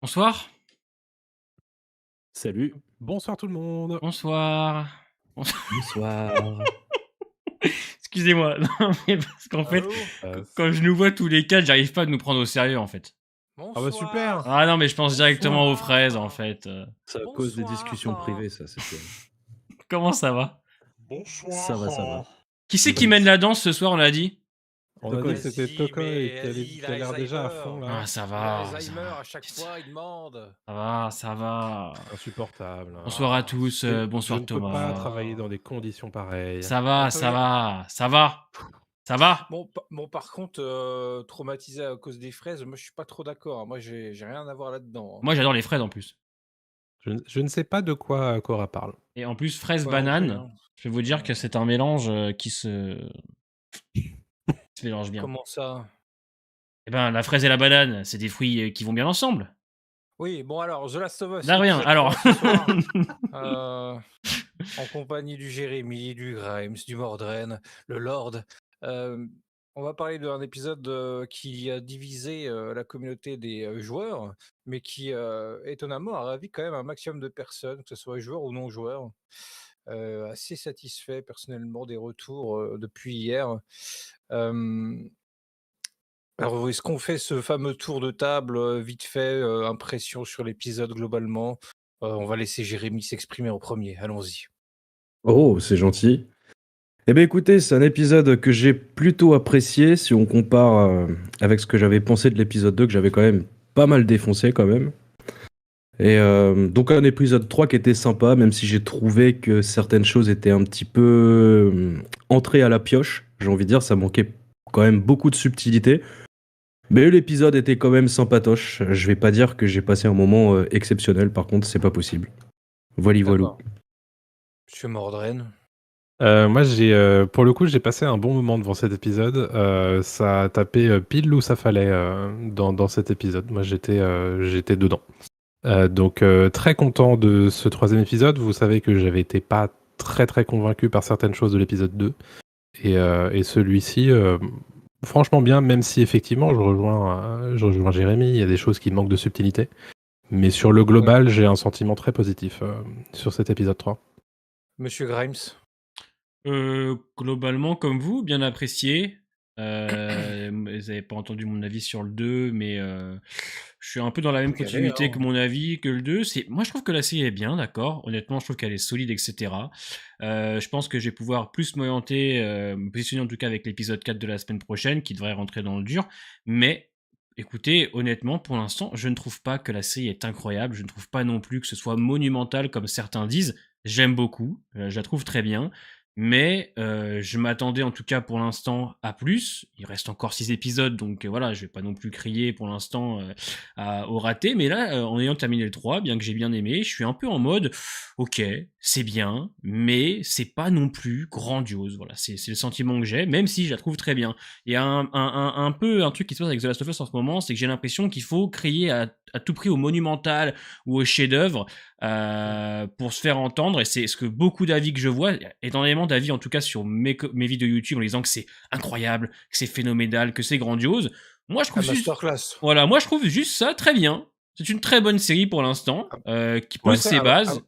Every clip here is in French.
Bonsoir. Salut, Bonsoir tout le monde. Bonsoir. bonsoir. Excusez-moi, non, mais parce qu'en fait, Allô? quand je nous vois tous les 4, j'arrive pas à nous prendre au sérieux, en fait. Ah bah super. Ah non, mais je pense directement aux Bonsoir. fraises, en fait. C'est à cause des Bonsoir. discussions privées, ça, c'est sûr. Comment ça va? Bonsoir. Ça va, ça va. Qui c'est qui mène la danse ce soir, on l'a dit? On a dit que c'était Vas-y, Toka mais et vas-y, qui a l'air déjà à fond là. Ah, ça Il a va. Ça Alzheimer va. à chaque fois, il demande. Ça va, ça va. Insupportable. Bonsoir à tous, bonsoir Je ne peux pas Thomas. travailler dans des conditions pareilles. Ça va, On ça peut- va, ça va. Ça va. Bon, par contre, traumatisé à cause des fraises, moi je suis pas trop d'accord. Moi j'ai rien à voir là-dedans. Moi, j'adore les fraises en plus. Je ne sais pas de quoi Cora parle. Et en plus, fraise Moi non plus, banane, hein. je vais vous dire que c'est un mélange qui se mélange bien. Comment ça? Eh ben, la fraise et la banane, c'est des fruits qui vont bien ensemble. Oui, bon alors, The Last of Us. Là, rien. épisode Alors. 3 ce soir, en compagnie du Jérémy, du Grimes, du Mordren, le Lord. On va parler d'un épisode qui a divisé la communauté des joueurs, mais qui, étonnamment, a ravi quand même un maximum de personnes, que ce soit joueurs ou non joueurs. Assez satisfait personnellement des retours depuis hier. Euh, alors, est-ce qu'on fait ce fameux tour de table vite fait, impression sur l'épisode globalement? On va laisser Jérémy s'exprimer en premier. Allons-y. Oh, c'est gentil. Eh bien, écoutez, c'est un épisode que j'ai plutôt apprécié si on compare avec ce que j'avais pensé de l'épisode 2, que j'avais quand même pas mal défoncé quand même. Et donc un épisode 3 qui était sympa, même si j'ai trouvé que certaines choses étaient un petit peu entrées à la pioche. J'ai envie de dire, ça manquait quand même beaucoup de subtilité. Mais l'épisode était quand même sympatoche. Je vais pas dire que j'ai passé un moment exceptionnel, par contre, c'est pas possible. Voilà, voilà. D'accord. Monsieur Mordren. Moi, pour le coup, j'ai passé un bon moment devant cet épisode. Ça a tapé pile où ça fallait dans cet épisode. Moi, j'étais dedans. Donc, très content de ce troisième épisode. Vous savez que j'avais été pas très très convaincu par certaines choses de l'épisode 2. Et celui-ci, franchement bien, même si effectivement, je rejoins Jérémy, il y a des choses qui manquent de subtilité. Mais sur le global, j'ai un sentiment très positif sur cet épisode 3. Monsieur Grimes. Globalement, comme vous, bien apprécié. Vous n'avez pas entendu mon avis sur le 2, mais je suis un peu dans la même Faut y aller, continuité hein. que mon avis que le 2. Moi, je trouve que la série est bien, d'accord. Honnêtement, je trouve qu'elle est solide, etc. Je pense que je vais pouvoir plus m'orienter, me positionner en tout cas avec l'épisode 4 de la semaine prochaine, qui devrait rentrer dans le dur. Mais écoutez, honnêtement, pour l'instant, je ne trouve pas que la série est incroyable. Je ne trouve pas non plus que ce soit monumental comme certains disent. J'aime beaucoup, je la trouve très bien. Mais je m'attendais en tout cas pour l'instant à plus. Il reste encore 6 épisodes, donc voilà, je vais pas non plus crier pour l'instant au raté. Mais là, en ayant terminé le 3, bien que j'ai bien aimé, je suis un peu en mode, ok, c'est bien, mais c'est pas non plus grandiose. Voilà, c'est le sentiment que j'ai, même si je la trouve très bien. Il y a un peu un truc qui se passe avec The Last of Us en ce moment, c'est que j'ai l'impression qu'il faut crier à tout prix au monumental ou au chef-d'œuvre pour se faire entendre, et c'est ce que beaucoup d'avis que je vois, énormément d'avis en tout cas sur mes vidéos YouTube en disant que c'est incroyable, que c'est phénoménal, que c'est grandiose. Moi je trouve moi je trouve juste ça très bien. C'est une très bonne série pour l'instant, qui pose ses bases.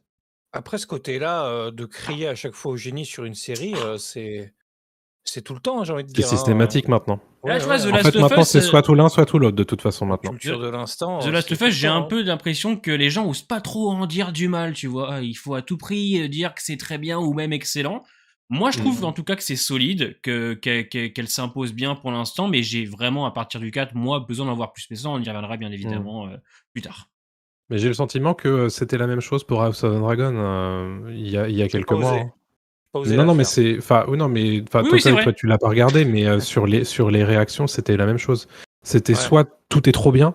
Après ce côté-là, de crier à chaque fois au génie sur une série, c'est tout le temps, j'ai envie de dire. C'est systématique maintenant. Là, tu vois, The En Last fait, of maintenant, Us, c'est soit tout l'un, soit tout l'autre, de toute façon, maintenant. Culture de l'instant. The Last of Us, j'ai un peu l'impression que les gens osent pas trop en dire du mal, tu vois. Il faut à tout prix dire que c'est très bien ou même excellent. Moi, je trouve en tout cas que c'est solide, qu'elle s'impose bien pour l'instant, mais j'ai vraiment, à partir du 4, moi, besoin d'en voir plus. Mais ça, on y reviendra bien évidemment plus tard. Mais j'ai le sentiment que c'était la même chose pour House of the Dragon il y a quelques mois. Hein. Non, mais c'est. Enfin, toi, tu l'as pas regardé, mais sur les réactions, c'était la même chose. C'était soit tout est trop bien,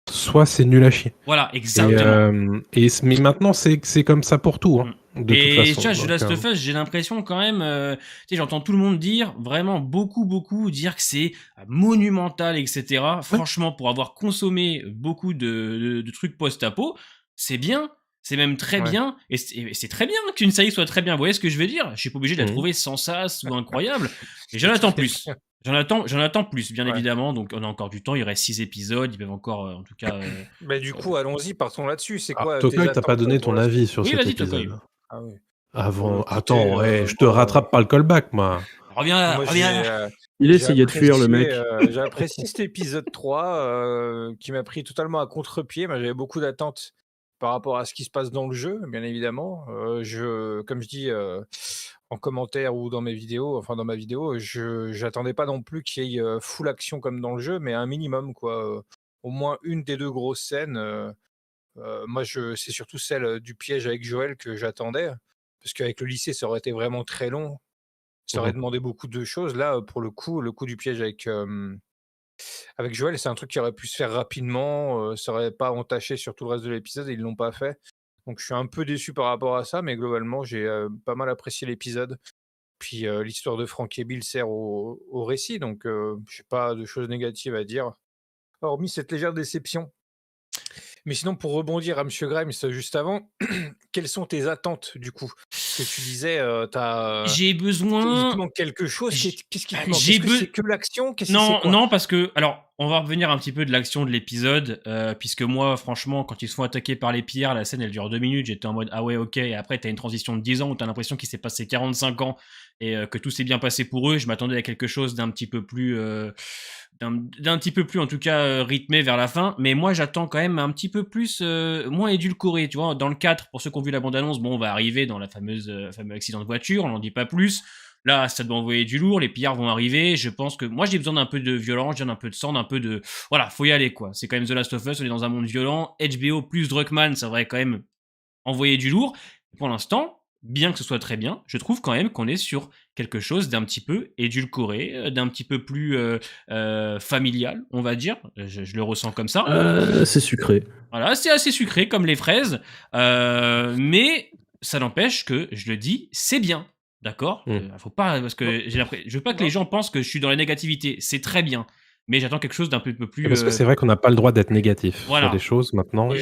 soit c'est nul à chier. Voilà, exactement. Mais maintenant, c'est comme ça pour tout. Hein, de toute façon. Et tu vois, The Last of Us, j'ai l'impression quand même, tu sais, j'entends tout le monde dire, vraiment beaucoup dire que c'est monumental, etc. Ouais. Franchement, pour avoir consommé beaucoup de trucs post-apo, c'est bien. C'est même très bien, et c'est très bien qu'une série soit très bien. Vous voyez ce que je veux dire? Je suis pas obligé de la trouver sans sas ou incroyable, et j'en attends plus. J'en attends plus, bien Ouais. évidemment. Donc, on a encore du temps. Il reste 6 épisodes. Ils peuvent encore, en tout cas. Mais du coup, allons-y, partons là-dessus. C'est Alors, quoi tes Tokoy, t'as pas attentes donné pour ton la suite? avis sur Oui, cet vas-y, Tokoy. épisode. Ah oui. Avant, Écoutez, attends, je te moi, rattrape pas le callback, moi. Reviens là, moi reviens là. Il j'ai essayait de fuir le mec. j'ai apprécié cet épisode 3 qui m'a pris totalement à contre-pied. Moi, j'avais beaucoup d'attentes par rapport à ce qui se passe dans le jeu, bien évidemment. Comme je dis en commentaire ou dans mes vidéos, enfin dans ma vidéo, j'attendais pas non plus qu'il y ait full action comme dans le jeu, mais un minimum, quoi. Au moins une des deux grosses scènes. Moi, c'est surtout celle du piège avec Joël que j'attendais, parce qu'avec le lycée, ça aurait été vraiment très long. Ça aurait Mhm. demandé beaucoup de choses. Là, pour le coup du piège avec Joël, c'est un truc qui aurait pu se faire rapidement, ça aurait pas entaché sur tout le reste de l'épisode et ils l'ont pas fait. Donc je suis un peu déçu par rapport à ça, mais globalement, j'ai pas mal apprécié l'épisode. Puis l'histoire de Frank et Bill sert au récit, donc j'ai pas de choses négatives à dire, hormis cette légère déception. Mais sinon, pour rebondir à Monsieur Grimes juste avant, quelles sont tes attentes du coup? Parce que tu disais, J'ai il te besoin. manque quelque chose. J'- Qu'est-ce qui te manque? J'ai Est-ce que c'est be- que l'action? C'est Non, quoi? non, parce que, alors, on va revenir un petit peu de l'action de l'épisode, puisque moi, franchement, quand ils se font attaquer par les pillards, la scène, elle dure 2 minutes, j'étais en mode, ah ouais, ok, et après, t'as une transition de 10 ans où t'as l'impression qu'il s'est passé 45 ans, et que tout s'est bien passé pour eux. Je m'attendais à quelque chose d'un petit peu plus, d'un petit peu plus, en tout cas, rythmé vers la fin, mais moi, j'attends quand même un petit peu plus, moins édulcoré, tu vois. Dans le 4, pour ceux qui ont vu la bande-annonce, bon, on va arriver dans la fameux accident de voiture, on n'en dit pas plus. Là, ça doit envoyer du lourd, les pillards vont arriver. Je pense que moi, j'ai besoin d'un peu de violence, d'un peu de sang, d'un peu de. Voilà, faut y aller, quoi. C'est quand même The Last of Us, on est dans un monde violent. HBO plus Druckmann, ça devrait quand même envoyer du lourd. Pour l'instant, bien que ce soit très bien, je trouve quand même qu'on est sur quelque chose d'un petit peu édulcoré, d'un petit peu plus familial, on va dire. Je le ressens comme ça. C'est sucré. Voilà, c'est assez sucré comme les fraises, mais ça n'empêche que, je le dis, c'est bien, d'accord. Faut pas, parce que je veux pas que les gens pensent que je suis dans la négativité. C'est très bien, mais j'attends quelque chose d'un peu plus. Parce que c'est vrai qu'on n'a pas le droit d'être négatif sur Voilà. des choses maintenant. Oui,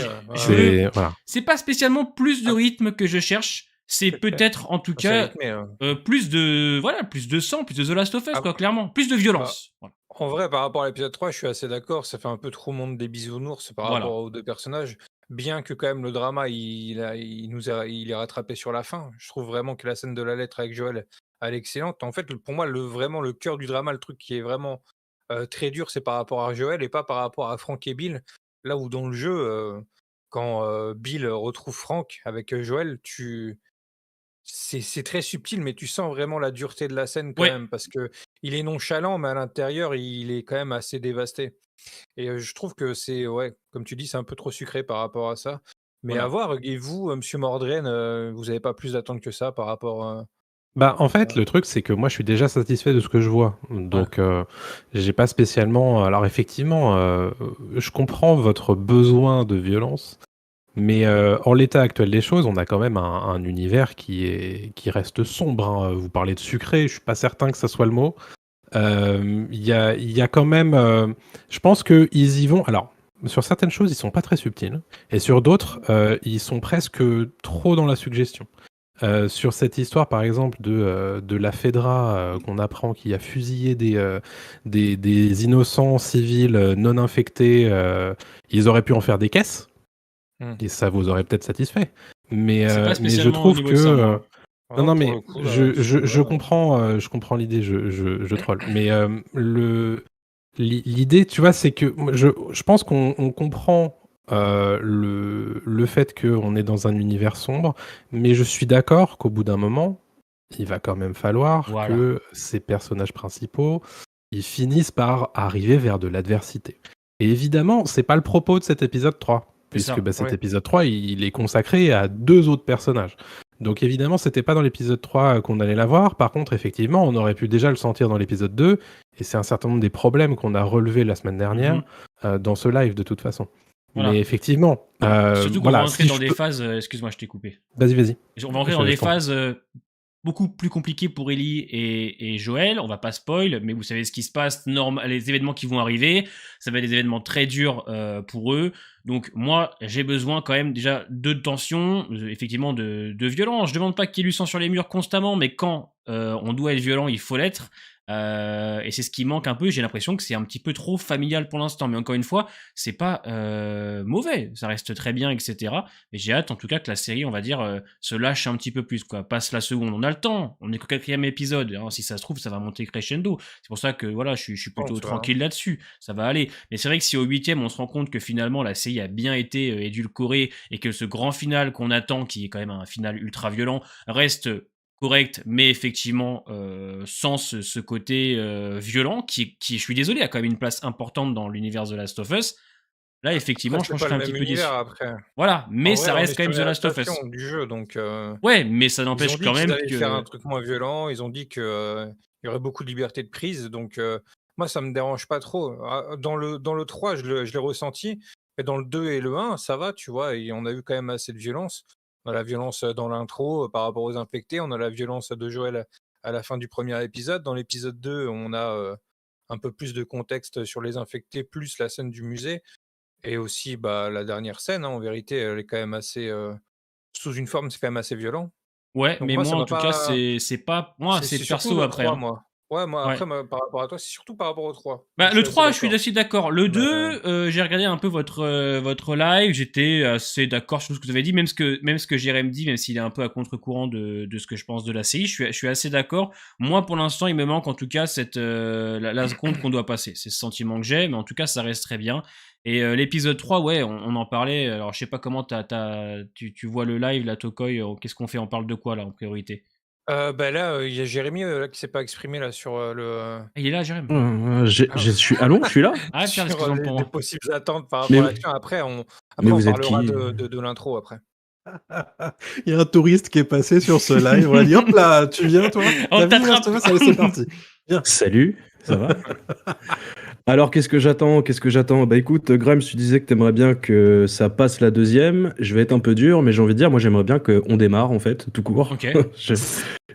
Voilà. C'est pas spécialement plus de Ah. rythme que je cherche. C'est C'est clair. peut-être, en tout C'est cas, rythmé, plus de sang, plus de The Last of Us, Ah. quoi, clairement, plus de violence. Voilà. En vrai, par rapport à l'épisode 3, je suis assez d'accord. Ça fait un peu trop monde des bisounours par Voilà. rapport aux deux personnages. Bien que quand même le drama, il est rattrapé sur la fin. Je trouve vraiment que la scène de la lettre avec Joël, elle est excellente. En fait, pour moi, vraiment le cœur du drama, le truc qui est vraiment très dur, c'est par rapport à Joël et pas par rapport à Frank et Bill. Là où dans le jeu, quand Bill retrouve Frank avec Joël, c'est très subtil, mais tu sens vraiment la dureté de la scène quand Ouais. même, parce que il est nonchalant, mais à l'intérieur, il est quand même assez dévasté. Et je trouve que c'est, ouais, comme tu dis, c'est un peu trop sucré par rapport à ça. Mais Voilà. à voir. Et vous, Monsieur Mordren, vous n'avez pas plus d'attente que ça par rapport à... Bah, en fait, le truc, c'est que moi, je suis déjà satisfait de ce que je vois. Donc, j'ai pas spécialement. Alors, effectivement, je comprends votre besoin de violence, mais en l'état actuel des choses, on a quand même un univers qui reste sombre, hein. Vous parlez de sucré, je suis pas certain que ça soit le mot. Il y a quand même. Je pense qu'ils y vont. Alors, sur certaines choses, ils sont pas très subtils, et sur d'autres, ils sont presque trop dans la suggestion. Sur cette histoire, par exemple, de la Fedra qu'on apprend qui a fusillé des innocents civils non infectés, ils auraient pu en faire des caisses, et ça vous aurait peut-être satisfait. Mais C'est pas je spécialement au trouve niveau de ça, que... moi. non, Vraiment, mais pour le coup, là, je comprends l'idée, je troll. Mais l'idée, tu vois, c'est que je pense qu'on comprend le fait qu'on est dans un univers sombre, mais je suis d'accord qu'au bout d'un moment, il va quand même falloir Voilà. que ces personnages principaux, ils finissent par arriver vers de l'adversité. Et évidemment, c'est pas le propos de cet épisode 3, C'est puisque ça, cet ouais. épisode 3, il est consacré à 2 autres personnages. Donc évidemment, c'était pas dans l'épisode 3 qu'on allait l'avoir. Par contre, effectivement, on aurait pu déjà le sentir dans l'épisode 2, et c'est un certain nombre des problèmes qu'on a relevés la semaine dernière dans ce live de toute façon. Voilà. Mais effectivement, Surtout qu'on voilà, va entrer si dans je des peux- phases. Excuse-moi, je t'ai coupé. Vas-y. On va entrer dans des phases beaucoup plus compliquées pour Ellie et Joël. On va pas spoil, mais vous savez ce qui se passe, les événements qui vont arriver. Ça va être des événements très durs pour eux. Donc moi, j'ai besoin quand même déjà de tension, effectivement de violence. Je demande pas qu'il y ait du sang sur les murs constamment, mais quand on doit être violent, il faut l'être. Et c'est ce qui manque un peu. J'ai l'impression que c'est un petit peu trop familial pour l'instant. Mais encore une fois, c'est pas mauvais. Ça reste très bien, etc. Mais j'ai hâte, en tout cas, que la série, on va dire, se lâche un petit peu plus, quoi. Passe la seconde. On a le temps. On est qu'au 4e épisode. Alors, si ça se trouve, ça va monter crescendo. C'est pour ça que, voilà, je suis plutôt tranquille là-dessus. Ça va aller. Mais c'est vrai que si au 8e, on se rend compte que finalement, la série a bien été édulcorée et que ce grand final qu'on attend, qui est quand même un final ultra violent, reste correct, mais effectivement sans ce côté violent qui, je suis désolé, a quand même une place importante dans l'univers The Last of Us. Là, effectivement, Après, je pense c'est que je pas serais le un petit même peu déçu. univers après. Voilà, mais En ça vrai, on reste est quand sur même une The Last of Us. adaptation du jeu, donc Ouais, mais ça ils ont n'empêche dit quand qu'ils même allaient faire un que... truc moins violent. Ils ont dit que il y aurait beaucoup de liberté de prise. Donc moi, ça me dérange pas trop. Dans le 3, je l'ai ressenti. Et dans le 2 et le 1, ça va, tu vois. Et on a eu quand même assez de violence. On a la violence dans l'intro par rapport aux infectés. On a la violence de Joël à la fin du premier épisode. Dans l'épisode 2, on a un peu plus de contexte sur les infectés, plus la scène du musée. Et aussi la dernière scène, hein, en vérité, elle est quand même assez... sous une forme, c'est quand même assez violent. Ouais, Donc mais moi, moi, ça en m'a tout cas, pas... c'est pas... Moi, c'est C'est surtout perso le après, 3, hein. moi. Ouais, moi, Ouais. après, par rapport à toi, c'est surtout par rapport au 3. Bah, Je le suis assez 3, je suis d'accord. assez d'accord. Le Mais, 2, j'ai regardé un peu votre live, j'étais assez d'accord sur tout ce que vous avez dit, même ce que Jérém dit, même s'il est un peu à contre-courant de ce que je pense de la série, je suis assez d'accord. Moi, pour l'instant, il me manque en tout cas la seconde qu'on doit passer. C'est ce sentiment que j'ai, mais en tout cas, ça reste très bien. Et l'épisode 3, ouais, on en parlait. Alors, je sais pas comment tu vois le live, là, Tokoy. Qu'est-ce qu'on fait? On parle de quoi, là, en priorité? là, il y a Jérémy là, qui s'est pas exprimé là, sur, Ah, il est là, Jérém? Je suis... Allô, je suis là? Ah, tiens, sur excuse-moi pour les moi. possibles attentes par Mais, rapport à l'action. Après, mais on vous êtes parlera qui? de l'intro après. Il y a un touriste qui est passé sur ce live. On a dit hop là, tu viens toi? On T'as vu t'attrape. Last of Us? Allez, c'est parti. Viens. Salut, ça va? Alors, qu'est-ce que j'attends? Bah écoute, Graham, tu disais que t'aimerais bien que ça passe la deuxième. Je vais être un peu dur, mais j'ai envie de dire, moi j'aimerais bien qu'on démarre, en fait, tout court. Ok.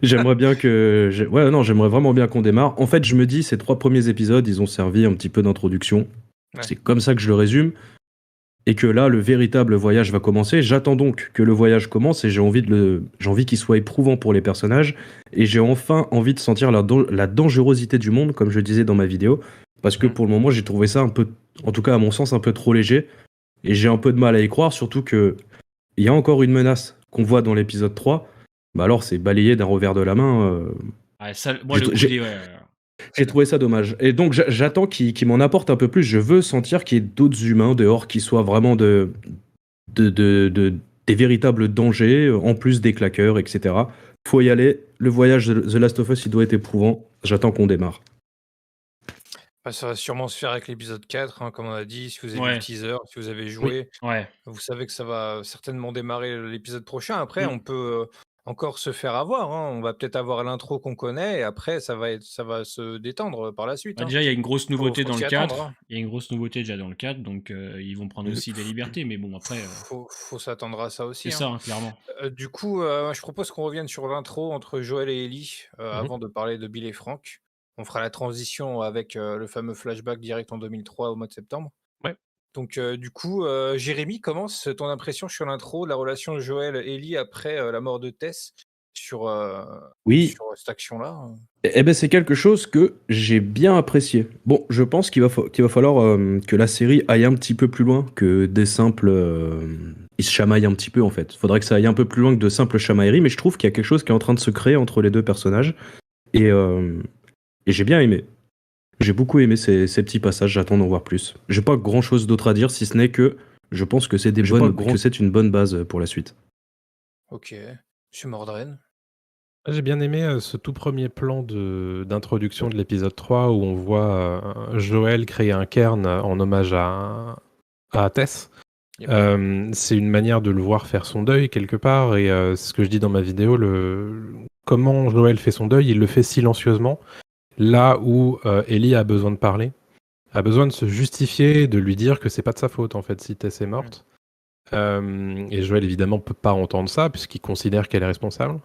J'aimerais bien que... Ouais, non, j'aimerais vraiment bien qu'on démarre. En fait, je me dis, ces 3 premiers épisodes, ils ont servi un petit peu d'introduction. Ouais. C'est comme ça que je le résume. Et que là, le véritable voyage va commencer. J'attends donc que le voyage commence et j'ai envie qu'il soit éprouvant pour les personnages. Et j'ai enfin envie de sentir la dangerosité du monde, comme je disais dans ma vidéo. Parce que pour le moment, j'ai trouvé ça un peu, en tout cas à mon sens, un peu trop léger. Et j'ai un peu de mal à y croire, surtout que il y a encore une menace qu'on voit dans l'épisode 3. Bah alors, c'est balayé d'un revers de la main. Ouais, ça, moi, le coup J'ai des... j'ai trouvé ça dommage. Et donc, j'attends qu'il m'en apporte un peu plus. Je veux sentir qu'il y ait d'autres humains dehors qui soient vraiment des véritables dangers, en plus des claqueurs, etc. Faut y aller. Le voyage de The Last of Us, il doit être éprouvant. J'attends qu'on démarre. Ça va sûrement se faire avec l'épisode 4, hein, comme on a dit. Si vous avez vu Ouais. le teaser, si vous avez joué, Ouais. vous savez que ça va certainement démarrer l'épisode prochain. Après, Mm. on peut encore se faire avoir, hein. On va peut-être avoir l'intro qu'on connaît et après, ça va se détendre par la suite, Bah, hein. déjà, il y a une grosse nouveauté Faut dans s'y le attendre, 4. hein. Il y a une grosse nouveauté déjà dans le 4, donc ils vont prendre aussi des libertés. Mais bon, après, Faut s'attendre à ça c'est aussi, hein. ça, hein, clairement. Du coup, je propose qu'on revienne sur l'intro entre Joël et Ellie, avant de parler de Bill et Frank. On fera la transition avec le fameux flashback direct en 2003 au mois de septembre. Ouais. Donc, du coup, Jérémy, comment c'est ton impression sur l'intro de la relation Joël-Ellie après la mort de Tess sur Oui, cette action-là? eh ben c'est quelque chose que j'ai bien apprécié. Bon, je pense qu'il va falloir que la série aille un petit peu plus loin que des simples... ils se chamaillent un petit peu, en fait. Faudrait que ça aille un peu plus loin que de simples chamailleries, mais je trouve qu'il y a quelque chose qui est en train de se créer entre les deux personnages. Et j'ai bien aimé. J'ai beaucoup aimé ces petits passages, j'attends d'en voir plus. J'ai pas grand-chose d'autre à dire, si ce n'est que je pense que c'est une bonne base pour la suite. Ok. Monsieur Mordren. J'ai bien aimé ce tout premier plan d'introduction de l'épisode 3 où on voit Joël créer un cairn en hommage à Tess. Yep. C'est une manière de le voir faire son deuil quelque part et c'est ce que je dis dans ma vidéo, comment Joël fait son deuil, il le fait silencieusement, là où Ellie a besoin de parler, a besoin de se justifier, de lui dire que c'est pas de sa faute en fait si Tess est morte. Et Joël évidemment peut pas entendre ça puisqu'il considère qu'elle est responsable.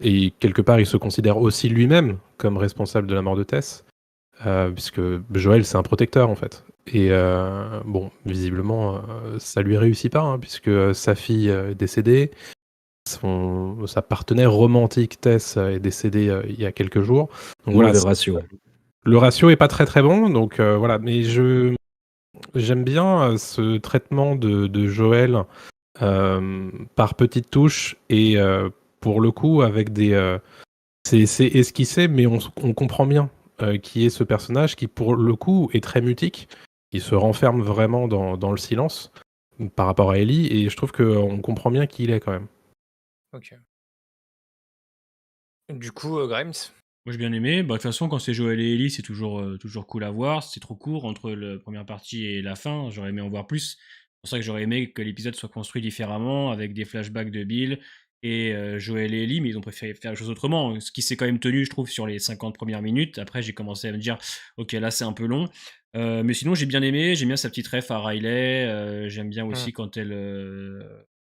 Et quelque part, il se considère aussi lui-même comme responsable de la mort de Tess, puisque Joël, c'est un protecteur, en fait. Et bon, visiblement, ça lui réussit pas, hein, puisque sa fille est décédée, sa partenaire romantique, Tess, est décédée il y a quelques jours. Donc Mauvais voilà, ratio. Le ratio est pas très très bon, donc voilà. Mais j'aime bien ce traitement de Joël par petites touches et pour le coup avec des c'est esquissé, mais on comprend bien qui est ce personnage qui pour le coup est très mutique, qui se renferme vraiment dans le silence par rapport à Ellie, et je trouve qu'on comprend bien qui il est quand même. Ok. Du coup, Grimes. Moi j'ai bien aimé. Bah, de toute façon, quand c'est Joël et Ellie, c'est toujours cool à voir. C'est trop court entre la première partie et la fin. J'aurais aimé en voir plus. C'est pour ça que j'aurais aimé que l'épisode soit construit différemment, avec des flashbacks de Bill et Joël et Ellie, mais ils ont préféré faire les choses autrement. Ce qui s'est quand même tenu, je trouve, sur les 50 premières minutes. Après, j'ai commencé à me dire, ok, là c'est un peu long. Mais sinon, j'ai bien aimé. J'aime bien sa petite ref à Riley. J'aime bien aussi quand elle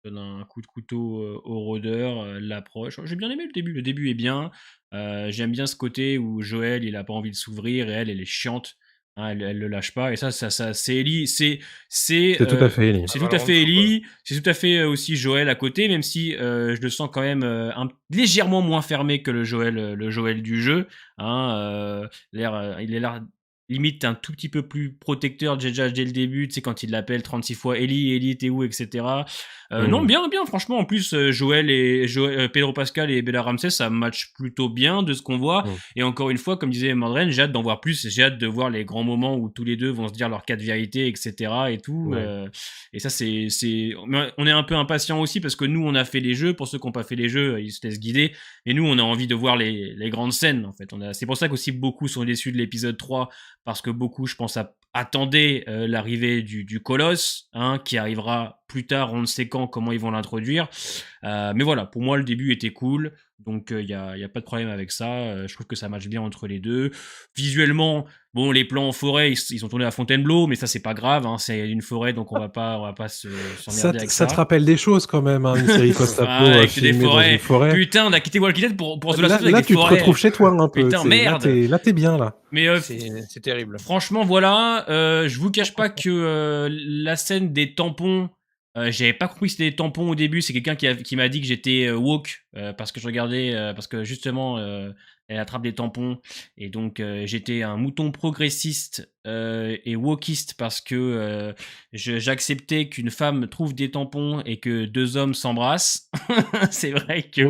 donne un coup de couteau au rôdeur, l'approche. J'ai bien aimé le début. Le début est bien. J'aime bien ce côté où Joël, il a pas envie de s'ouvrir et elle est chiante. Hein, elle le lâche pas. Et ça, c'est Ellie. C'est tout à fait Ellie. C'est Ah, tout à Valorant fait Fou, quoi. Ellie. C'est tout à fait aussi Joël à côté, même si je le sens quand même légèrement moins fermé que le Joël du jeu. Hein, il est l'air limite un tout petit peu plus protecteur déjà dès le début, tu sais, quand il l'appelle 36 fois Ellie, t'es où, etc. Non, bien, franchement. En plus, Pedro Pascal et Bella Ramsey, ça match plutôt bien de ce qu'on voit. Et encore une fois, comme disait Mandren, j'ai hâte d'en voir plus. J'ai hâte de voir les grands moments où tous les deux vont se dire leurs 4 vérités, etc. Et tout. Ouais. Et ça, on est un peu impatient aussi parce que nous, on a fait les jeux. Pour ceux qui n'ont pas fait les jeux, ils se laissent guider. Et nous, on a envie de voir les grandes scènes, en fait. C'est pour ça qu'aussi beaucoup sont déçus de l'épisode 3 parce que beaucoup, je pense, attendaient l'arrivée du Colosse, hein, qui arrivera plus tard, on ne sait quand, comment ils vont l'introduire. Mais voilà, pour moi, le début était cool. Donc, il n'y a pas de problème avec ça. Je trouve que ça matche bien entre les deux. Visuellement, bon, les plans en forêt, ils sont tournés à Fontainebleau, mais ça, c'est pas grave. Hein, c'est une forêt, donc on va pas s'emmerder avec ça. Ça te rappelle des choses quand même, hein, une série post-apo filmée dans une forêt. Putain, on a quitté Walking Dead pour se là, avec là des tu forêts. te retrouves chez toi un peu. Putain, merde. Là, t'es bien, là. Mais c'est terrible. Franchement, voilà. Je vous cache pas que la scène des tampons, j'avais pas compris que c'était des tampons au début. C'est quelqu'un qui m'a dit que j'étais woke parce que je regardais, parce que justement, elle attrape des tampons. Et donc, j'étais un mouton progressiste et wokiste parce que j'acceptais qu'une femme trouve des tampons et que deux hommes s'embrassent. C'est vrai que.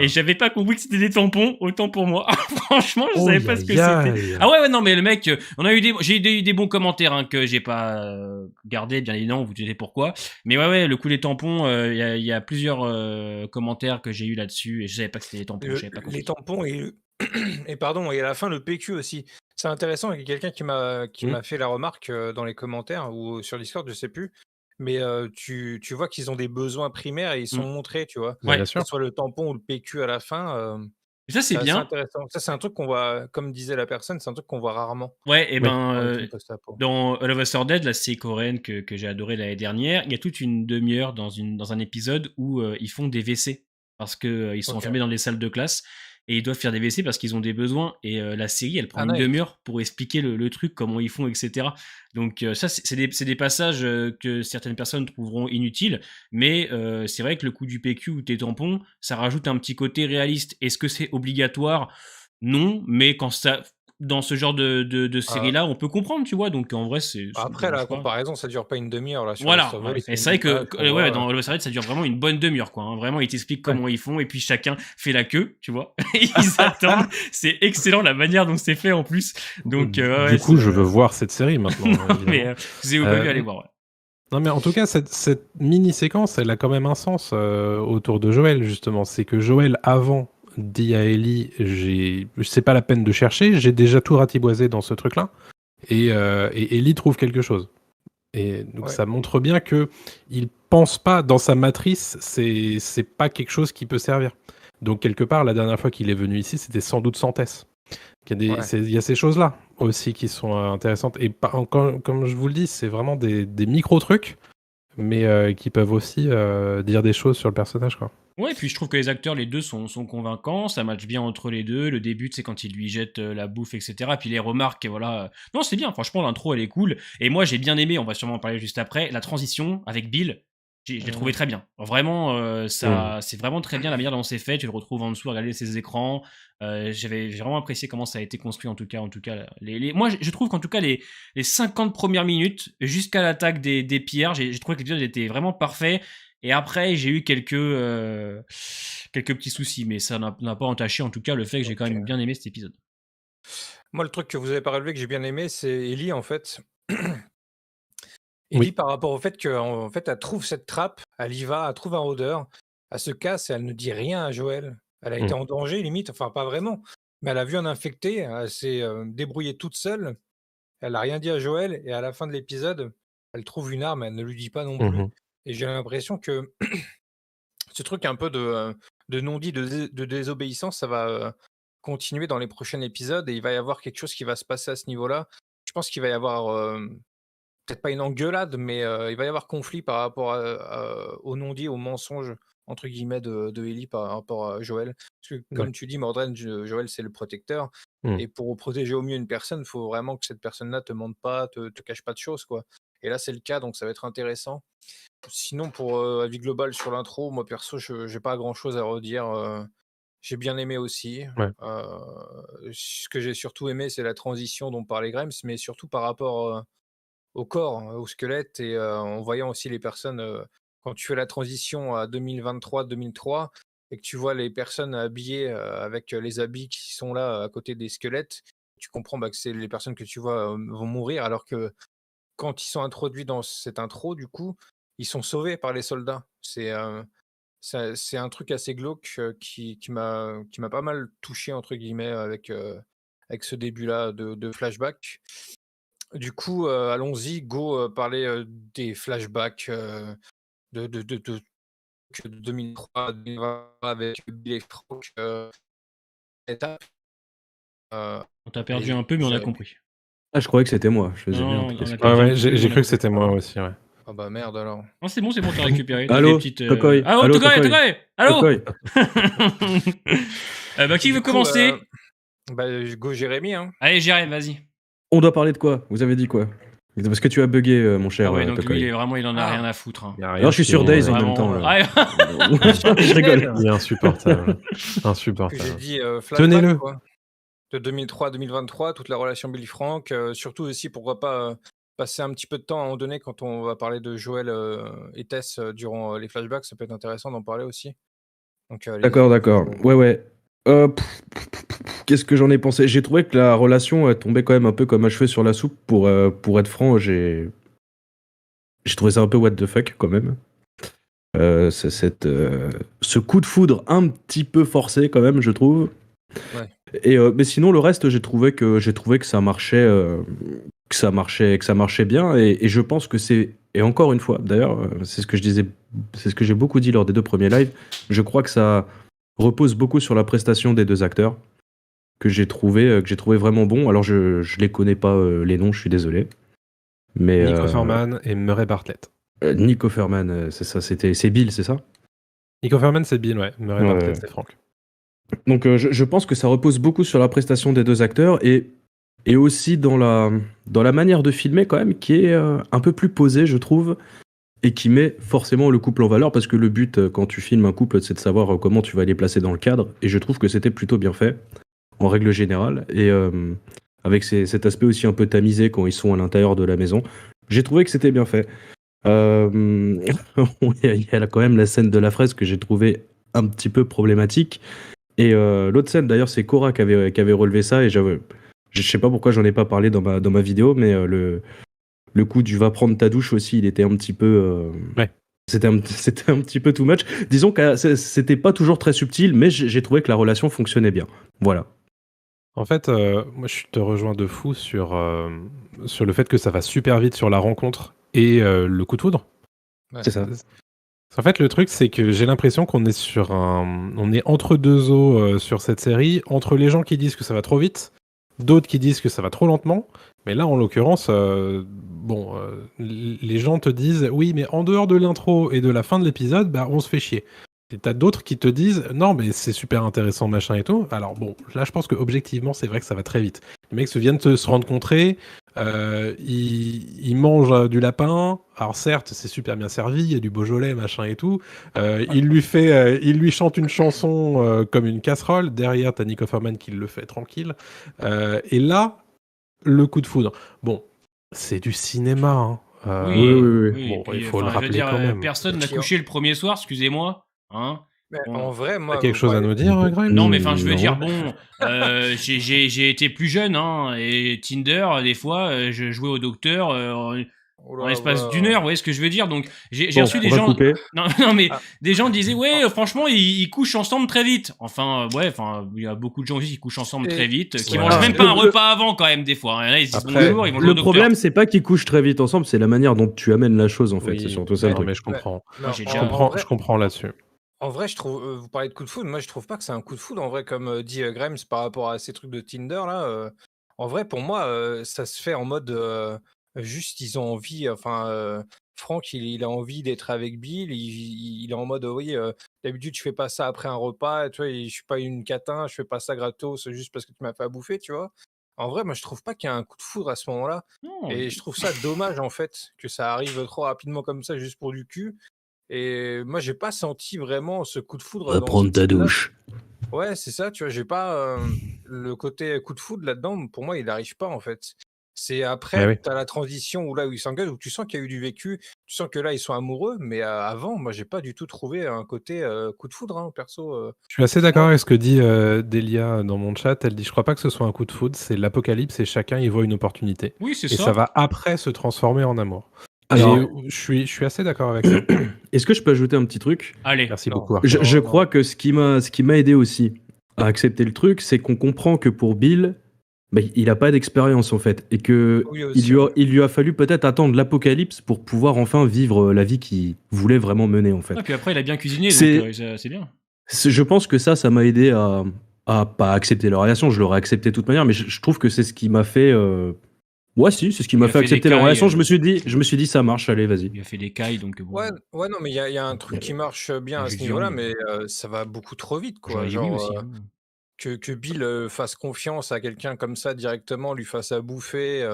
Et j'avais pas compris que c'était des tampons, autant pour moi. Franchement, je savais pas ce que c'était. Ah ouais, non, mais le mec, j'ai eu des bons commentaires hein, que j'ai pas gardés, bien évidemment, vous savez pourquoi. Mais ouais, le coup des tampons, il y a plusieurs commentaires que j'ai eu là-dessus et je savais pas que c'était des tampons. Les tampons et pardon, et à la fin le PQ aussi. C'est intéressant, il y a quelqu'un qui m'a fait la remarque dans les commentaires ou sur Discord, je sais plus. Mais tu vois qu'ils ont des besoins primaires et ils sont montrés, tu vois. Ouais, bien sûr. Que ce soit le tampon ou le PQ à la fin. Et ça, c'est bien. Intéressant. Ça, c'est un truc qu'on voit, comme disait la personne, c'est un truc qu'on voit rarement. Ouais, et dans All of Us Are Dead, la série coréenne que j'ai adorée l'année dernière, il y a toute une demi-heure dans un épisode où ils font des WC parce qu'ils sont enfermés dans des salles de classe et ils doivent faire des WC parce qu'ils ont des besoins. Et la série, elle prend une demi-heure pour expliquer le truc, comment ils font, etc. Donc ça, c'est des passages que certaines personnes trouveront inutiles, mais c'est vrai que le coup du PQ ou des tampons, ça rajoute un petit côté réaliste. Est-ce que c'est obligatoire ? Non, mais quand ça... Dans ce genre de série-là, on peut comprendre, tu vois. Donc en vrai, c'est. Après, la comparaison, ça dure pas une demi-heure là. Sur voilà. Et c'est vrai que dans le série, ça dure vraiment une bonne demi-heure, quoi. Hein. Vraiment, ils t'expliquent comment ils font, et puis chacun fait la queue, tu vois. Ils attendent. C'est excellent la manière dont c'est fait en plus. Donc du coup, je veux voir cette série maintenant. Mais vous avez pas vu aller voir. Ouais. Non, mais en tout cas, cette mini-séquence, elle a quand même un sens autour de Joël, justement. C'est que Joël, avant, dit à Ellie, c'est pas la peine de chercher, j'ai déjà tout ratiboisé dans ce truc-là. Et Ellie trouve quelque chose. Et donc ça montre bien que il pense pas dans sa matrice, c'est pas quelque chose qui peut servir. Donc quelque part, la dernière fois qu'il est venu ici, c'était sans doute sans Tess. Il y a ces choses-là aussi qui sont intéressantes. Et comme je vous le dis, c'est vraiment des micro-trucs, mais qui peuvent aussi dire des choses sur le personnage, quoi. Ouais, et puis je trouve que les acteurs, les deux, sont convaincants, ça match bien entre les deux. Le début, c'est quand il lui jette la bouffe, etc. Puis les remarques, et voilà. Non, c'est bien, franchement, l'intro, elle est cool. Et moi, j'ai bien aimé, on va sûrement en parler juste après, la transition avec Bill. J'ai trouvé très bien. Vraiment, c'est vraiment très bien la manière dont c'est fait. Tu le retrouves en dessous, regarder ses écrans. J'ai vraiment apprécié comment ça a été construit en tout cas. Moi, je trouve qu'en tout cas les 50 premières minutes jusqu'à l'attaque des pierres, j'ai trouvé que l'épisode était vraiment parfait. Et après, j'ai eu quelques petits soucis, mais ça n'a pas entaché en tout cas le fait que j'ai quand même bien aimé cet épisode. Moi, le truc que vous avez pas relevé que j'ai bien aimé, c'est Ellie en fait. Oui. Ellie par rapport au fait qu'en fait, elle trouve cette trappe, elle y va, elle trouve un rôdeur, elle se casse et elle ne dit rien à Joël. Elle a été en danger limite, enfin pas vraiment, mais elle a vu un infecté, elle s'est débrouillée toute seule, elle a rien dit à Joël et à la fin de l'épisode, elle trouve une arme, elle ne lui dit pas non plus. Et j'ai l'impression que ce truc un peu de non-dit, de désobéissance, ça va continuer dans les prochains épisodes et il va y avoir quelque chose qui va se passer à ce niveau-là. Je pense qu'il va y avoir peut-être pas une engueulade, mais il va y avoir conflit par rapport au non-dit, au mensonge, entre guillemets, de Ellie par rapport à Joël. Parce que, comme tu dis, Mordred, Joël, c'est le protecteur. Et pour protéger au mieux une personne, il faut vraiment que cette personne-là te mente pas, te cache pas de choses, quoi. Et là, c'est le cas, donc ça va être intéressant. Sinon, pour avis global sur l'intro, moi, perso, je n'ai pas grand-chose à redire. J'ai bien aimé aussi. Ouais. Ce que j'ai surtout aimé, c'est la transition dont parlait Grimes, mais surtout par rapport au corps, au squelette et en voyant aussi les personnes, quand tu fais la transition à 2023-2003 et que tu vois les personnes habillées avec les habits qui sont là à côté des squelettes, tu comprends que c'est les personnes que tu vois vont mourir, alors que quand ils sont introduits dans cette intro, du coup, ils sont sauvés par les soldats. C'est un truc assez glauque qui m'a pas mal touché, entre guillemets, avec ce début-là de flashback. Du coup, allons-y, go parler des flashbacks de 2003, 2020 avec Bill et Frank. Étape. On t'a perdu allez-y, un peu, mais on a Jérémy. compris. Ah, je croyais que c'était moi. Je faisais Non, bien. on a perdu un peu, j'ai on a cru que compris. c'était moi aussi, ouais. Ah bah merde alors. Non, c'est bon, t'as récupéré. T'as Allô, des petites. Tokoi. Ah, oh, Allô, Tokoi, Tokoi. Tokoi. Allô. Tokoi. Qui Du veut coup, commencer go Jérémy, hein. Allez, Jérémy, vas-y. On doit parler de quoi? Vous avez dit quoi? Parce que tu as bugué, mon cher Ah ouais, donc Tokoi. lui, il en a rien à foutre. Hein. Il y a rien Alors, je suis qui sur est- Days en Vraiment, même temps. Là. je rigole. Il est insupportable. Que j'ai Insupportable. dit Tenez-le. flashback, quoi. De 2003 à 2023, toute la relation Billy Frank. Surtout aussi, pourquoi pas passer un petit peu de temps à un moment donné quand on va parler de Joël et Tess durant les flashbacks. Ça peut être intéressant d'en parler aussi. Donc, allez-y. D'accord. Ouais. Qu'est-ce que j'en ai pensé? J'ai trouvé que la relation tombait quand même un peu comme un cheveu sur la soupe. Pour être franc, j'ai trouvé ça un peu what the fuck quand même. Ce coup de foudre un petit peu forcé quand même, je trouve. Ouais. Et mais sinon le reste, j'ai trouvé que ça marchait, que ça marchait bien. Et je pense que c'est, et encore une fois, d'ailleurs, c'est ce que je disais, c'est ce que j'ai beaucoup dit lors des 2 premiers lives. Je crois que ça repose beaucoup sur la prestation des 2 acteurs que j'ai trouvé vraiment bon. Alors je les connais pas les noms, je suis désolé. Mais Nick Offerman et Murray Bartlett. Nick Offerman, c'est ça, c'est Bill, c'est ça? Nick Offerman, c'est Bill, ouais. Murray Ouais. Bartlett, c'est Frank. Donc je pense que ça repose beaucoup sur la prestation des 2 acteurs et aussi dans la manière de filmer quand même, qui est un peu plus posée, je trouve, et qui met forcément le couple en valeur, parce que le but quand tu filmes un couple, c'est de savoir comment tu vas les placer dans le cadre, et je trouve que c'était plutôt bien fait en règle générale, et avec cet aspect aussi un peu tamisé quand ils sont à l'intérieur de la maison, j'ai trouvé que c'était bien fait. Il y a quand même la scène de la fraise que j'ai trouvé un petit peu problématique. Et l'autre scène, d'ailleurs, c'est Cora qui avait relevé ça. Et je sais pas pourquoi j'en ai pas parlé dans ma vidéo, mais le coup du va prendre ta douche aussi, il était un petit peu. Ouais. C'était un petit peu too much. Disons que c'était pas toujours très subtil, mais j'ai trouvé que la relation fonctionnait bien. Voilà. En fait, moi, je te rejoins de fou sur le fait que ça va super vite sur la rencontre et le coup de foudre. Ouais. C'est ça. En fait, le truc, c'est que j'ai l'impression qu'on est on est entre deux eaux sur cette série, entre les gens qui disent que ça va trop vite, d'autres qui disent que ça va trop lentement. Mais là, en l'occurrence, les gens te disent oui, mais en dehors de l'intro et de la fin de l'épisode, bah, on se fait chier. Et t'as d'autres qui te disent non, mais c'est super intéressant, machin et tout. Alors bon, là, je pense que objectivement, c'est vrai que ça va très vite. Les mecs viennent de se rencontrer, ils mangent du lapin. Alors certes, c'est super bien servi, il y a du Beaujolais, machin et tout. Il lui chante une chanson comme une casserole. Derrière, t'as Nick Offerman qui le fait tranquille. Et là, le coup de foudre. Bon, c'est du cinéma. Hein. Oui. Bon, Puis, il faut le je veux rappeler dire, quand même. personne n'a couché le premier soir, excusez-moi. Hein. Mais Bon. en vrai, T'as moi, quelque vous chose à parlez- nous dire, Grimes? Non, mais enfin, je veux Non. dire, bon, j'ai été plus jeune, hein, et Tinder, des fois, je jouais au docteur Oh en là, l'espace ouais, d'une ouais. heure, vous voyez ce que je veux dire? Donc, j'ai Bon, reçu des on va gens. couper. Non, non, mais Ah. des gens disaient, ouais, franchement, ils couchent ensemble très vite. Enfin, ouais, enfin, il y a beaucoup de gens aussi qui couchent ensemble Et- très vite, qui Ouais. mangent même pas un Le- repas avant, quand même, des fois. Hein. Là, ils se disent Après, bonjour, ils vont jouer au Le docteur. problème, c'est pas qu'ils couchent très vite ensemble, c'est la manière dont tu amènes la chose, en fait. C'est oui, surtout ça le non, truc. mais je comprends. Mais Moi, j'ai en- déjà- en vrai- Je comprends là-dessus. En vrai, je trouve, vous parlez de coup de foudre, moi je trouve pas que c'est un coup de foudre en vrai, comme dit Grimes par rapport à ces trucs de Tinder là. En vrai, pour moi, ça se fait en mode juste ils ont envie, Franck il a envie d'être avec Bill, il est en mode oui, d'habitude je fais pas ça après un repas, tu vois, je suis pas une catin, je fais pas ça gratos juste parce que tu m'as fait à bouffer, tu vois. En vrai, moi je trouve pas qu'il y a un coup de foudre à ce moment-là, Non, et je trouve ça dommage en fait que ça arrive trop rapidement comme ça juste pour du cul. Et moi, j'ai pas senti vraiment ce coup de foudre Va dans prendre ce ta scène-là. douche. Ouais, c'est ça, tu vois, j'ai pas le côté coup de foudre là-dedans, pour moi, il n'arrive pas en fait. C'est Eh après, oui. tu as la transition où là où ils s'engagent, où tu sens qu'il y a eu du vécu, tu sens que là ils sont amoureux, mais avant, moi, j'ai pas du tout trouvé un côté coup de foudre, hein, perso. Je suis assez d'accord avec ce que dit Delia dans mon chat. Elle dit, je crois pas que ce soit un coup de foudre, c'est l'apocalypse et chacun y voit une opportunité. oui, c'est Et ça. ça va après se transformer en amour. Alors, Et je suis assez d'accord avec ça. est-ce que je peux ajouter un petit truc? Allez. Merci Non. beaucoup. Je, Arthur. je non. crois que ce qui m'a aidé aussi à accepter le truc, c'est qu'on comprend que pour Bill, bah, il n'a pas d'expérience en fait, et que Oui, aussi, il lui a fallu peut-être attendre l'apocalypse pour pouvoir enfin vivre la vie qu'il voulait vraiment mener en fait. Ah, puis après, il a bien cuisiné, C'est- donc c'est bien. Je pense que ça m'a aidé à pas accepter la relation. Je l'aurais accepté de toute manière, mais je trouve que c'est ce qui m'a fait. Ouais, si, c'est ce qui Il m'a a fait fait accepter des la relation. cailles, Je me suis dit, ça marche, allez, vas-y. Il a fait des cailles, donc bon. Ouais, non, mais il y a un truc qui marche bien Un à jus ce de niveau-là, viande. mais ça va beaucoup trop vite, quoi. J'aurais dit oui Genre, aussi. Hein. que Bill fasse confiance à quelqu'un comme ça directement, lui fasse à bouffer,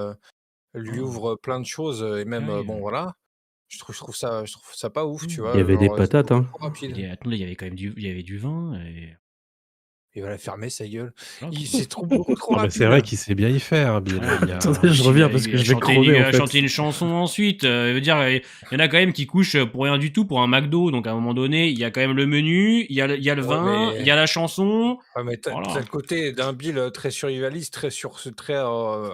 lui Oh. ouvre plein de choses, et même, Ouais, bon, voilà. Je trouve ça pas ouf, tu Mmh. vois. Il y avait des genre, c'est patates, beaucoup hein. trop rapide. Attendez, il y avait quand même il y avait du vin. Et... Il va la fermer, sa gueule. Ah, C'est beaucoup trop Non, mais rapide. c'est vrai qu'il sait bien y faire, Bill. Ouais. Il y a- Attendez, je reviens parce que je vais crever Il en a fait. chanté une chanson ensuite. Il veut dire, il y en a quand même qui couchent pour rien du tout pour un McDo. Donc à un moment donné, il y a quand même le menu, il y a le Ouais, vin, mais- il y a la chanson. Ouais, mais t'as Voilà. le côté d'un Bill très survivaliste, très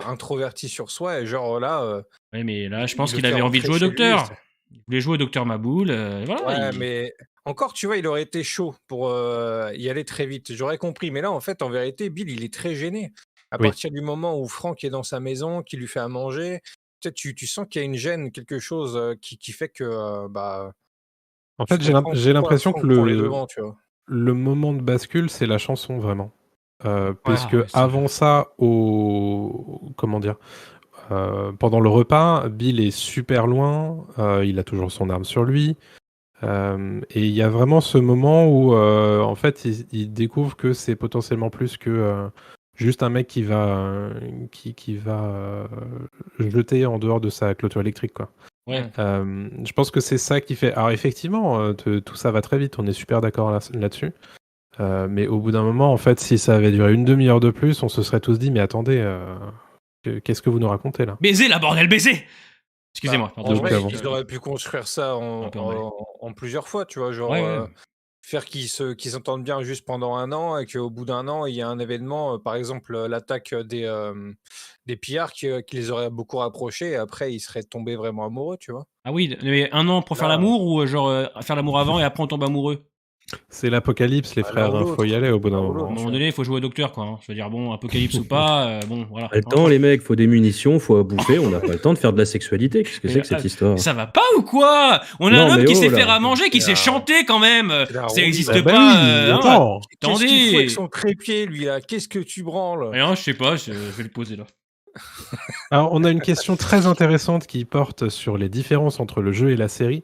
introverti sur soi, et genre là, Ouais, mais là, je il pense le qu'il fait avait envie de jouer rentrer au chez lui, docteur. c'est- Il voulait jouer au docteur Maboul. Voilà. Ouais, il- mais encore, tu vois, il aurait été chaud pour y aller très vite. J'aurais compris. Mais là, en fait, en vérité, Bill, il est très gêné. À Oui. partir du moment où Franck est dans sa maison, qu'il lui fait à manger, peut-être tu sens qu'il y a une gêne, quelque chose qui fait que, En tu fait, j'ai comprends j'ai pourquoi l'impression que Franck prend les devants, tu vois. le moment de bascule, c'est la chanson, vraiment. Puisque ouais, ça- avant ça, comment dire, pendant le repas, Bill est super loin, il a toujours son arme sur lui, et il y a vraiment ce moment où, en fait, il découvre que c'est potentiellement plus que juste un mec qui va jeter en dehors de sa clôture électrique, quoi. Ouais. Je pense que c'est ça qui fait. Alors effectivement, tout ça va très vite, on est super d'accord là-dessus. Mais au bout d'un moment, en fait, si ça avait duré une demi-heure de plus, on se serait tous dit, mais attendez, qu'est-ce que vous nous racontez là? Baiser, la bordel, baiser. Excusez-moi. Bah, pardon, en Donc, vrai, avant. ils auraient pu construire ça Un peu emballé. en plusieurs fois, tu vois, genre Ouais. faire qu'ils s'entendent bien juste pendant un an, et qu'au bout d'un an, il y a un événement, par exemple l'attaque des pillards qui les aurait beaucoup rapprochés, et après ils seraient tombés vraiment amoureux, tu vois. Ah oui, mais un an pour faire Là, l'amour ou genre faire l'amour avant et après on tombe amoureux. C'est l'apocalypse, les Bah, frères, l'un ou hein, faut y l'autre. aller au bout d'un L'un ou À un moment. l'autre. moment donné, il faut jouer au docteur, quoi. Hein. Je veux dire, bon, apocalypse ou pas, bon, voilà. Pas le temps, les mecs, faut des munitions, faut à bouffer, on n'a pas le temps de faire de la sexualité. Qu'est-ce que Mais, c'est que cette histoire? Ça va pas ou quoi? On a Non, un homme mais qui oh sait là. faire à manger, qui C'est sait un- chanter quand même. c'est un Ça roulis, n'existe là. Bah pas. oui, hein. attends. Qu'est-ce qu'il Attendez. fout avec son trépied, lui, là? Qu'est-ce que tu branles? Rien, je sais pas, je vais le poser là. Alors, on a une question très intéressante qui porte sur les différences entre le jeu et la série.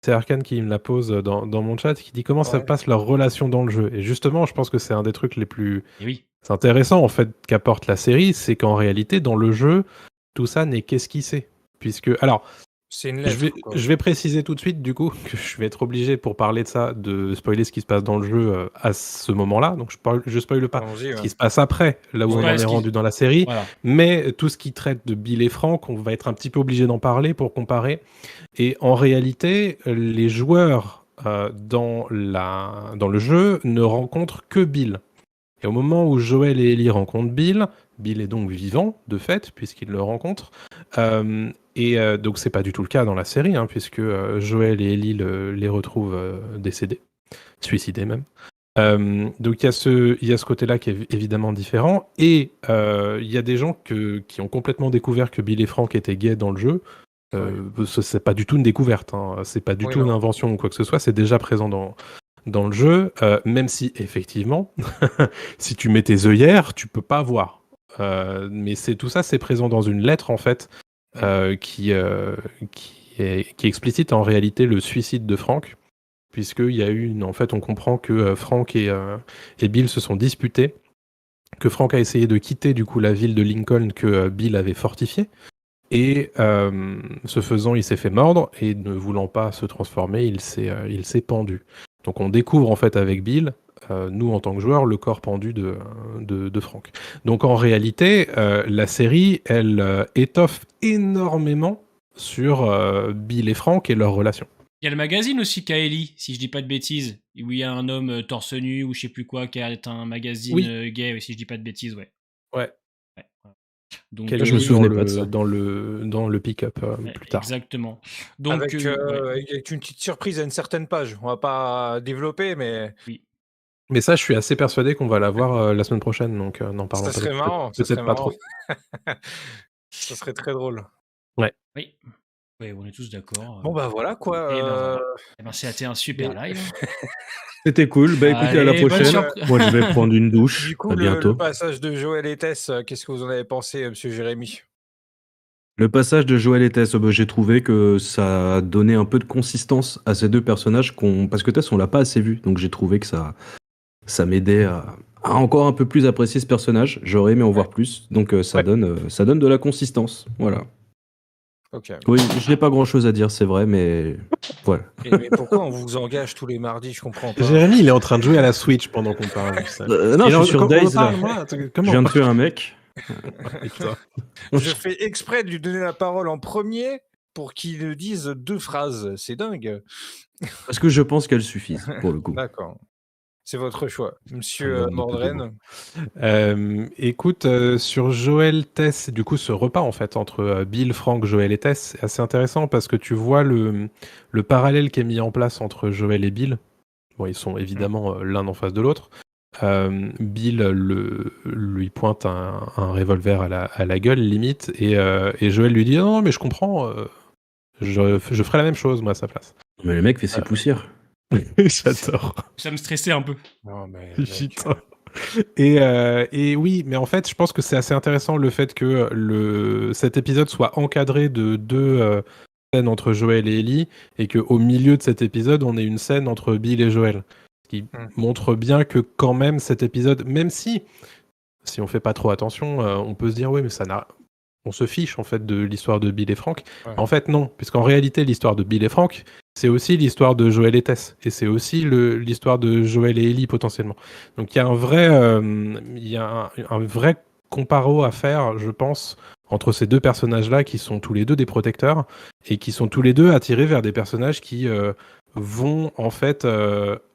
C'est Arkane qui me la pose dans mon chat, qui dit comment ça Ouais. passe leur relation dans le jeu. Et justement, je pense que c'est un des trucs les plus Et oui. c'est intéressant en fait qu'apporte la série, c'est qu'en réalité dans le jeu, tout ça n'est qu'esquissé. Puisque, alors, C'est une lettre, quoi. je vais préciser tout de suite du coup que je vais être obligé pour parler de ça de spoiler ce qui se passe dans le jeu à ce moment-là. Donc je spoile pas Allons-y, ce ouais. qui se passe après, là où on Ouais, en ce est qui- rendu dans la série. Voilà. Mais tout ce qui traite de Bill et Frank, on va être un petit peu obligé d'en parler pour comparer. Et en réalité, les joueurs dans le jeu ne rencontrent que Bill. Et au moment où Joel et Ellie rencontrent Bill, Bill est donc vivant, de fait, puisqu'il le rencontre. Donc c'est pas du tout le cas dans la série, hein, puisque Joel et Ellie les retrouvent décédés, suicidés même. Donc il y a ce côté-là qui est évidemment différent. Et il y a des gens qui ont complètement découvert que Bill et Frank étaient gays dans le jeu. C'est pas du tout une découverte, hein. C'est pas du Oui, tout une non. invention ou quoi que ce soit, c'est déjà présent dans le jeu, même si effectivement, si tu mets tes œillères, tu peux pas voir. Mais tout ça, c'est présent dans une lettre en fait, qui explicite en réalité le suicide de Frank, puisqu'il y a eu en fait, on comprend que Frank et Bill se sont disputés, que Frank a essayé de quitter du coup la ville de Lincoln que Bill avait fortifiée. Et ce faisant, il s'est fait mordre et ne voulant pas se transformer, il s'est pendu. Donc on découvre en fait avec Bill, nous en tant que joueurs, le corps pendu de Frank. Donc en réalité, la série, elle étoffe énormément sur Bill et Frank et leur relation. Il y a le magazine aussi Kaeli, si je dis pas de bêtises, où il y a un homme torse nu ou je sais plus quoi, qui est un magazine Oui. gay, si je dis pas de bêtises, ouais. Ouais. Ouais, voilà. Donc, Qu'elle je me lit souvenais pas de ça. dans le pick-up plus tard. exactement. Donc, ouais, Avec une petite surprise à une certaine page. On va pas développer, mais oui. Mais ça, je suis assez persuadé qu'on va la voir la semaine prochaine, donc n'en parlons ça pas. serait marrant. Ça Peut-être serait pas marrant. trop. Ça serait très drôle. Ouais. Oui. Ouais, on est tous d'accord. Bon, bah voilà, quoi. Et ben voilà. Et ben, c'était un super mais- live. C'était cool. Bah écoutez, à la Allez, bonne prochaine. surprise. Moi, je vais prendre une douche. Du coup, À le bientôt. passage de Joël et Tess, qu'est-ce que vous en avez pensé, monsieur Jérémy? Le passage de Joël et Tess, bah, j'ai trouvé que ça a donné un peu de consistance à ces deux personnages parce que Tess, on l'a pas assez vu. Donc j'ai trouvé que ça m'aidait à encore un peu plus apprécier ce personnage. J'aurais aimé en voir plus. Donc ça Ouais. donne de la consistance. Voilà. Ok. Oui, je n'ai pas grand-chose à dire, c'est vrai, mais voilà. Mais pourquoi on vous engage tous les mardis? Je comprends pas. Jérémy, il est en train de jouer à la Switch pendant qu'on parle. Non, Et je suis sur on me Days, parle, là. moi, Je comment? viens de tuer un mec. Putain. Je fais exprès de lui donner la parole en premier pour qu'il nous dise 2 phrases. C'est dingue. Parce que je pense qu'elles suffisent, pour le coup. D'accord. C'est votre choix. Monsieur Ah non, Mordren. Écoute, sur Joël Tess, du coup, ce repas en fait entre Bill, Frank, Joël et Tess, c'est assez intéressant parce que tu vois le parallèle qui est mis en place entre Joël et Bill. Bon, ils sont évidemment l'un en face de l'autre. Bill lui pointe un revolver à la gueule, limite, et Joël lui dit non, mais je comprends, je ferai la même chose, moi, à sa place. Mais le mec fait ses poussières. J'adore. Ça me stressait un peu. Non, mais Putain. Et oui, mais en fait, je pense que c'est assez intéressant le fait que cet épisode soit encadré de deux scènes entre Joël et Ellie, et qu'au milieu de cet épisode, on ait une scène entre Bill et Joël. Ce qui montre bien que quand même cet épisode, même si on fait pas trop attention, on peut se dire oui, mais on se fiche en fait de l'histoire de Bill et Frank. Ouais. En fait, non, puisqu'en réalité, l'histoire de Bill et Frank, c'est aussi l'histoire de Joël et Tess, et c'est aussi l'histoire de Joël et Ellie potentiellement. Donc il y a un vrai comparo à faire, je pense, entre ces deux personnages-là qui sont tous les deux des protecteurs et qui sont tous les deux attirés vers des personnages qui vont en fait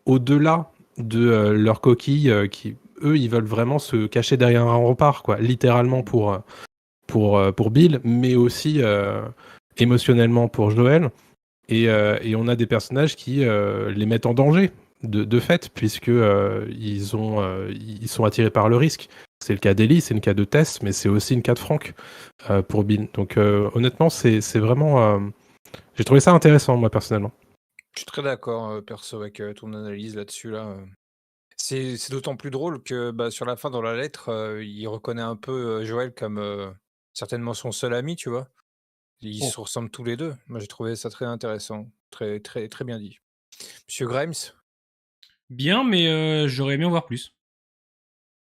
au-delà de leur coquille, qui eux, ils veulent vraiment se cacher derrière un rempart, quoi, littéralement pour Bill, mais aussi émotionnellement pour Joël. Et on a des personnages qui les mettent en danger, de fait, puisque ils sont attirés par le risque. C'est le cas d'Ellie, c'est le cas de Tess, mais c'est aussi le cas de Frank pour Bill. Donc honnêtement, c'est vraiment... J'ai trouvé ça intéressant, moi, personnellement. Je suis très d'accord, perso, avec ton analyse là-dessus. C'est d'autant plus drôle que sur la fin, dans la lettre, il reconnaît un peu Joël comme certainement son seul ami, tu vois. Ils se ressemblent tous les deux. Moi, j'ai trouvé ça très intéressant. Très, très, très bien dit. Monsieur Grimes? Bien, mais j'aurais aimé en voir plus.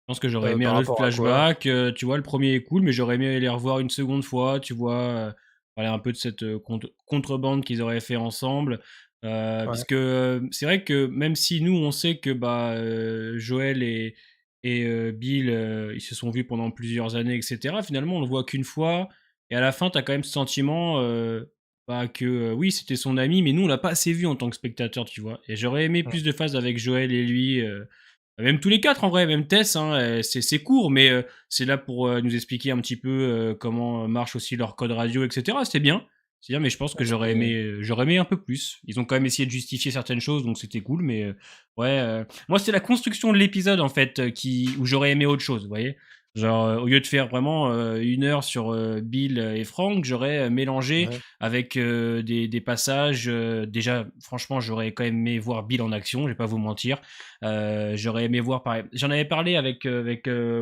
pense que j'aurais aimé Par un autre rapport à quoi? flashback. Tu vois, le premier est cool, mais j'aurais aimé les revoir une seconde fois, tu vois, parler un peu de cette contrebande qu'ils auraient fait ensemble. Ouais. Puisque c'est vrai que même si nous, on sait que Joël et Bill, ils se sont vus pendant plusieurs années, etc., finalement, on le voit qu'une fois. Et à la fin, tu as quand même ce sentiment que oui, c'était son ami, mais nous, on l'a pas assez vu en tant que spectateur, tu vois. Et j'aurais aimé Mm. plus de phases avec Joël et lui. Même tous les quatre en vrai, même Tess, hein, c'est court, mais c'est là pour nous expliquer un petit peu comment marche aussi leur code radio, etc. C'était bien. C'est bien, mais je pense que Ouais, c'était- j'aurais aimé un peu plus. Ils ont quand même essayé de justifier certaines choses, donc c'était cool, mais ouais. Moi, c'est la construction de l'épisode en fait où j'aurais aimé autre chose, vous voyez. Genre, au lieu de faire vraiment 1 heure sur Bill et Frank, j'aurais mélangé ouais. avec des passages. Déjà, franchement, j'aurais quand même aimé voir Bill en action, je vais pas vous mentir. J'aurais aimé voir pareil. J'en avais parlé avec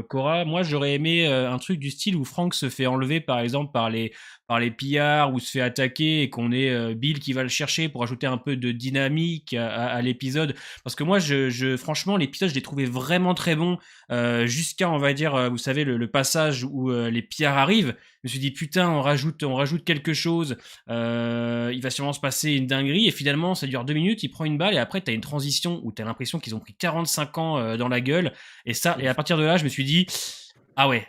Cora. Moi, j'aurais aimé un truc du style où Frank se fait enlever, par exemple, par les pillards ou se fait attaquer et qu'on ait Bill qui va le chercher pour ajouter un peu de dynamique à l'épisode. Parce que moi, franchement, l'épisode, je l'ai trouvé vraiment très bon jusqu'à, on va dire, vous savez, le passage où les pillards arrivent. Je me suis dit, putain, on rajoute quelque chose. Il va sûrement se passer une dinguerie. Et finalement, ça dure 2 minutes. Il prend une balle et après, t'as une transition où t'as l'impression qu'ils ont pris 45 ans dans la gueule. Et à partir de là, je me suis dit, ah ouais.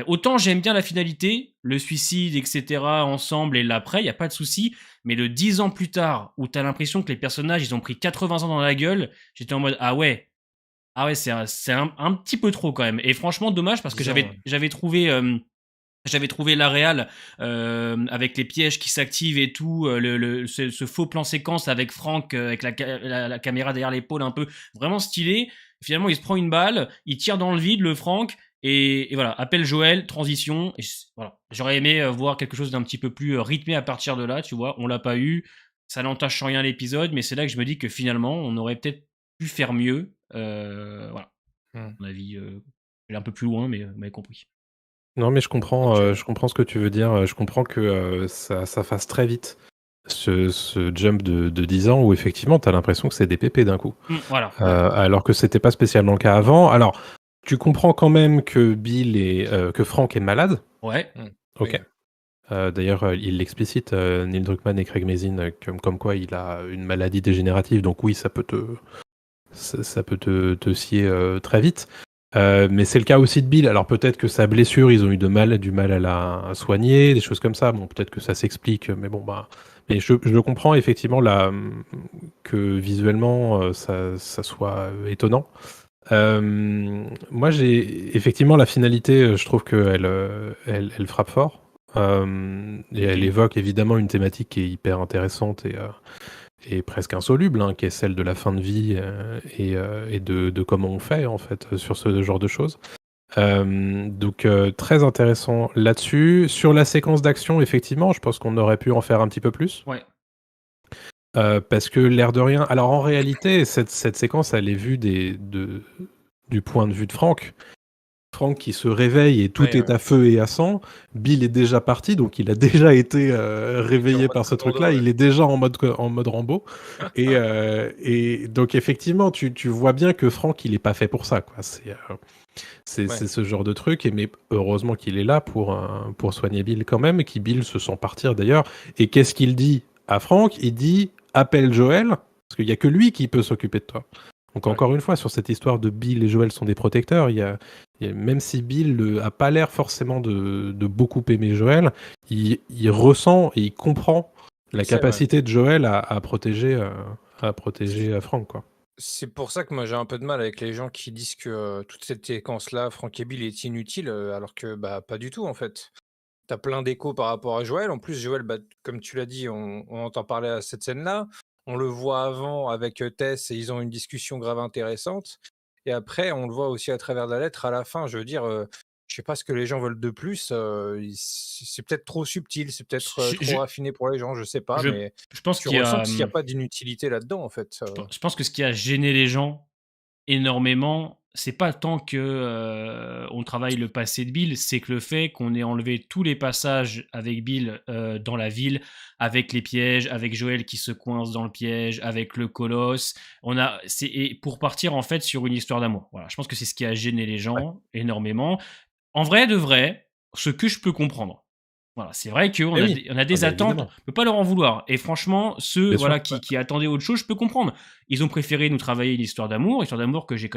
Autant j'aime bien la finalité, le suicide, etc. ensemble et l'après, il y a pas de souci. Mais le 10 ans plus tard, où t'as l'impression que les personnages, ils ont pris 80 ans dans la gueule, j'étais en mode, ah ouais, c'est un petit peu trop quand même. Et franchement, dommage parce que 10 ans. Ouais. j'avais trouvé la réal avec les pièges qui s'activent et tout, ce faux plan séquence avec Franck, avec la caméra derrière l'épaule un peu, vraiment stylé. Finalement, il se prend une balle, il tire dans le vide, le Franck, et voilà, appelle Joël, transition. Et voilà. J'aurais aimé voir quelque chose d'un petit peu plus rythmé à partir de là, tu vois. On l'a pas eu, ça n'entache en rien l'épisode, mais c'est là que je me dis que finalement, on aurait peut-être pu faire mieux. Voilà, Mm. à mon avis, je vais un peu plus loin, mais vous m'avez compris. Non, mais Ok. je comprends ce que tu veux dire. Je comprends que ça fasse très vite ce jump de 10 ans où effectivement, tu as l'impression que c'est des pépés d'un coup. Voilà, ouais. Alors que c'était pas spécialement le cas avant. Alors, tu comprends quand même que que Frank est malade. Ouais. Mm. Ok. Oui. D'ailleurs, il l'explicite, Neil Druckmann et Craig Mazin, comme quoi il a une maladie dégénérative. Donc oui, ça peut te scier très vite. Mais c'est le cas aussi de Bill. Alors peut-être que sa blessure, ils ont eu du mal à soigner, des choses comme ça. Bon, peut-être que ça s'explique, mais bon, bah. Mais je comprends effectivement là, que visuellement, ça soit étonnant. Moi, j'ai effectivement la finalité, je trouve elle frappe fort. Et elle Oui. évoque évidemment une thématique qui est hyper intéressante et presque insoluble, hein, qui est celle de la fin de vie et de comment on fait en fait sur ce genre de choses. Donc très intéressant là-dessus. Sur la séquence d'action, effectivement, je pense qu'on aurait pu en faire un petit peu plus. Ouais. Parce que l'air de rien. Alors en réalité, cette séquence, elle est vue du point de vue de Frank. Frank qui se réveille et tout Ouais, est ouais. à feu et à sang. Bill est déjà parti, donc il a déjà été Et puis en réveillé mode par ce commando, truc-là. ouais. Il est déjà en mode Rambo. Et donc effectivement, tu vois bien que Frank, il est pas fait pour ça, quoi. C'est Ouais. ce genre de truc. Mais heureusement qu'il est là pour soigner Bill quand même, et qui Bill se sent partir d'ailleurs. Et qu'est-ce qu'il dit à Frank? Il dit appelle Joël, parce qu'il y a que lui qui peut s'occuper de toi. Donc Ouais. encore une fois, sur cette histoire de Bill et Joël sont des protecteurs, même si Bill a pas l'air forcément de beaucoup aimer Joël, il ressent et il comprend la C'est ouais. capacité de Joël à protéger Frank, quoi. C'est pour ça que moi j'ai un peu de mal avec les gens qui disent que toute cette séquence-là, Frank et Bill est inutile, alors que bah pas du tout en fait. T'as plein d'échos par rapport à Joël. En plus, Joël, bah, comme tu l'as dit, on entend parler à cette scène-là. On le voit avant avec Tess et ils ont une discussion grave intéressante. Et après, on le voit aussi à travers la lettre à la fin. Je veux dire, je sais pas ce que les gens veulent de plus. C'est peut-être trop subtil, c'est peut-être Je, trop je, raffiné pour les gens, je sais pas, je, mais je pense tu qu'il y ressens a, qu'il n'y a pas d'inutilité là-dedans en fait. je pense que ce qui a gêné les gens énormément, c'est pas tant que on travaille le passé de Bill, c'est que le fait qu'on ait enlevé tous les passages avec Bill dans la ville, avec les pièges, avec Joël qui se coince dans le piège, avec le colosse, et pour partir en fait sur une histoire d'amour. Voilà, je pense que c'est ce qui a gêné les gens énormément. En vrai de vrai, ce que je peux comprendre. Voilà, c'est vrai qu'on Eh a, oui. on a des Ah, mais attentes, on évidemment. peut pas leur en vouloir. Et franchement, ceux Bien sûr. voilà, qui attendaient autre chose, je peux comprendre. Ils ont préféré nous travailler une histoire d'amour que j'ai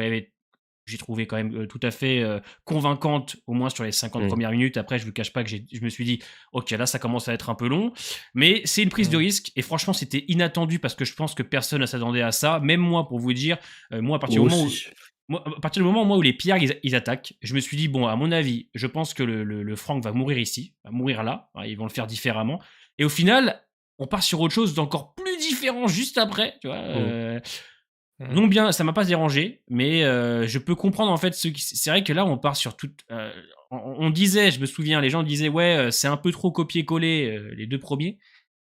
trouvé quand même tout à fait convaincante, au moins sur les 50 premières minutes. Après, je ne vous cache pas que je me suis dit, ok, là, ça commence à être un peu long. Mais c'est une prise de risque. Et franchement, c'était inattendu parce que je pense que personne ne s'attendait à ça. Même moi, pour vous dire, moi, à partir du moment où, Aussi. à partir du moment où les pillards ils attaquent, je me suis dit, bon, à mon avis, je pense que le Frank va mourir ici, va mourir là. Ils vont le faire différemment. Et au final, on part sur autre chose d'encore plus différent juste après. Tu vois, non bien, ça m'a pas dérangé, mais je peux comprendre en fait c'est vrai que là on part sur toute. On disait, je me souviens, les gens disaient ouais, c'est un peu trop copier-coller les deux premiers.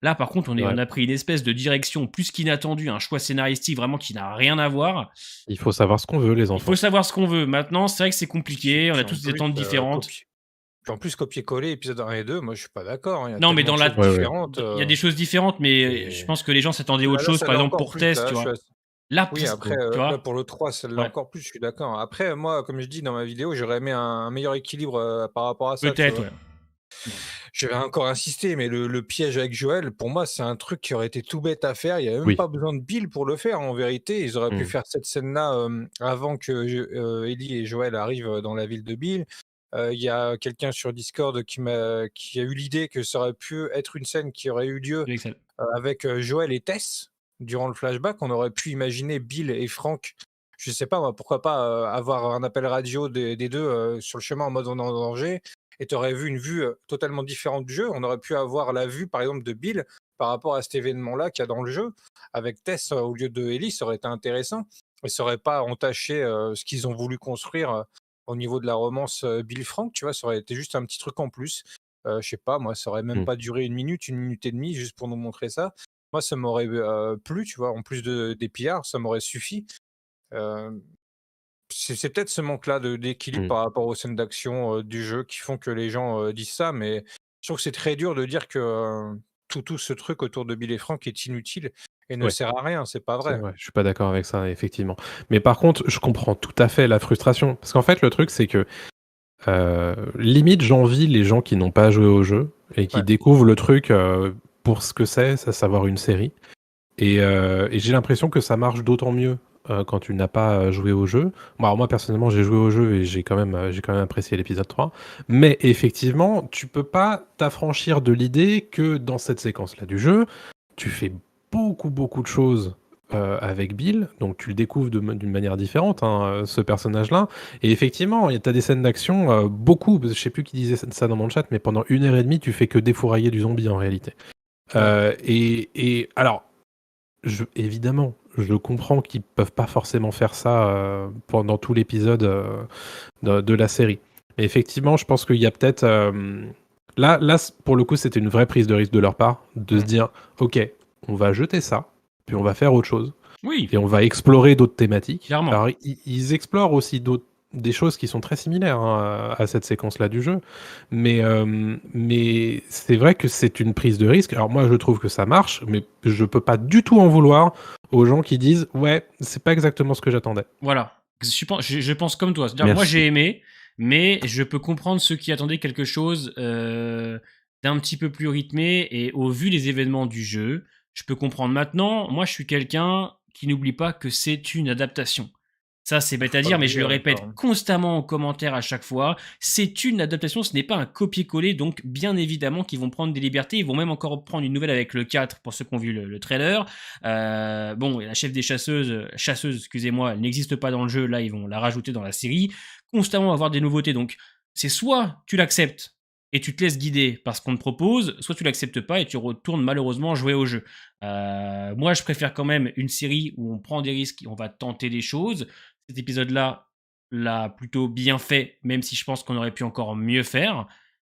Là par contre, Ouais. on a pris une espèce de direction plus qu'inattendue, un choix scénaristique vraiment qui n'a rien à voir. Il faut savoir ce qu'on veut, les Il enfants. faut savoir ce qu'on veut. Maintenant, c'est vrai que c'est compliqué, on a Puis tous en des attentes plus, différentes. puis en plus, copier-coller épisode 1 et 2, moi je suis pas d'accord. Il y a Non, mais tellement dans de la, choses Ouais, ouais. différentes. il y a des choses différentes, mais je C'est- pense que les gens s'attendaient à autre Là, chose, ça par l'est exemple encore pour plus. Test, tu vois. Là, Oui, après, tu là vois. pour le 3, ça l'est Ouais. encore plus, je suis d'accord. Après, moi, comme je dis dans ma vidéo, j'aurais aimé un meilleur équilibre par rapport à ça, tu Peut-être, vois. ouais. Je vais encore insister, mais le piège avec Joël, pour moi, c'est un truc qui aurait été tout bête à faire. Il y avait même Oui. pas besoin de Bill pour le faire, en vérité. Ils auraient pu faire cette scène-là avant que Ellie et Joël arrivent dans la ville de Bill. Il y a quelqu'un sur Discord qui a eu l'idée que ça aurait pu être une scène qui aurait eu lieu Excel. avec Joël et Tess durant le flashback. On aurait pu imaginer Bill et Frank. Je sais pas, moi, pourquoi pas avoir un appel radio des deux sur le chemin en mode on est en danger. Et tu aurais vu une vue totalement différente du jeu. On aurait pu avoir la vue, par exemple, de Bill par rapport à cet événement-là qu'il y a dans le jeu. Avec Tess au lieu de Ellie, ça aurait été intéressant. Et ça aurait pas entaché ce qu'ils ont voulu construire au niveau de la romance Bill-Frank, tu vois. Ça aurait été juste un petit truc en plus. Je sais pas, moi, ça aurait même pas duré une minute et demie, juste pour nous montrer ça. Moi, ça m'aurait plu, tu vois. En plus des pillards, ça m'aurait suffi. Euh, c'est peut-être ce manque-là d'équilibre par rapport aux scènes d'action du jeu qui font que les gens disent ça, mais je trouve que c'est très dur de dire que tout ce truc autour de Bill et Frank est inutile et ne Ouais. sert à rien, c'est pas C'est vrai. vrai, je suis pas d'accord avec ça, effectivement. Mais par contre, je comprends tout à fait la frustration. Parce qu'en fait, le truc, c'est que limite, j'envie les gens qui n'ont pas joué au jeu et qui Ouais. découvrent le truc pour ce que c'est, à savoir une série. Et j'ai l'impression que ça marche d'autant mieux quand tu n'as pas joué au jeu. Bon, alors moi, personnellement, j'ai joué au jeu et j'ai quand même apprécié l'épisode 3. Mais effectivement, tu peux pas t'affranchir de l'idée que dans cette séquence-là du jeu, tu fais beaucoup de choses avec Bill, donc tu le découvres d'une manière différente, hein, ce personnage-là. Et effectivement, tu as des scènes d'action, beaucoup, je sais plus qui disait ça dans mon chat, mais pendant 1h30, tu fais que défourailler du zombie en réalité. Et alors, évidemment, je comprends qu'ils peuvent pas forcément faire ça pendant tout l'épisode de la série. Mais effectivement, je pense qu'il y a peut-être... Là, pour le coup, c'était une vraie prise de risque de leur part, de se dire, ok, on va jeter ça, puis on va faire autre chose. Oui, Et on va explorer d'autres thématiques. clairement. Alors, ils explorent aussi des choses qui sont très similaires à cette séquence-là du jeu. Mais c'est vrai que c'est une prise de risque. Alors moi, je trouve que ça marche, mais je peux pas du tout en vouloir aux gens qui disent « Ouais, c'est pas exactement ce que j'attendais. Voilà. Je pense comme toi. C'est-à-dire, moi, Merci. j'ai aimé, mais je peux comprendre ceux qui attendaient quelque chose d'un petit peu plus rythmé. Et au vu des événements du jeu, je peux comprendre. Maintenant, moi, je suis quelqu'un qui n'oublie pas que c'est une adaptation. Ça, c'est bête à dire, mais je le répète constamment en commentaire à chaque fois. C'est une adaptation, ce n'est pas un copier-coller, donc bien évidemment qu'ils vont prendre des libertés. Ils vont même encore prendre une nouvelle avec le 4, pour ceux qui ont vu le trailer. Bon, la chef des chasseuse, excusez-moi, elle n'existe pas dans le jeu, là ils vont la rajouter dans la série. Constamment avoir des nouveautés, donc c'est soit tu l'acceptes et tu te laisses guider par ce qu'on te propose, soit tu l'acceptes pas et tu retournes malheureusement jouer au jeu. Moi, je préfère quand même une série où on prend des risques et on va tenter des choses. Cet épisode-là l'a plutôt bien fait, même si je pense qu'on aurait pu encore mieux faire.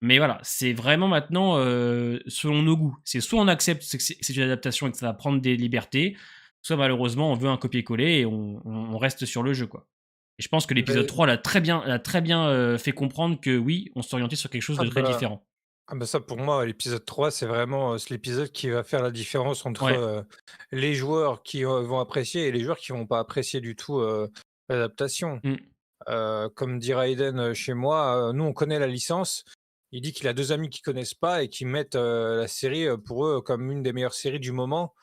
Mais voilà, c'est vraiment maintenant selon nos goûts. C'est soit on accepte que c'est une adaptation et que ça va prendre des libertés, soit malheureusement on veut un copier-coller et on reste sur le jeu, quoi. Et je pense que l'épisode Mais 3 l'a très bien fait comprendre que oui, on s'orientait sur quelque chose ah de très bah différent. ça pour moi, l'épisode 3 c'est vraiment, c'est l'épisode qui va faire la différence entre, Ouais. les joueurs qui, vont apprécier et les joueurs qui vont pas apprécier du tout, l'adaptation. Mmh. Comme dit Raiden, chez moi, nous on connaît la licence. Il dit qu'il a 2 amis qui connaissent pas et qui mettent, la série, pour eux, comme une des meilleures séries du moment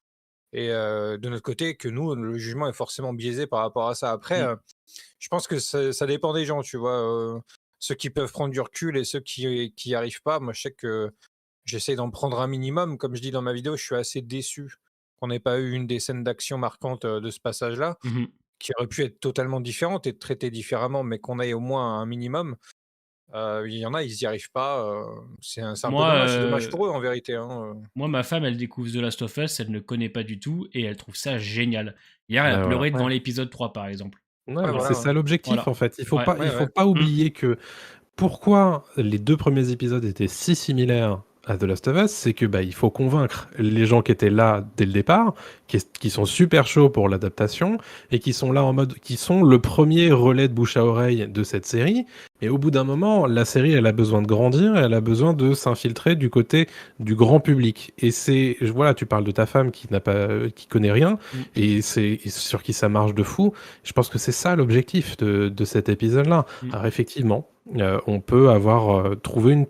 et de notre côté que nous, le jugement est forcément biaisé par rapport à ça. Après, Mmh. je pense que ça dépend des gens, tu vois? Ceux qui peuvent prendre du recul et ceux qui y arrivent pas. Moi, je sais que j'essaie d'en prendre un minimum. Comme je dis dans ma vidéo, je suis assez déçu qu'on n'ait pas eu une des scènes d'action marquantes, de ce passage-là, Mmh. qui aurait pu être totalement différente et traitée différemment, mais qu'on ait au moins un minimum. Il y en a, ils y arrivent pas, c'est un peu Moi, dommage. C'est dommage pour eux en vérité, hein. moi, ma femme, elle découvre The Last of Us, elle ne connaît pas du tout et elle trouve ça génial. Hier, elle a Bah, voilà. pleuré devant Ouais, l'épisode 3, par exemple. Ouais, ouais, mais c'est voilà, ouais. ça l'objectif, Voilà. en fait. Ouais. Il Ouais, faut ouais. pas Mmh. oublier que pourquoi les 2 premiers épisodes étaient si similaires à The Last of Us, c'est que, bah, il faut convaincre les gens qui étaient là dès le départ, qui sont super chauds pour l'adaptation et qui sont là en mode qui sont le premier relais de bouche à oreille de cette série. Et au bout d'un moment, la série, elle a besoin de grandir et elle a besoin de s'infiltrer du côté du grand public. Et voilà, tu parles de ta femme qui connaît rien Mmh. et c'est sur qui ça marche de fou. Je pense que c'est ça l'objectif de cet épisode-là. Mmh. Alors effectivement, on peut avoir trouvé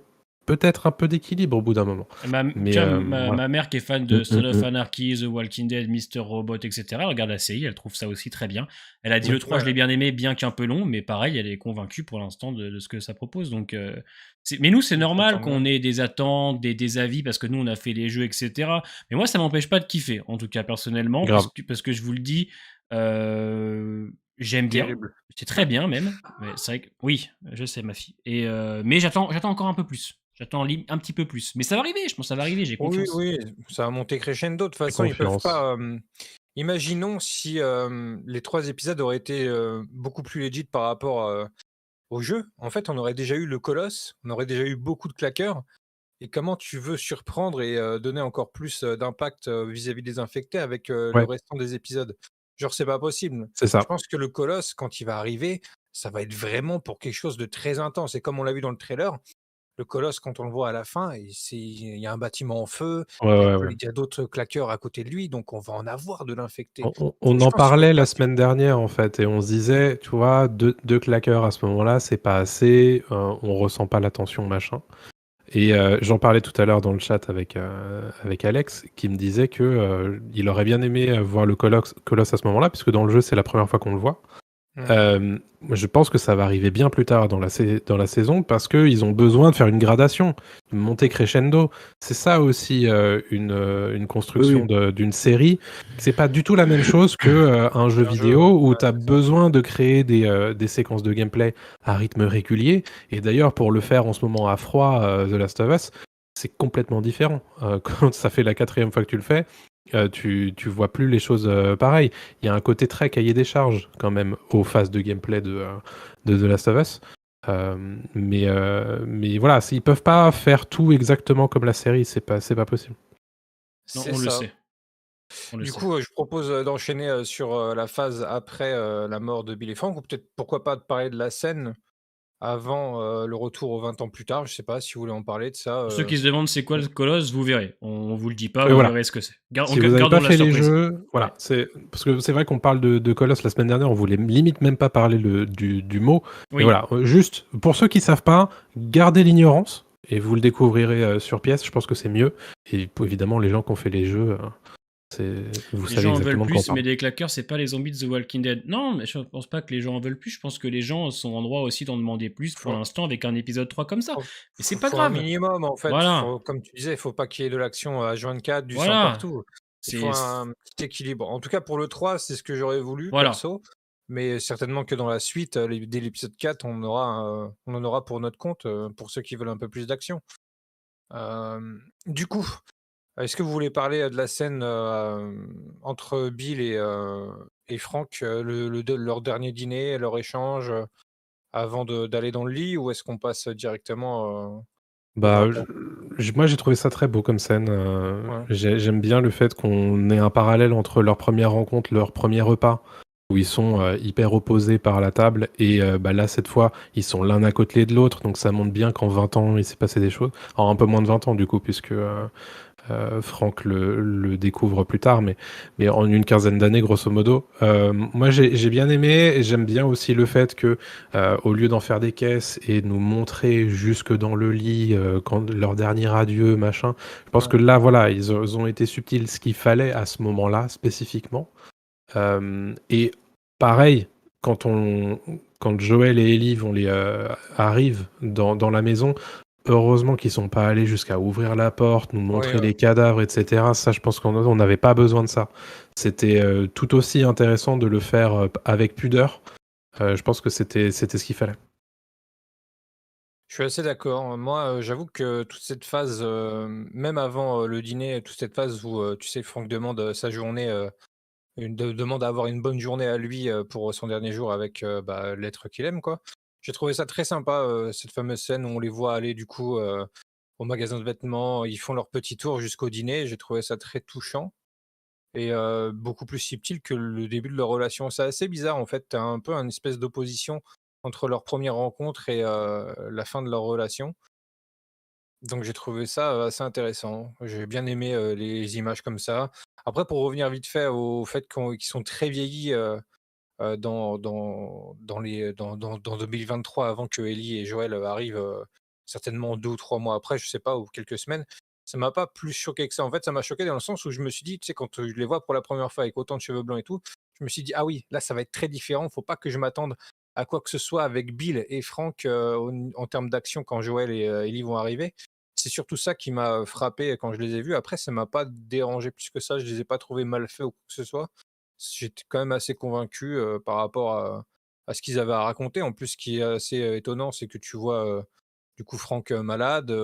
peut-être un peu d'équilibre au bout d'un moment. Mais Tu vois, voilà. ma mère qui est fan de Son of Anarchy, The Walking Dead, Mr. Robot, etc., elle regarde la série, elle trouve ça aussi très bien. Elle a dit Oui. le 3, je Ouais, l'ai bien aimé, bien qu'un peu long, mais pareil, elle est convaincue pour l'instant de ce que ça propose. Donc, mais nous, c'est bah, normal tant mieux. qu'on ait des attentes, des avis, parce que nous, on a fait les jeux, etc. Mais moi, ça m'empêche pas de kiffer, en tout cas, personnellement, Grave. parce que je vous le dis, j'aime bien. Terrible. C'est très bien, même. Mais c'est vrai que, oui, je sais, ma fille. Mais j'attends encore un peu plus. J'attends un petit peu plus. Mais ça va arriver, je pense que ça va arriver, j'ai Oui, confiance. oui, ça va monter crescendo. De toute Fais façon, ils peuvent confiance. pas, imaginons si, les 3 épisodes auraient été, beaucoup plus legit par rapport, au jeu. En fait, on aurait déjà eu le colosse, on aurait déjà eu beaucoup de claqueurs et comment tu veux surprendre et donner encore plus, d'impact, vis-à-vis des infectés avec, le Ouais, restant des épisodes? Genre, c'est pas possible. c'est Je ça. pense que le colosse, quand il va arriver, ça va être vraiment pour quelque chose de très intense et comme on l'a vu dans le trailer, le colosse, quand on le voit à la fin, il y a un bâtiment en feu, Ouais, ouais, ouais. il y a d'autres claqueurs à côté de lui, donc on va en avoir de l'infecté. On Je en pense qu'il faut parlait la pas semaine dernière en fait, et on se disait, tu vois, deux claqueurs à ce moment-là, c'est pas assez, on ressent pas la tension, machin. Et j'en parlais tout à l'heure dans le chat avec Alex, qui me disait que il aurait bien aimé voir le colosse à ce moment-là, puisque dans le jeu, c'est la première fois qu'on le voit. Mmh. Je pense que ça va arriver bien plus tard dans la saison parce qu'ils ont besoin de faire une gradation, une montée crescendo. C'est ça aussi une construction Oui, d'une série. C'est pas du tout la même chose que un jeu Un jeu, vidéo où ouais, tu as c'est ça. besoin de créer des séquences de gameplay à rythme régulier. Et d'ailleurs, pour le faire en ce moment à froid, The Last of Us, c'est complètement différent. Quand ça fait la 4e fois que tu le fais, tu vois plus les choses pareilles. Il y a un côté très cahier des charges quand même aux phases de gameplay de The Last of Us. Mais voilà, ils peuvent pas faire tout exactement comme la série, c'est pas possible. Non, C'est on le ça. sait. On le Du sait. coup, je propose, d'enchaîner, sur, la phase après, la mort de Bill et Frank ou peut-être pourquoi pas de parler de la scène avant, le retour aux 20 ans plus tard. Je sais pas si vous voulez en parler de ça, Pour ceux qui se demandent c'est quoi le colosse, vous verrez. On vous le dit pas, Et vous voilà. verrez ce que c'est. Si vous n'avez Gardons pas la fait les surprise. jeux, voilà, Ouais. c'est parce que c'est vrai qu'on parle de Colosse la semaine dernière, on voulait limite même pas parler du mot. Oui. Mais voilà, juste pour ceux qui savent pas, gardez l'ignorance et vous le découvrirez sur pièce. Je pense que c'est mieux. Et évidemment, les gens qui ont fait les jeux, vous Les savez gens en veulent exactement de quoi on plus, parle. mais des claqueurs, c'est pas les zombies de The Walking Dead. Non, mais je pense pas que les gens en veulent plus. Je pense que les gens sont en droit aussi d'en demander plus pour faut l'instant avec un épisode 3 comme ça. faut Mais c'est faut pas faut un grave. minimum en fait. Voilà. Comme tu disais, il faut pas qu'il y ait de l'action H24, du sang Voilà. partout. Il faut C'est. un petit équilibre. En tout cas pour le 3, c'est ce que j'aurais voulu Voilà. perso, mais certainement que dans la suite, dès l'épisode 4, on en aura pour notre compte, pour ceux qui veulent un peu plus d'action. Du coup, est-ce que vous voulez parler, de la scène, entre Bill et Frank, leur dernier dîner, leur échange, avant d'aller dans le lit? Ou est-ce qu'on passe directement, aux Bah, 20 ans? moi j'ai trouvé ça très beau comme scène. Ouais. J'aime bien le fait qu'on ait un parallèle entre leur première rencontre, leur premier repas où ils sont hyper opposés par la table, et là, cette fois, ils sont l'un à côté de l'autre, donc ça montre bien qu'en 20 ans, il s'est passé des choses. Alors, un peu moins de 20 ans, du coup, puisque Franck le découvre plus tard, mais en une quinzaine d'années, grosso modo. Moi, j'ai bien aimé, et j'aime bien aussi le fait que, au lieu d'en faire des caisses et de nous montrer jusque dans le lit, quand leur dernier adieu, machin, je pense que là, voilà, ils ont été subtils, ce qu'il fallait à ce moment-là, spécifiquement. Et pareil, quand Joël et Ellie arrivent dans la maison, heureusement qu'ils sont pas allés jusqu'à ouvrir la porte, nous montrer les cadavres, etc. Ça, je pense qu'on n'avait pas besoin de ça. C'était tout aussi intéressant de le faire avec pudeur. Je pense que c'était ce qu'il fallait. Je suis assez d'accord. Moi, j'avoue que toute cette phase, même avant le dîner, toute cette phase où, tu sais, Franck demande sa journée, demande à avoir une bonne journée à lui pour son dernier jour avec l'être qu'il aime, quoi. J'ai trouvé ça très sympa, cette fameuse scène où on les voit aller du coup au magasin de vêtements, ils font leur petit tour jusqu'au dîner. J'ai trouvé ça très touchant et beaucoup plus subtil que le début de leur relation. C'est assez bizarre en fait, tu as un peu une espèce d'opposition entre leur première rencontre et la fin de leur relation. Donc j'ai trouvé ça assez intéressant. J'ai bien aimé les images comme ça. Après, pour revenir vite fait au fait qu'ils sont très vieillis dans 2023, avant que Ellie et Joël arrivent, certainement 2 ou 3 mois après, je sais pas, ou quelques semaines. Ça m'a pas plus choqué que ça. En fait, ça m'a choqué dans le sens où je me suis dit, tu sais, quand je les vois pour la première fois avec autant de cheveux blancs et tout, je me suis dit: «Ah oui, là, ça va être très différent. Faut pas que je m'attende à quoi que ce soit avec Bill et Frank, en termes d'action quand Joël et Ellie vont arriver». C'est surtout ça qui m'a frappé quand je les ai vus. Après, ça m'a pas dérangé plus que ça. Je les ai pas trouvés mal faits ou quoi que ce soit. J'étais quand même assez convaincu, par rapport à ce qu'ils avaient à raconter. En plus, ce qui est assez étonnant, c'est que tu vois, du coup, Franck malade,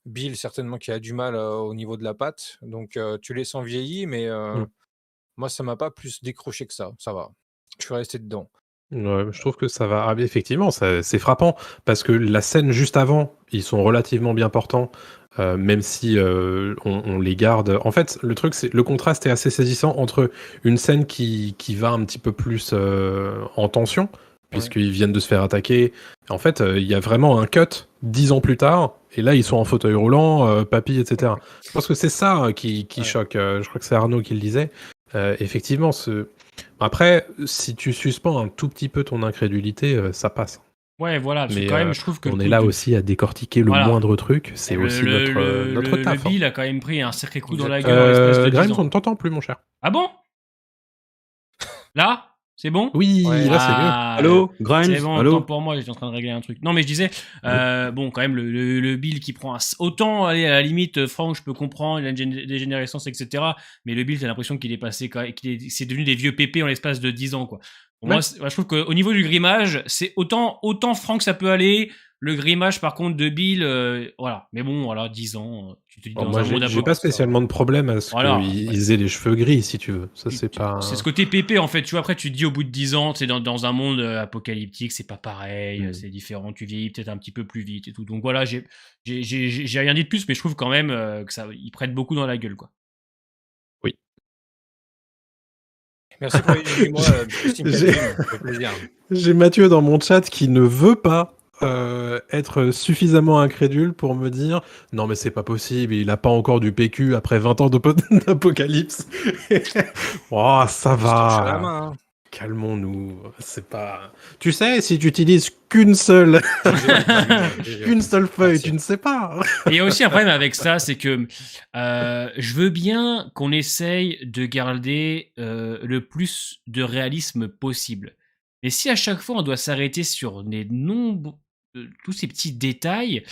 Bill certainement qui a du mal au niveau de la patte. Donc tu les sens vieillis, mais Mm. moi, ça m'a pas plus décroché que ça. Ça va. Je suis resté dedans. Ouais, je trouve que ça va. Ah, mais effectivement, c'est frappant parce que la scène juste avant, ils sont relativement bien portants, même si on les garde. En fait, le truc, c'est le contraste est assez saisissant entre une scène qui va un petit peu plus en tension, Ouais. puisqu'ils viennent de se faire attaquer. En fait, il y a vraiment un cut 10 ans plus tard, et là, ils sont en fauteuil roulant, papy, etc. Je pense que c'est ça qui Ouais. choque. Je crois que c'est Arnaud qui le disait. Effectivement, après, si tu suspends un tout petit peu ton incrédulité, ça passe. Ouais, voilà, parce que Mais quand même, je trouve que le on est coup là de... aussi à décortiquer le Voilà. moindre truc. C'est Le, aussi le, notre le taf. Bill a quand même pris un sacré coup dans la Exactement. gueule en l'espace de 10 Grimes, ans. on ne t'entend plus, mon cher. Ah bon? Là? C'est bon? Oui, Ouais. là c'est mieux. Ah, Allô, c'est Grimes, bon, allô. autant pour moi, j'étais en train de régler un truc. Non, mais je disais, bon, quand même, le Bill qui prend autant, allez, à la limite, Franck, je peux comprendre, il a une dégénérescence, etc. Mais le Bill, t'as l'impression qu'il est passé, c'est devenu des vieux pépés en l'espace de 10 ans, quoi. Pour moi, je trouve qu'au niveau du grimage, c'est autant Franck, ça peut aller. Le grimage, par contre, de Bill, voilà. Mais bon, voilà, 10 ans, tu te dis Bon, dans moi, un monde j'ai pas spécialement de problème à ce Voilà, qu'ils aient les cheveux gris, si tu veux. Ça, c'est pas. c'est ce côté pépé, en fait. Tu vois, après, tu te dis au bout de 10 ans, c'est dans un monde apocalyptique, c'est pas pareil, c'est différent. Tu vieillis peut-être un petit peu plus vite et tout. Donc voilà, j'ai rien dit de plus, mais je trouve quand même que ça, ils prennent beaucoup dans la gueule, quoi. Oui. Merci pour les 18 mois, Christine J'ai- Calvin, ça fait plaisir. J'ai Mathieu dans mon chat qui ne veut pas être suffisamment incrédule pour me dire non mais c'est pas possible, il a pas encore du PQ après 20 ans d'apocalypse. Oh, ça On se torche à la va. main, hein. Calmons-nous, c'est pas. Tu sais, si tu utilises qu'une seule, qu'une seule feuille, Merci. tu ne sais pas. Et il y a aussi un problème avec ça, c'est que je veux bien qu'on essaye de garder le plus de réalisme possible. Mais si à chaque fois on doit s'arrêter sur tous ces petits détails,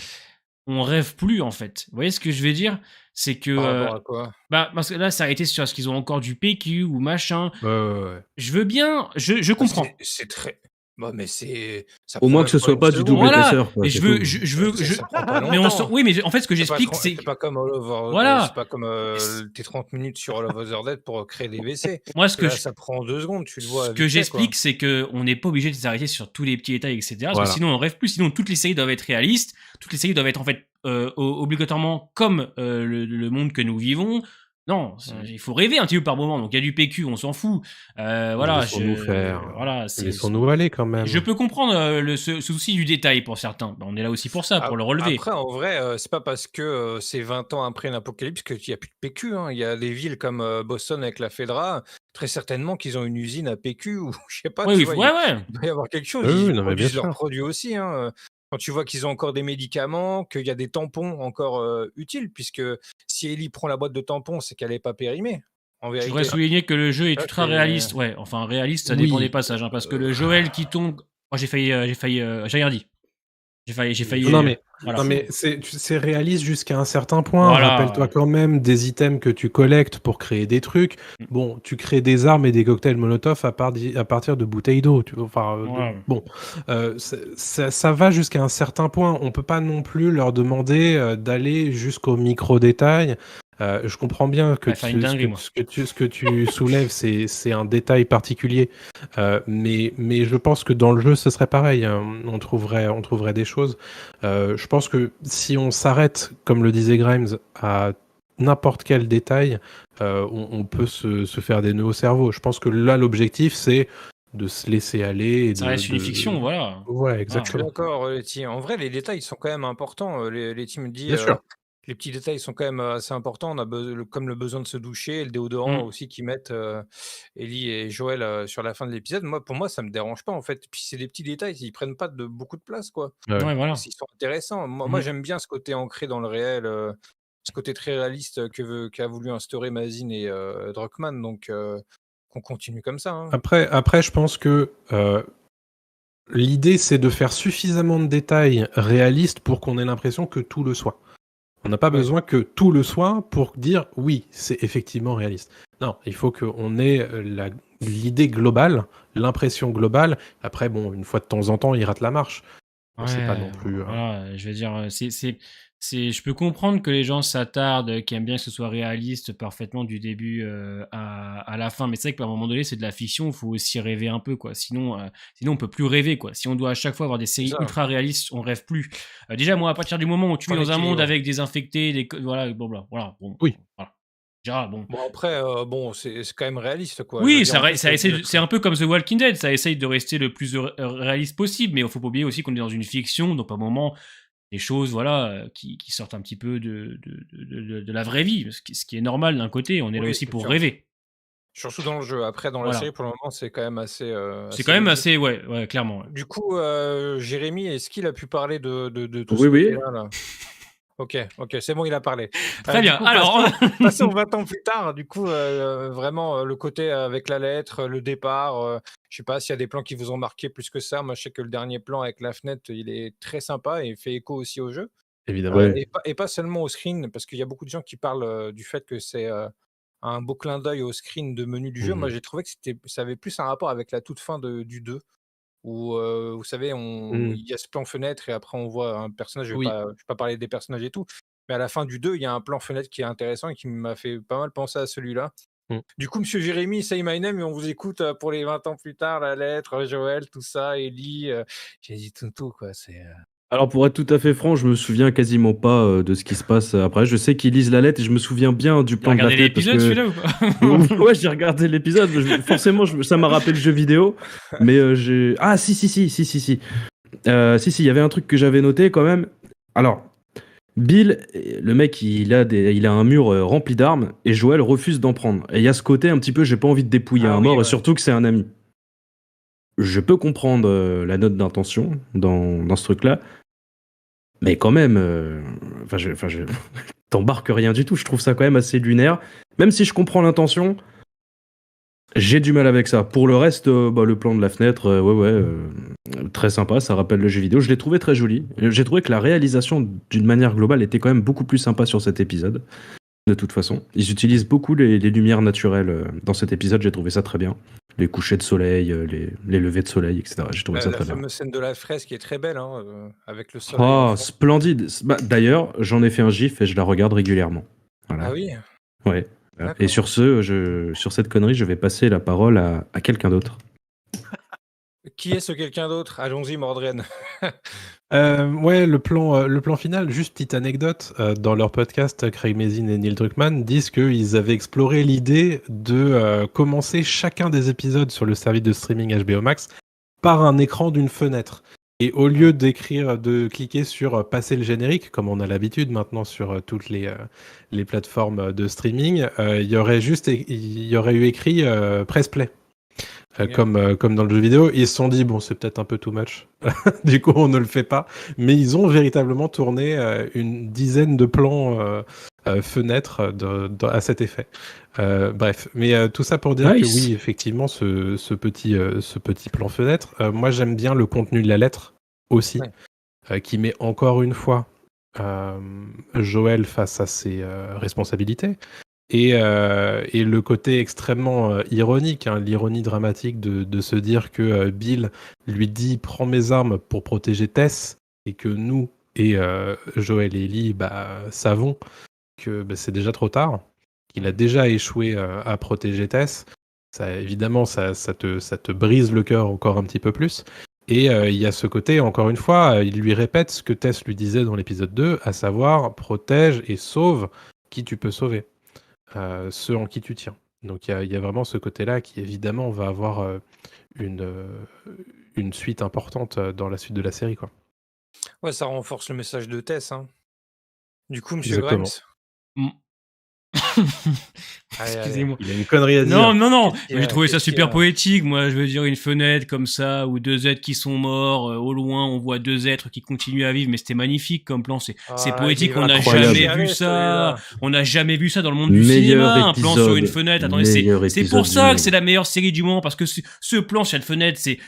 on rêve plus en fait. Vous voyez ce que je veux dire? C'est que Par rapport à quoi? parce que là s'arrêter sur ce qu'ils ont encore du PQ ou machin. Ouais. Je veux bien, je Bah, comprends. c'est très. Bah, mais c'est. Ça Au prend moins même que ce soit une pas du seconde. double Voilà. épaisseur. quoi, Et c'est je veux, tout. je veux, Ça prend pas mais longtemps. oui, mais en fait ce que C'est pas j'explique, tren- c'est c'est pas comme All Over, voilà. c'est pas comme tes 30 minutes sur All Over the Dead pour créer des WC. Moi, ce que Là, je, ça prend 2 secondes, tu le ce vois que vite fait, quoi. j'explique, c'est que on n'est pas obligé de s'arrêter sur tous les petits détails, etc. Parce Voilà. que sinon, on rêve plus. Sinon, toutes les séries doivent être réalistes. Toutes les séries doivent être en fait obligatoirement comme le monde que nous vivons. Non, il faut rêver un petit peu par moment. Donc il y a du PQ, on s'en fout. Voilà, Laissons-nous faire. voilà, Laissons-nous aller quand même. je peux comprendre ce souci du détail pour certains. On est là aussi pour ça, pour le relever. Après, en vrai, c'est pas parce que c'est 20 ans après l'apocalypse qu'il n'y a plus de PQ. Hein. Il y a des villes comme Boston avec la Fedra, très certainement qu'ils ont une usine à PQ ou je sais pas, Oui, tu oui, vois, ouais. il doit y avoir quelque chose. Oui, Ils non, mais bien produisent leurs sûr. produits aussi. Hein. Quand tu vois qu'ils ont encore des médicaments, qu'il y a des tampons encore utiles, puisque si Ellie prend la boîte de tampons, c'est qu'elle n'est pas périmée. En Je voudrais vérité. souligner que le jeu est Ça, ultra réaliste. Ouais, enfin réaliste, ça dépend des passages, hein, parce que le Joël qui tombe. Oh, j'ai failli, j'ai rien dit. J'ai failli. Non mais, voilà. non, mais c'est réaliste jusqu'à un certain point. Voilà. Rappelle-toi quand même des items que tu collectes pour créer des trucs. Bon, tu crées des armes et des cocktails Molotov à partir de bouteilles d'eau. Enfin, Ouais. bon, ça va jusqu'à un certain point. On peut pas non plus leur demander d'aller jusqu'au micro détail. Je comprends bien que Ouais, faire une dinguerie, moi. ce que tu soulèves, c'est un détail particulier. Mais je pense que dans le jeu, ce serait pareil. Hein. On trouverait des choses. Je pense que si on s'arrête, comme le disait Grimes, à n'importe quel détail, on peut se faire des nœuds au cerveau. Je pense que là, l'objectif, c'est de se laisser aller. Et Ça reste une fiction, voilà. Ouais, Je exactement. suis d'accord, Letty. En vrai, les détails sont quand même importants. Letty me dit, Bien sûr. les petits détails sont quand même assez importants. On a comme le besoin de se doucher, le déodorant aussi qu'ils mettent Ellie et Joël sur la fin de l'épisode. Pour moi, ça me dérange pas en fait. Puis c'est des petits détails, ils prennent pas beaucoup de place, quoi. Ouais. Ouais, voilà. Ils sont intéressants. Moi, j'aime bien ce côté ancré dans le réel, ce côté très réaliste qu'a voulu instaurer Mazin et Druckmann. Donc, qu'on continue comme ça. Hein. Après, je pense que l'idée, c'est de faire suffisamment de détails réalistes pour qu'on ait l'impression que tout le soit. On n'a pas besoin que tout le soit pour dire oui, c'est effectivement réaliste. Non, il faut qu'on ait l'idée globale, l'impression globale. Après, bon, une fois de temps en temps, il rate la marche. Ouais, C'est pas non plus. Voilà, je veux dire, je peux comprendre que les gens s'attardent, qui aiment bien que ce soit réaliste parfaitement du début à la fin. Mais c'est vrai qu'à un moment donné, c'est de la fiction, il faut aussi rêver un peu, quoi. Sinon, on peut plus rêver, quoi. Si on doit à chaque fois avoir des séries ultra réalistes, on rêve plus. Déjà, moi, à partir du moment où tu es dans un monde avec des infectés, voilà, bon. Oui. Voilà. Déjà, bon. Bon, après, c'est quand même réaliste, quoi. Oui, Je veux dire, c'est un peu comme The Walking Dead, ça essaye de rester le plus réaliste possible, mais il faut pas oublier aussi qu'on est dans une fiction, donc à un moment, des choses voilà, qui sortent un petit peu de la vraie vie, ce qui est normal d'un côté, on est là aussi pour rêver. Surtout dans le jeu. Après, dans la série, pour le moment, c'est quand même assez. C'est quand même assez, ouais, clairement. Ouais. Du coup, Jérémy, est-ce qu'il a pu parler de tout Oui, ce oui. côté-là là Ok, c'est bon, il a parlé. Très bien. Coup, alors, passons 20 ans plus tard. Du coup, vraiment, le côté avec la lettre, le départ. Je sais pas s'il y a des plans qui vous ont marqué plus que ça. Moi, je sais que le dernier plan avec la fenêtre, il est très sympa et il fait écho aussi au jeu. Évidemment. Ouais. Et pas seulement au screen, parce qu'il y a beaucoup de gens qui parlent du fait que c'est un beau clin d'œil au screen de menu du jeu. Moi, j'ai trouvé que ça avait plus un rapport avec la toute fin du 2, où, vous savez, il y a ce plan fenêtre et après on voit un personnage. Je vais pas parler des personnages et tout, mais à la fin du 2, il y a un plan fenêtre qui est intéressant et qui m'a fait pas mal penser à celui-là. Du coup, monsieur Jérémy, say my name et on vous écoute pour les 20 ans plus tard, la lettre, Joël, tout ça, Ellie. J'ai dit tout, quoi. Alors pour être tout à fait franc, je me souviens quasiment pas de ce qui se passe après. Je sais qu'ils lisent la lettre et je me souviens bien du plan de la fenêtre. T'as regardé l'épisode celui-là ou pas? Ouais, j'ai regardé l'épisode. Forcément, ça m'a rappelé le jeu vidéo. Mais j'ai... Ah si. Si, il y avait un truc que j'avais noté quand même. Alors, Bill, le mec, il a un mur rempli d'armes et Joël refuse d'en prendre. Et il y a ce côté un petit peu, j'ai pas envie de dépouiller un mort et surtout que c'est un ami. Je peux comprendre la note d'intention dans ce truc-là. Mais quand même, je t'embarque rien du tout. Je trouve ça quand même assez lunaire. Même si je comprends l'intention, j'ai du mal avec ça. Pour le reste, le plan de la fenêtre, très sympa. Ça rappelle le jeu vidéo. Je l'ai trouvé très joli. J'ai trouvé que la réalisation, d'une manière globale, était quand même beaucoup plus sympa sur cet épisode. De toute façon, ils utilisent beaucoup les lumières naturelles dans cet épisode. J'ai trouvé ça très bien. Les couchers de soleil, les levées de soleil, etc. J'ai trouvé ça très bien. La fameuse scène de la fresque est très belle, avec le soleil. Oh, splendide. D'ailleurs, j'en ai fait un gif et je la regarde régulièrement. Voilà. Ah oui. Ouais. Et sur cette connerie, je vais passer la parole à quelqu'un d'autre. Qui est ce quelqu'un d'autre? Allons-y, Mordren. Ouais, le plan final, juste petite anecdote, dans leur podcast, Craig Mazin et Neil Druckmann disent qu'ils avaient exploré l'idée de commencer chacun des épisodes sur le service de streaming HBO Max par un écran d'une fenêtre. Et au lieu de cliquer sur passer le générique, comme on a l'habitude maintenant sur toutes les plateformes de streaming, il y aurait eu écrit Press Play. Comme dans le jeu vidéo, ils se sont dit bon, c'est peut-être un peu too much, du coup on ne le fait pas, mais ils ont véritablement tourné une dizaine de plans fenêtres à cet effet. Bref, mais tout ça pour dire que oui, effectivement, ce petit plan fenêtre, moi j'aime bien le contenu de la lettre aussi, qui met encore une fois Joël face à ses responsabilités. Et le côté extrêmement ironique, hein, l'ironie dramatique de se dire que Bill lui dit « Prends mes armes pour protéger Tess » et que nous et Joël et Ellie savons que c'est déjà trop tard, qu'il a déjà échoué à protéger Tess. Évidemment, ça te brise le cœur encore un petit peu plus. Et il y a ce côté, encore une fois, il lui répète ce que Tess lui disait dans l'épisode 2, à savoir « Protège et sauve qui tu peux sauver ». Ceux en qui tu tiens. Donc il y a vraiment ce côté-là qui évidemment va avoir une suite importante dans la suite de la série, quoi. Ouais, ça renforce le message de Tess. Hein. Du coup, Monsieur Exactement. Grimes. Excusez-moi. Il a une connerie à dire. Non. J'ai trouvé ça super poétique. Moi, je veux dire, une fenêtre comme ça, où deux êtres qui sont morts, au loin, on voit deux êtres qui continuent à vivre, mais c'était magnifique comme plan. C'est poétique. On n'a jamais vu ça. On n'a jamais vu ça dans le monde du cinéma. Un plan sur une fenêtre. Attendez, c'est pour ça que c'est la meilleure série du moment, parce que ce plan sur une fenêtre, c'est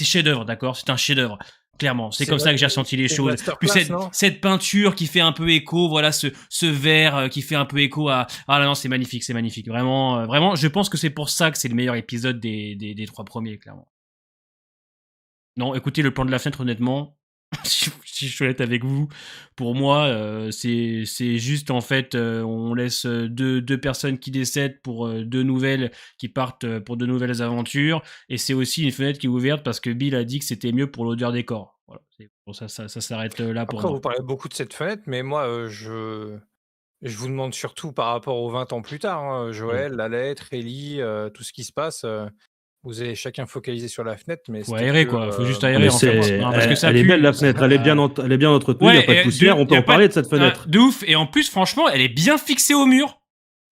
chef-d'œuvre, d'accord? C'est un chef-d'œuvre. Clairement, c'est comme ça que j'ai ressenti les choses. Plus cette peinture qui fait un peu écho, voilà, ce verre qui fait un peu écho à... Ah là non, c'est magnifique. Vraiment, je pense que c'est pour ça que c'est le meilleur épisode des trois premiers, clairement. Non, écoutez, le plan de la fenêtre, honnêtement, si je suis honnête avec vous, pour moi, c'est juste, en fait, on laisse deux personnes qui décèdent pour deux nouvelles qui partent pour de nouvelles aventures, et c'est aussi une fenêtre qui est ouverte parce que Bill a dit que c'était mieux pour l'odeur des corps. Voilà, bon, ça s'arrête là pour moi. Après, vous parlez beaucoup de cette fenêtre, mais moi, je vous demande surtout par rapport aux 20 ans plus tard, hein, Joël, la lettre, Ellie, tout ce qui se passe... Vous avez chacun focalisé sur la fenêtre, mais faut aérer, quoi. Faut juste aérer, mais en fait. Parce que ça elle est pue. belle, la fenêtre. Elle est bien entretenue. Il n'y a pas de poussière. On peut en parler de cette fenêtre. De ouf. Et en plus, franchement, elle est bien fixée au mur.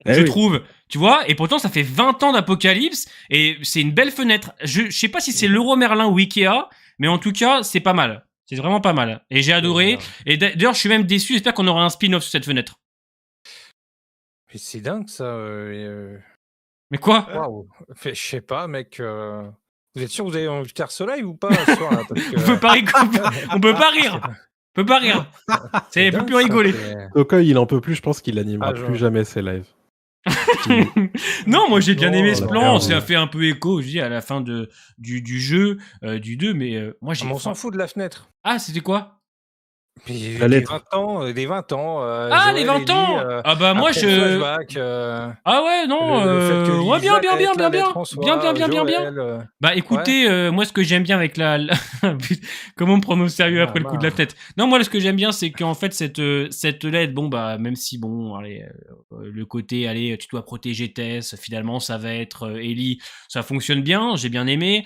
Je trouve. Tu vois, et pourtant, ça fait 20 ans d'Apocalypse. Et c'est une belle fenêtre. Je sais pas si c'est Leroy Merlin ou Ikea, mais en tout cas, c'est pas mal. C'est vraiment pas mal. Et j'ai adoré. Et d'ailleurs, je suis même déçu. J'espère qu'on aura un spin-off sur cette fenêtre. Mais c'est dingue, ça. Mais quoi? Waouh. Je sais pas, mec. Vous êtes sûr que vous avez envie de faire ce live ou pas ce soir, là, parce que... On peut pas rire. C'est plus rigoler. Coco, il en peut plus. Je pense qu'il animera plus jamais ses lives. Non, moi j'ai bien aimé ce plan. Ça fait un peu écho, je dis, à la fin du jeu, du 2, mais moi j'ai. On s'en fout de la fenêtre. Ah, c'était quoi? Des 20 ans. Les 20 Joël, ans. Ellie, Ah bah moi Ah ouais, non. Ouais, bien. Bah écoutez, moi ce que j'aime bien avec comment me prendre au sérieux après le coup de la tête. Non, moi ce que j'aime bien, c'est qu'en fait cette LED, bon bah même si bon, allez, le côté, allez, tu dois protéger Tess, finalement ça va être Ellie, ça fonctionne bien, j'ai bien aimé.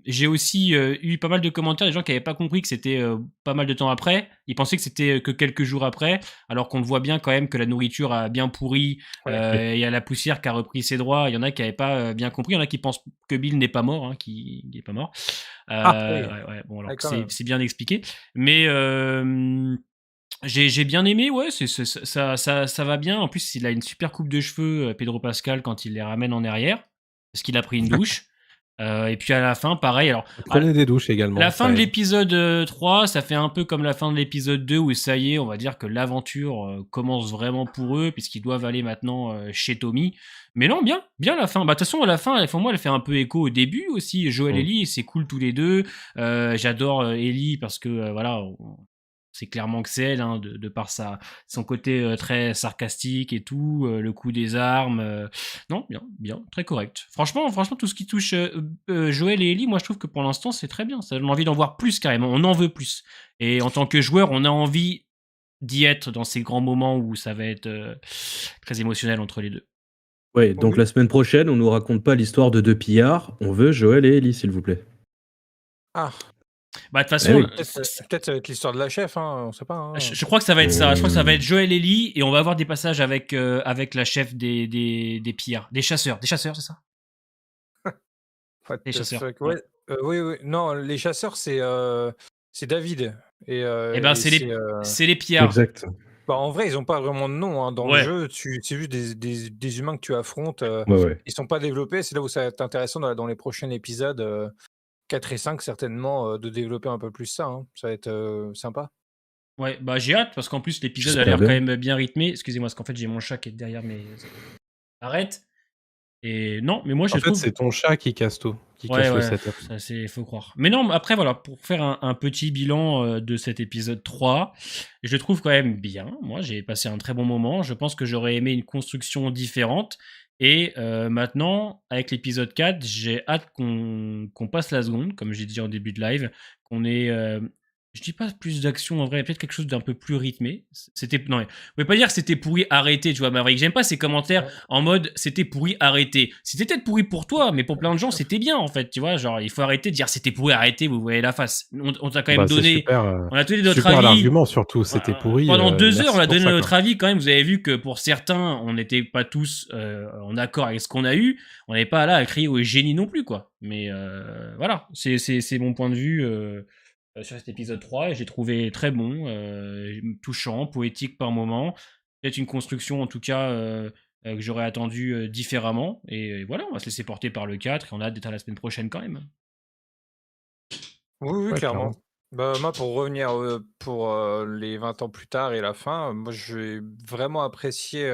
J'ai aussi eu pas mal de commentaires des gens qui avaient pas compris que c'était pas mal de temps après. Ils pensaient que c'était que quelques jours après, alors qu'on le voit bien quand même que la nourriture a bien pourri. Il y a la poussière qui a repris ses droits. Il y en a qui n'avaient pas bien compris. Il y en a qui pensent que Bill n'est pas mort, hein, qui est pas mort. Bon, alors c'est bien expliqué. Mais j'ai bien aimé, ouais, ça va bien. En plus, il a une super coupe de cheveux, Pedro Pascal, quand il les ramène en arrière, parce qu'il a pris une douche. Et puis à la fin, pareil. Alors, prenez des douches également. La fin de l'épisode 3, ça fait un peu comme la fin de l'épisode 2, où ça y est, on va dire que l'aventure commence vraiment pour eux, puisqu'ils doivent aller maintenant chez Tommy. Mais non, bien la fin. Bah de toute façon, à la fin, pour moi, elle fait un peu écho au début aussi. Joël et Ellie, c'est cool tous les deux. J'adore Ellie parce que voilà. c'est clairement que c'est elle, hein, de par son côté très sarcastique et tout, le coup des armes. Non, bien, très correct. Franchement, tout ce qui touche Joël et Ellie, moi je trouve que pour l'instant c'est très bien. Ça donne envie d'en voir plus carrément. On en veut plus. Et en tant que joueur, on a envie d'y être dans ces grands moments où ça va être très émotionnel entre les deux. Ouais, donc Oui. la semaine prochaine, on nous raconte pas l'histoire de deux pillards. On veut Joël et Ellie, s'il vous plaît. Ah, Bah, de toute Eh façon, oui. peut-être ça va être l'histoire de la chef, hein, on sait pas. Hein. je crois que ça va être ça. Je crois que ça va être Joël et Ellie et on va avoir des passages avec la chef des pillards. Des chasseurs, c'est ça? What Les the chasseurs. fuck, Ouais. ouais. Oui. Non, les chasseurs, c'est David. Et ben, Et c'est. c'est les pillards. Exact. Bah, en vrai, ils ont pas vraiment de nom, hein. Dans le Ouais. jeu, c'est juste des humains que tu affrontes. Ouais. Ils sont pas développés. C'est là où ça va être intéressant dans les prochains épisodes 4 et 5, certainement, de développer un peu plus ça. Hein. Ça va être sympa. Ouais, bah j'ai hâte parce qu'en plus l'épisode a J'espère l'air quand bien. même bien rythmé. Excusez-moi, parce qu'en fait j'ai mon chat qui est derrière mes. Arrête. Et non, mais moi je En fait, trouve. c'est ton chat qui casse tout, qui Ouais, casse le ouais, setup. ça c'est faut croire. Mais non, après voilà, pour faire un petit bilan de cet épisode 3, je le trouve quand même bien. Moi, j'ai passé un très bon moment. Je pense que j'aurais aimé une construction différente. Et maintenant, avec l'épisode 4, j'ai hâte qu'on passe la seconde, comme j'ai dit en début de live, qu'on ait, je dis pas plus d'action en vrai, peut-être quelque chose d'un peu plus rythmé. C'était, non, mais, on peut pas dire que c'était pourri, arrêté, tu vois, Maverick. J'aime pas ces commentaires Ouais. en mode c'était pourri, arrêté. C'était peut-être pourri pour toi, mais pour plein de gens, c'était bien en fait, tu vois. Genre, il faut arrêter de dire c'était pourri, arrêté, vous voyez la face. On t'a quand même Bah, c'est donné, super, on a donné notre super avis. l'argument surtout. C'était pourri. Pendant 2 heures, on Merci a pour donné ça, notre quoi. avis quand même. Vous avez vu que pour certains, on n'était pas tous en accord avec ce qu'on a eu. On n'est pas là à crier au génie non plus, quoi. Mais voilà, c'est mon point de vue sur cet épisode 3. Et j'ai trouvé très bon, touchant, poétique par moment. Peut-être une construction en tout cas que j'aurais attendu différemment. Et voilà, on va se laisser porter par le 4 et on a hâte d'être à la semaine prochaine quand même. Oui, Ouais, clairement. clairement. Bah, moi, pour revenir pour les 20 ans plus tard et la fin, moi, j'ai vraiment apprécié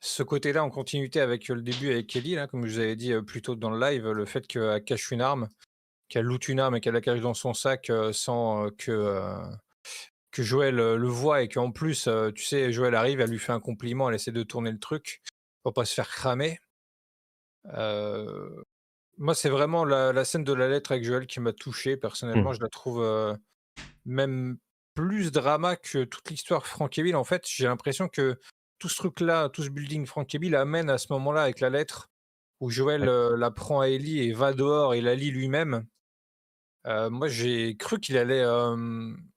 ce côté-là en continuité avec le début avec Ellie, là, comme je vous avais dit plus tôt dans le live, le fait qu'elle cache une arme, qu'elle loot une arme et qu'elle la cache dans son sac sans que Joël le voit et qu'en plus, tu sais, Joël arrive, elle lui fait un compliment, elle essaie de tourner le truc pour pas se faire cramer. Euh, Moi, c'est vraiment la scène de la lettre avec Joël qui m'a touché. Personnellement, je la trouve même plus drama que toute l'histoire Frank et Bill. En fait, j'ai l'impression que tout ce truc-là, tout ce building Frank et Bill amène à ce moment-là avec la lettre où Joël Ouais. la prend à Ellie et va dehors et la lit lui-même. Moi, j'ai cru qu'il allait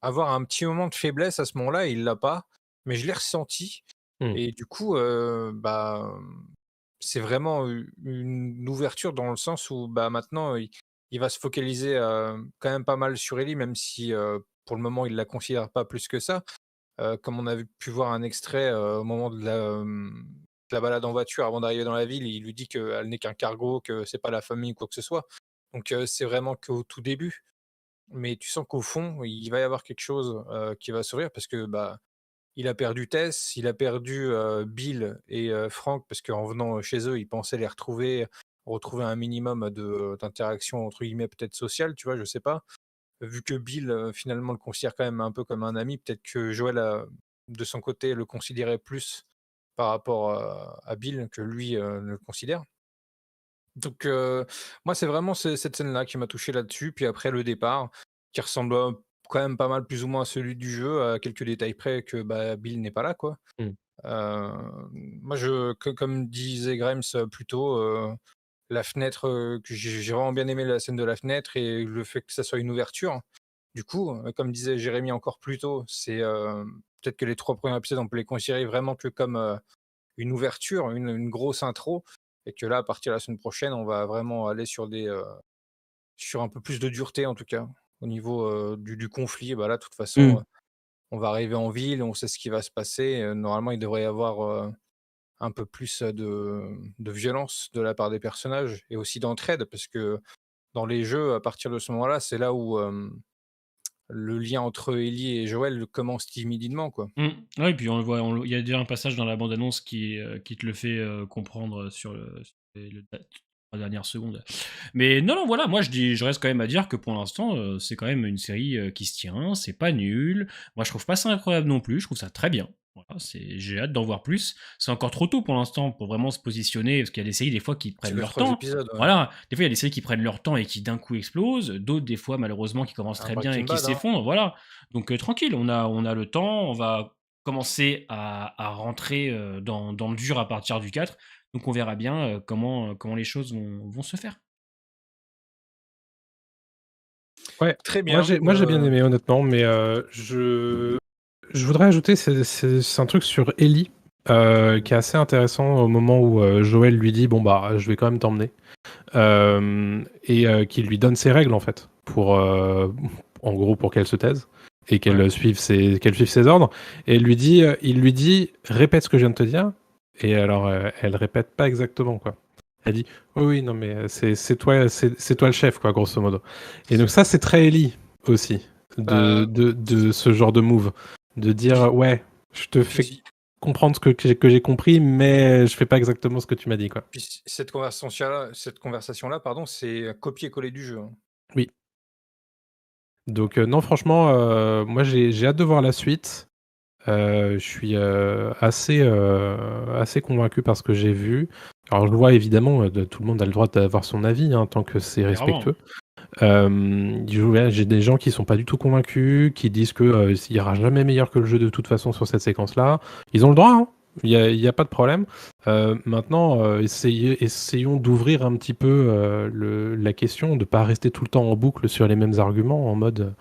avoir un petit moment de faiblesse à ce moment-là et il l'a pas, mais je l'ai ressenti. Hmm. Et du coup, bah, c'est vraiment une ouverture dans le sens où bah, maintenant, il va se focaliser quand même pas mal sur Ellie, même si pour le moment, il la considère pas plus que ça. Comme on a pu voir un extrait au moment de la balade en voiture avant d'arriver dans la ville, il lui dit qu'elle n'est qu'un cargo, que c'est pas la famille ou quoi que ce soit. Donc c'est vraiment qu'au tout début. Mais tu sens qu'au fond, il va y avoir quelque chose qui va s'ouvrir parce que bah, il a perdu Tess, il a perdu Bill et Frank parce qu'en venant chez eux, il pensait les retrouver un minimum d'interaction entre guillemets peut-être sociale, tu vois, je sais pas. Vu que Bill finalement le considère quand même un peu comme un ami, peut-être que Joël de son côté le considérait plus par rapport à Bill que lui ne le considère. Donc moi c'est vraiment cette scène-là qui m'a touché là-dessus. Puis après le départ, qui ressemble quand même pas mal plus ou moins à celui du jeu, à quelques détails près que bah, Bill n'est pas là, quoi. Hmm. Moi, comme disait Grimes plus tôt, la fenêtre, que j'ai vraiment bien aimé la scène de la fenêtre et le fait que ça soit une ouverture. Du coup, comme disait Jérémy encore plus tôt, c'est peut-être que les 3 premiers épisodes, on peut les considérer vraiment que comme une ouverture, une grosse intro, et que là, à partir de la semaine prochaine, on va vraiment aller sur un peu plus de dureté, en tout cas, au niveau du conflit. Bah là, de toute façon, Hmm. on va arriver en ville, on sait ce qui va se passer. Normalement, il devrait y avoir un peu plus de violence de la part des personnages et aussi d'entraide, parce que dans les jeux, à partir de ce moment-là, c'est là où le lien entre Ellie et Joël commence timidement, quoi. Ouais, et puis on le voit, il y a déjà un passage dans la bande-annonce qui te le fait comprendre sur le dernières secondes. Mais non, voilà, moi je reste quand même à dire que pour l'instant, c'est quand même une série qui se tient, c'est pas nul. Moi je trouve pas ça incroyable non plus, je trouve ça très bien. Voilà, j'ai hâte d'en voir plus. C'est encore trop tôt pour l'instant pour vraiment se positionner, parce qu'il y a des séries des fois qui C'est prennent que leur 3 temps. épisodes, ouais. Voilà, des fois il y a des séries qui prennent leur temps et qui d'un coup explosent, d'autres des fois malheureusement qui commencent Un très bien et Breaking qui Bad, hein. s'effondrent. Voilà, donc tranquille, on a le temps, on va commencer à rentrer dans le dur à partir du 4. Donc on verra bien comment les choses vont se faire. Ouais, Très moi bien. j'ai bien aimé honnêtement, mais je voudrais ajouter, c'est un truc sur Ellie qui est assez intéressant au moment où Joël lui dit bon bah je vais quand même t'emmener et qui lui donne ses règles en fait pour en gros pour qu'elle se taise et qu'elle Ouais. suive ses ordres et il lui dit répète ce que je viens de te dire et alors elle répète pas exactement quoi. Elle dit oui non mais c'est toi le chef quoi grosso modo. Et donc ça c'est très Ellie aussi Bah, de ce genre de move de dire ouais je te fais puis, comprendre que j'ai compris mais je fais pas exactement ce que tu m'as dit quoi. puis cette conversation-là, pardon, c'est copier-coller du jeu, hein. Oui. Donc non franchement moi j'ai hâte de voir la suite. Je suis assez convaincu par ce que j'ai vu. Alors je vois évidemment tout le monde a le droit d'avoir son avis hein, tant que c'est Clairement. respectueux. J'ai des gens qui sont pas du tout convaincus, qui disent que il y aura jamais meilleur que le jeu de toute façon sur cette séquence-là. Ils ont le droit, hein. Il y a pas de problème. Maintenant, essayons d'ouvrir un petit peu la question, de pas rester tout le temps en boucle sur les mêmes arguments, en mode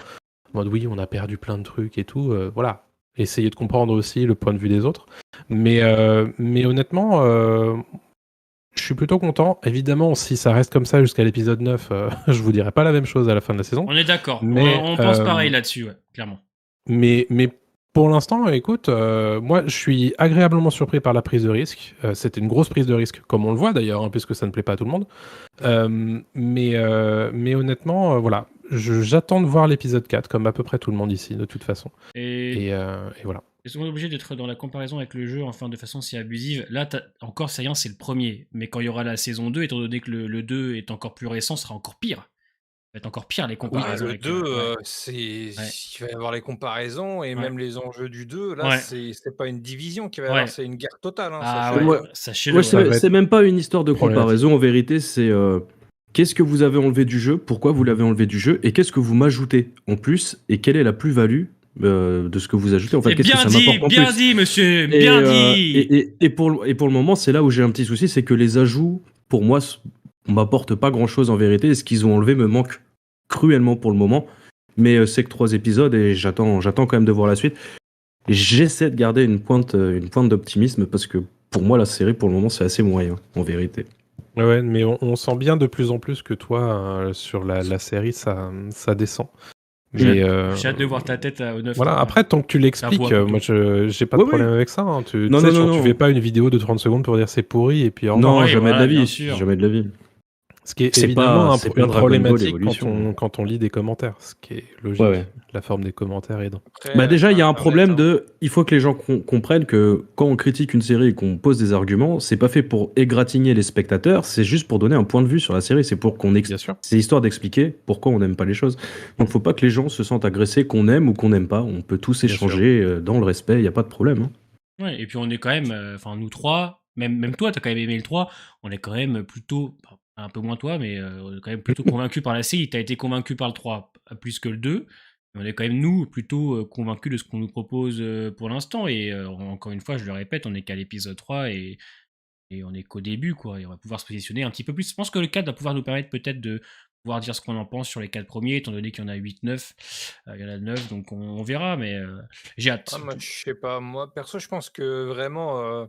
oui, on a perdu plein de trucs et tout. Voilà. Essayer de comprendre aussi le point de vue des autres. Mais honnêtement, je suis plutôt content. Évidemment, si ça reste comme ça jusqu'à l'épisode 9, je vous dirai pas la même chose à la fin de la saison. On est d'accord. Mais, On pense pareil là-dessus, ouais, clairement. mais pour l'instant, écoute, moi, je suis agréablement surpris par la prise de risque. C'était une grosse prise de risque, comme on le voit d'ailleurs, hein, puisque ça ne plaît pas à tout le monde. Mais honnêtement, voilà. J'attends de voir l'épisode 4, comme à peu près tout le monde ici, de toute façon. Et Et voilà. ils sont obligés d'être dans la comparaison avec le jeu, enfin de façon si abusive. Là, encore, ça y est, c'est le premier. Mais quand il y aura la saison 2, étant donné que le 2 est encore plus récent, ce sera encore pire. Ça va être encore pire les Bah, comparaisons le avec 2, ouais. il Ouais. va y avoir les comparaisons et Ouais. même les enjeux du 2. Là, Ouais. c'est pas une division qu'il va y avoir, Ouais. c'est une guerre totale, hein, Ah sachez-le. ouais, Moi, sachez-le, moi, ouais. Ça va c'est être même pas une histoire de problématique. comparaison. En vérité, c'est qu'est-ce que vous avez enlevé du jeu, pourquoi vous l'avez enlevé du jeu, et qu'est-ce que vous m'ajoutez en plus, et quelle est la plus-value de ce que vous ajoutez. En fait, C'est qu'est-ce que ça m'apporte en bien plus. dit, monsieur, Et, bien euh, dit. et pour le moment, c'est là où j'ai un petit souci, c'est que les ajouts, pour moi, m'apportent pas grand-chose en vérité, et ce qu'ils ont enlevé me manque cruellement pour le moment. Mais c'est que 3 épisodes, et j'attends quand même de voir la suite. Et j'essaie de garder une pointe d'optimisme, parce que pour moi, la série, pour le moment, c'est assez moyen, en vérité. Ouais, mais on sent bien de plus en plus que toi, sur la série, ça descend. J'ai Mais hâte de voir ta tête au 9. voilà, après, tant que tu l'expliques, voix plutôt. moi, j'ai pas de Ouais, problème ouais. avec ça. Hein. Tu Non, sais, non, genre, non, tu non. fais pas une vidéo de 30 secondes pour dire c'est pourri et puis au revoir. Non, Oui, jamais voilà, de la bien vie. sûr. Jamais de la vie. Ce qui est C'est évidemment pas une Dragon Ball problématique Evolution. quand on lit des commentaires, ce qui est Ouais, logique. ouais. La forme des commentaires aidant. Après, Bah déjà, il y a un Internet, problème hein. de... Il faut que les gens comprennent que quand on critique une série et qu'on pose des arguments, c'est pas fait pour égratigner les spectateurs, c'est juste pour donner un point de vue sur la série. C'est pour qu'on Bien sûr. C'est histoire d'expliquer pourquoi on n'aime pas les choses. Donc faut pas que les gens se sentent agressés, qu'on aime ou qu'on n'aime pas. On peut tous Bien échanger dans le respect, il y a pas de problème. Hein. Ouais, et puis on est quand même, enfin nous trois, même toi, t'as quand même aimé le 3, on est quand même plutôt, un peu moins toi, mais on est quand même plutôt convaincu par la série. T'as été convaincu par le 3 plus que le 2. On est quand même, nous, plutôt convaincus de ce qu'on nous propose pour l'instant. Et encore une fois, je le répète, on est qu'à l'épisode 3 et on est qu'au début, quoi. Et on va pouvoir se positionner un petit peu plus. Je pense que le 4 va pouvoir nous permettre peut-être de pouvoir dire ce qu'on en pense sur les 4 premiers, étant donné qu'il y en a 8-9. Il y en a 9, donc on verra, mais j'ai hâte. Ah, moi, je sais pas. Moi, perso, je pense que vraiment,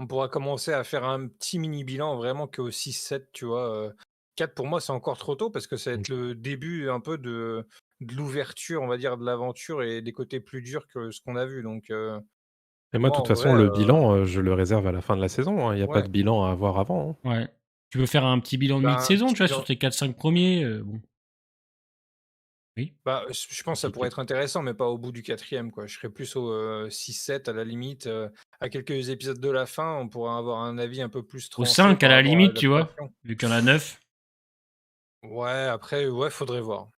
on pourra commencer à faire un petit mini bilan vraiment qu'au 6-7, tu vois. 4 pour moi, c'est encore trop tôt parce que ça va être le début un peu de l'ouverture, on va dire, de l'aventure et des côtés plus durs que ce qu'on a vu. Donc, Et moi, de moi, toute en façon, vrai, le bilan, je le réserve à la fin de la saison. Hein. Il n'y a pas ouais, de bilan à avoir avant. Hein. Ouais. Tu veux faire un petit bilan de ben, mi-saison, petit tu vois, bilan. sur tes 4-5 premiers bon. Oui. Bah, je pense que ça pourrait être intéressant, mais pas au bout du 4e, quoi. Je serais plus au 6-7 à la limite. À quelques épisodes de la fin, on pourrait avoir un avis un peu plus Au tranché 5 à par la rapport à limite, tu vois, l'adaptation. vu qu'il y en a 9. Ouais, après, ouais, faudrait voir.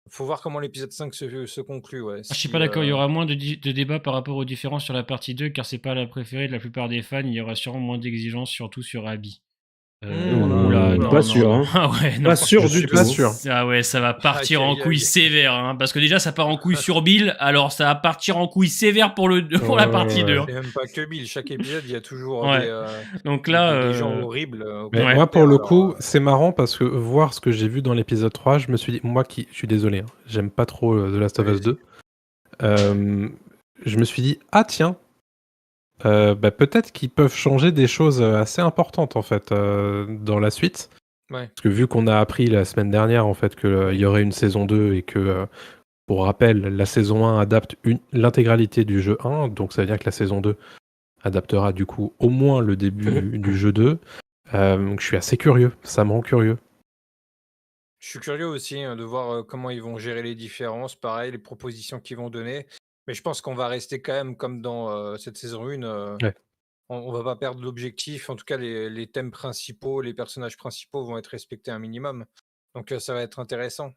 Faut voir comment l'épisode 5 se conclut, ouais. Ah, je suis Si, pas d'accord, il y aura moins de débats par rapport aux différences sur la partie 2, car c'est pas la préférée de la plupart des fans. Il y aura sûrement moins d'exigences, surtout sur Abby. Oula, Pas non, non, sûr, non. hein. Ah ouais, non. Pas Je sûr du suis pas tout. sûr. Ah ouais, ça va Aïe, partir en aïe, couille aïe. sévère, hein, parce que déjà ça part en couille sur Bill, alors ça va partir en couille sévère pour pour la partie 2. Ouais. Hein. C'est même pas que Bill. Chaque épisode, il y a toujours Ouais. Donc là, des gens horribles aux Mais ouais. moi, pour commentaires. le Alors, coup, c'est marrant parce que voir ce que j'ai vu dans l'épisode 3, je me suis dit, moi qui, je suis désolé, hein, j'aime pas trop The Last of Us allez-y. 2, je me suis dit, ah tiens, bah, peut-être qu'ils peuvent changer des choses assez importantes en fait dans la suite. Ouais. Parce que vu qu'on a appris la semaine dernière en fait qu'il y aurait une saison 2 et que, pour rappel, la saison 1 adapte l'intégralité du jeu 1, donc ça veut dire que la saison 2 adaptera du coup au moins le début du jeu 2. Donc je suis assez curieux, ça me rend curieux. Je suis curieux aussi de voir comment ils vont gérer les différences, pareil, les propositions qu'ils vont donner. Mais je pense qu'on va rester quand même comme dans cette saison 1. Ouais. On va pas perdre l'objectif. En tout cas, les thèmes principaux, les personnages principaux vont être respectés un minimum. Donc ça va être intéressant,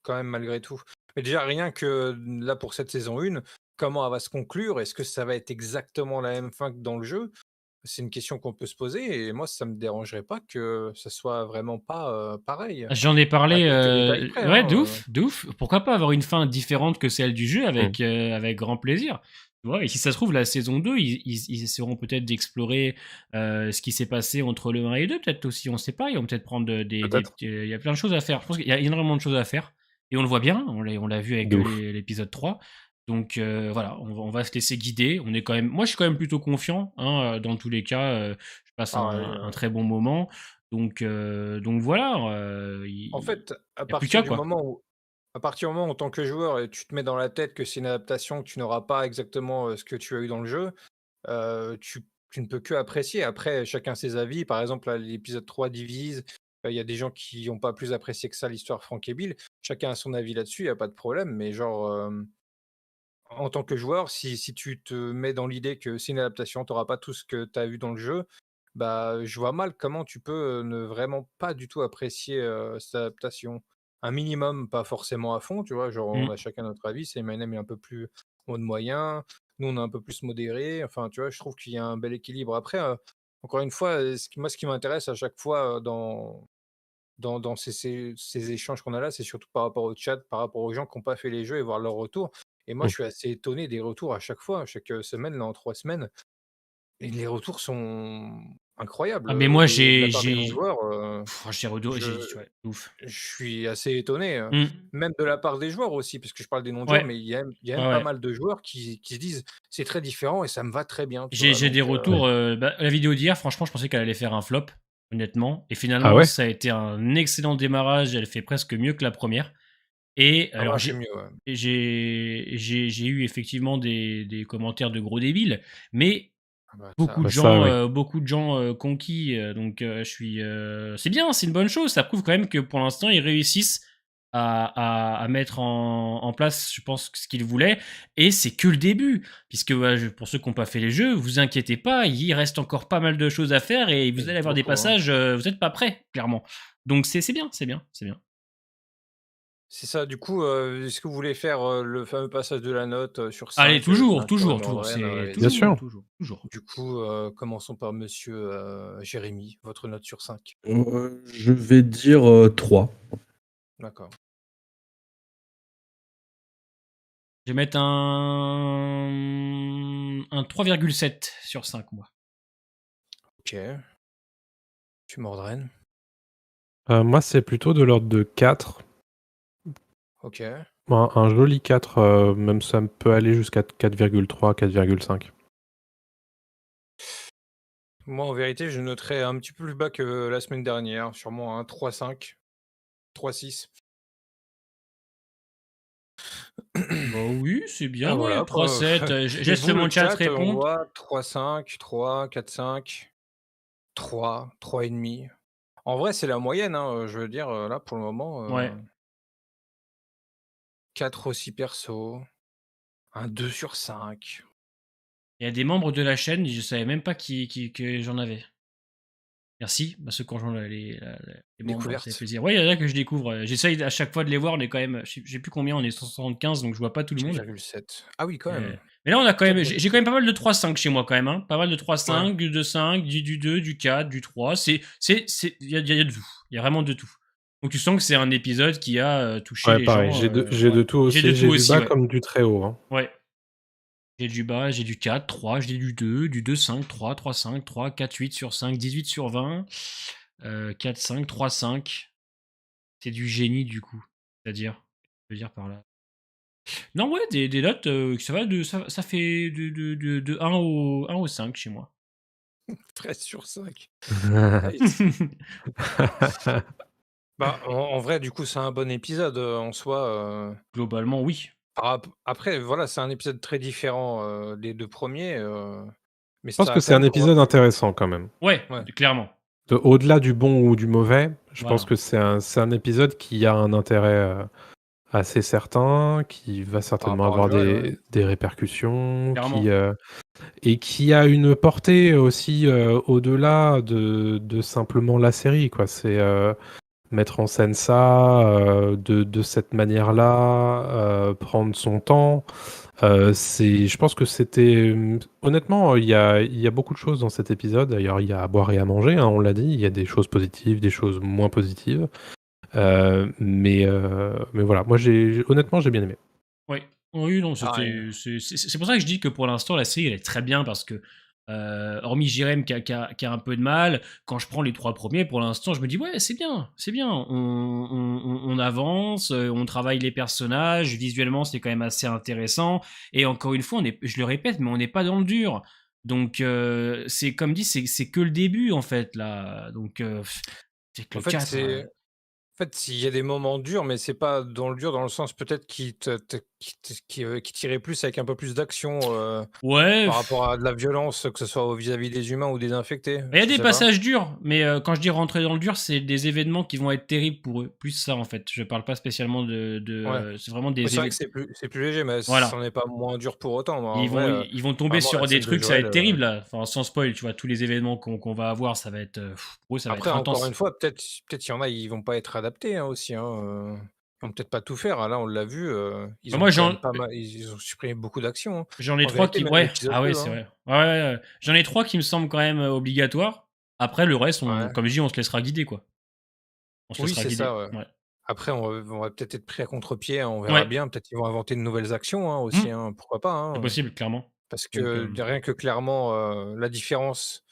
quand même, malgré tout. Mais déjà, rien que là, pour cette saison 1, comment elle va se conclure? Est-ce que ça va être exactement la même fin que dans le jeu? C'est une question qu'on peut se poser. Et moi, ça me dérangerait pas que ça soit vraiment pas pareil. J'en ai À parlé, quelques détails près, ouais, hein. de ouf, de ouf. Pourquoi pas avoir une fin différente que celle du jeu Mm. avec grand plaisir. Tu vois, et si ça se trouve, la saison 2, ils essaieront peut-être d'explorer ce qui s'est passé entre le 1 et le 2, peut-être aussi, on sait pas. Ils vont peut-être prendre Peut-être. il y a plein de choses à faire. Je pense qu'il y a énormément de choses à faire. Et on le voit bien, on l'a vu avec De ouf. l'épisode 3. Donc voilà, on va se laisser guider. On est quand même, moi, je suis quand même plutôt confiant. Hein, dans tous les cas, je passe Pareil, un très bon moment. Donc voilà, en fait, y a plus qu'à, quoi. à partir du moment où, en tant que joueur, tu te mets dans la tête que c'est une adaptation, que tu n'auras pas exactement ce que tu as eu dans le jeu, tu ne peux que apprécier. Après, chacun ses avis. Par exemple, là, l'épisode 3 divise. Il y a des gens qui n'ont pas plus apprécié que ça l'histoire Frank et Bill. Chacun a son avis là-dessus, il n'y a pas de problème. Mais genre, en tant que joueur, si tu te mets dans l'idée que c'est une adaptation, tu n'auras pas tout ce que tu as vu dans le jeu, bah, je vois mal comment tu peux ne vraiment pas du tout apprécier cette adaptation. Un minimum, pas forcément à fond, tu vois. Genre, on Mmh. a chacun notre avis. C'est Eminem est un peu plus mode moyen. Nous, on est un peu plus modéré. Enfin, tu vois, je trouve qu'il y a un bel équilibre. Après, encore une fois, moi, ce qui m'intéresse à chaque fois dans ces échanges qu'on a là, c'est surtout par rapport au chat, par rapport aux gens qui n'ont pas fait les jeux et voir leurs retours. Et moi, Mm. je suis assez étonné des retours à chaque fois, chaque semaine, là, en 3 semaines. Et les retours sont incroyables Ah, mais moi, de la part des non-joueurs. ouais, ouf. Je suis assez étonné, Mmh. même de la part des joueurs aussi, parce que je parle des non-joueurs, Ouais, mais il y a même ouais, pas ouais. mal de joueurs qui se disent c'est très différent et ça me va très bien, tu vois. J'ai Donc, des retours, bah, la vidéo d'hier, franchement, je pensais qu'elle allait faire un flop, honnêtement, et Ah finalement, ouais? ça a été un excellent démarrage. Elle fait presque mieux que la première. Et ah bah, alors, c'est mieux. Ouais. j'ai eu effectivement des commentaires de gros débiles, mais Ah bah, ça, Ça, oui. beaucoup de gens conquis. Donc, je suis. C'est bien, c'est une bonne chose. Ça prouve quand même que pour l'instant, ils réussissent à mettre en place, je pense, ce qu'ils voulaient. Et c'est que le début. Puisque pour ceux qui n'ont pas fait les jeux, vous inquiétez pas, il reste encore pas mal de choses à faire et vous allez avoir des beaucoup, hein. passages, vous n'êtes pas prêts, clairement. Donc, c'est bien, c'est bien, c'est bien. C'est ça, du coup, est-ce que vous voulez faire le fameux passage de la note sur Allez, 5 toujours, 5 pour le toujours, toujours. Mordren? C'est Bien Allez-y. sûr. toujours. Du coup, commençons par monsieur Jérémy, votre note sur 5. Je vais dire 3. D'accord. Je vais mettre un 3,7 sur 5, moi. Ok. Tu Mordren. Moi, c'est plutôt de l'ordre de 4. Ok. Un joli 4, même ça peut aller jusqu'à 4,3, 4,5. Moi, en vérité, je noterais un petit peu plus bas que la semaine dernière, sûrement un 3,5, 3,6. Bah oui, c'est Ah bien, ouais. voilà, quoi. 3,7. Et Laisse vous, le mon chat chat, on répondre. voit 3,5, 3, 4,5, 3, 3,5. En vrai, c'est la moyenne, hein, je veux dire, là, pour le moment. Ouais. 4 aussi perso, un 2 sur 5. Il y a des membres de la chaîne, je savais même pas que j'en avais. Merci, parce que quand j'en ai les membres, ça fait Découverte. plaisir. Ouais, il y en a que je découvre. J'essaye à chaque fois de les voir, on est quand même, je sais plus combien, on est 175, donc je vois pas tout le monde. 4,7. Ah oui, quand Euh, même. Mais là, on a quand même, j'ai 4,7. quand même pas mal de 3-5 chez moi quand même, hein. Pas mal de 3-5, Ouais. du 2-5, du 2, du 4, du 3. Il y a de tout. Il y a vraiment de tout. Donc tu sens que c'est un épisode qui a touché Ouais, les pareil, gens. j'ai de Ouais. tout J'ai de aussi. tout J'ai du aussi, bas ouais. comme du très haut. Hein. Ouais. J'ai du bas, j'ai du 4, 3, j'ai du 2, 5, 3, 3, 5, 3, 4, 8 sur 5, 18 sur 20, 4, 5, 3, 5. C'est du génie du coup. C'est-à-dire, je veux dire par là. Non, ouais, des notes, ça va ça fait de 1 au 5 chez moi. 13 sur 5. Nice. Bah, en vrai, du coup, c'est un bon épisode en soi. Globalement, oui. Après, voilà, c'est un épisode très différent des 2 premiers, mais Je pense ça que a quand c'est un même épisode convaincu. intéressant quand même. Ouais, Ouais. clairement. Au-delà du bon ou du mauvais, je pense Voilà. que c'est un épisode qui a un intérêt assez certain, qui va certainement rapport à avoir Joël, ouais. des répercussions, Clairement. et qui a une portée aussi au-delà de simplement la série, quoi. C'est mettre en scène ça de cette manière-là, prendre son temps. Je pense que c'était honnêtement, il y a beaucoup de choses dans cet épisode. D'ailleurs, il y a à boire et à manger, hein, on l'a dit. Il y a des choses positives, des choses moins positives. Mais voilà, moi honnêtement j'ai bien aimé. Ouais. Oui, non, Pareil. c'est pour ça que je dis que pour l'instant, la série, elle est très bien parce que, hormis Jérém qui a un peu de mal, quand je prends les 3 premiers, pour l'instant, je me dis, ouais, c'est bien, c'est bien. On avance, on travaille les personnages, visuellement, c'est quand même assez intéressant. Et encore une fois, je le répète, mais on n'est pas dans le dur. Donc, c'est comme dit, c'est que le début, en fait, là. Donc, c'est que En le fait, 4. il y a des moments durs, mais c'est pas dans le dur dans le sens peut-être qui tirait plus avec un peu plus d'action Ouais. par rapport à de la violence, que ce soit vis-à-vis des humains ou des infectés. Il y a Je des sais pas. passages durs, mais quand je dis rentrer dans le dur, c'est des événements qui vont être terribles pour eux. Plus ça, en fait. Je parle pas spécialement Ouais. c'est vraiment Oui, des c'est vrai que événements. c'est plus léger, mais ça Voilà. n'en est pas moins dur pour autant. En vrai, Ils vont tomber vraiment, la sur des scène de trucs, ça va Joël. être terrible, là. Enfin, sans spoil, tu vois, tous les événements qu'on va avoir, ça va être. Pour eux, ça va Après, être encore une intense. fois, peut-être il y en a, ils vont pas être adaptés aussi. Ils vont peut-être pas tout faire. Hein. Là, on l'a vu. Bah, Ils ont moi, quand même pas mal. Ils ont supprimé beaucoup d'actions. Hein. j'en ai En 3 vérité, qui. même Ouais, l'épisode ah ouais, 2. c'est Hein. vrai. Ouais, ouais, ouais. J'en ai 3 qui me semblent quand même obligatoires. Après, le reste, Ouais. comme je dis, on se laissera guider, quoi. On se Oui, laissera c'est ça. guider. Ouais. Ouais. Après, on va peut-être être pris à contre-pied. Hein, on verra Ouais. bien. Peut-être qu'ils vont inventer de nouvelles actions Hmm, aussi. Hein, pourquoi pas. c'est Hein. possible, clairement. Parce Donc, que rien que clairement, la différence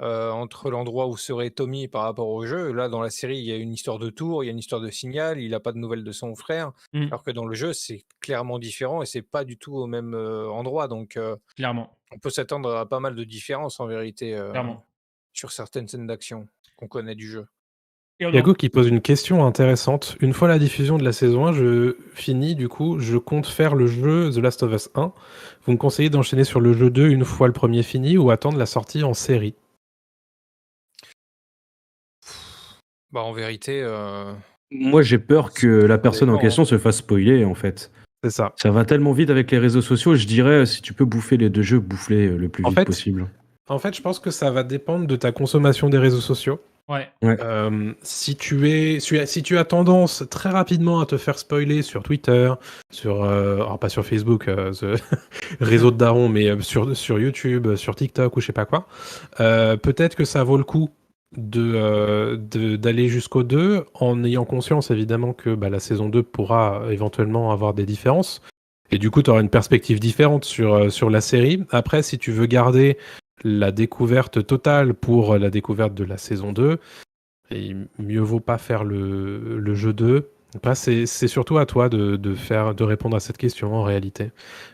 entre l'endroit où serait Tommy par rapport au jeu. Là, dans la série, il y a une histoire de tour, il y a une histoire de signal, il a pas de nouvelles de son frère. hmm, Alors que dans le jeu, c'est clairement différent et c'est pas du tout au même endroit. Donc, clairement. on peut s'attendre à pas mal de différences en vérité Clairement. sur certaines scènes d'action qu'on connaît du jeu. Et on en- Yago qui pose une question intéressante. Une fois la diffusion de la saison 1, je finis du coup, je compte faire le jeu The Last of Us 1. Vous me conseillez d'enchaîner sur le jeu 2 une fois le premier fini ou attendre la sortie en série? Bah, en vérité, Moi, j'ai peur que la ça personne en dépend. question se fasse spoiler, en fait. C'est ça. Ça va tellement vite avec les réseaux sociaux, je dirais, si tu peux bouffer les 2 jeux, bouffe-les le plus En vite fait, possible. je pense que ça va dépendre de ta consommation des réseaux sociaux. Ouais. Si tu as tendance très rapidement à te faire spoiler sur Twitter, alors pas sur Facebook, ce réseau de darons, mais sur YouTube, sur TikTok ou je sais pas quoi, peut-être que ça vaut le coup d'aller jusqu'au 2 en ayant conscience évidemment que la saison 2 pourra éventuellement avoir des différences. Et du coup, tu auras une perspective différente sur la série. Après, si tu veux garder la découverte totale pour la découverte de la saison 2, et mieux vaut pas faire le jeu 2. Après, c'est surtout à toi de répondre à cette question en réalité.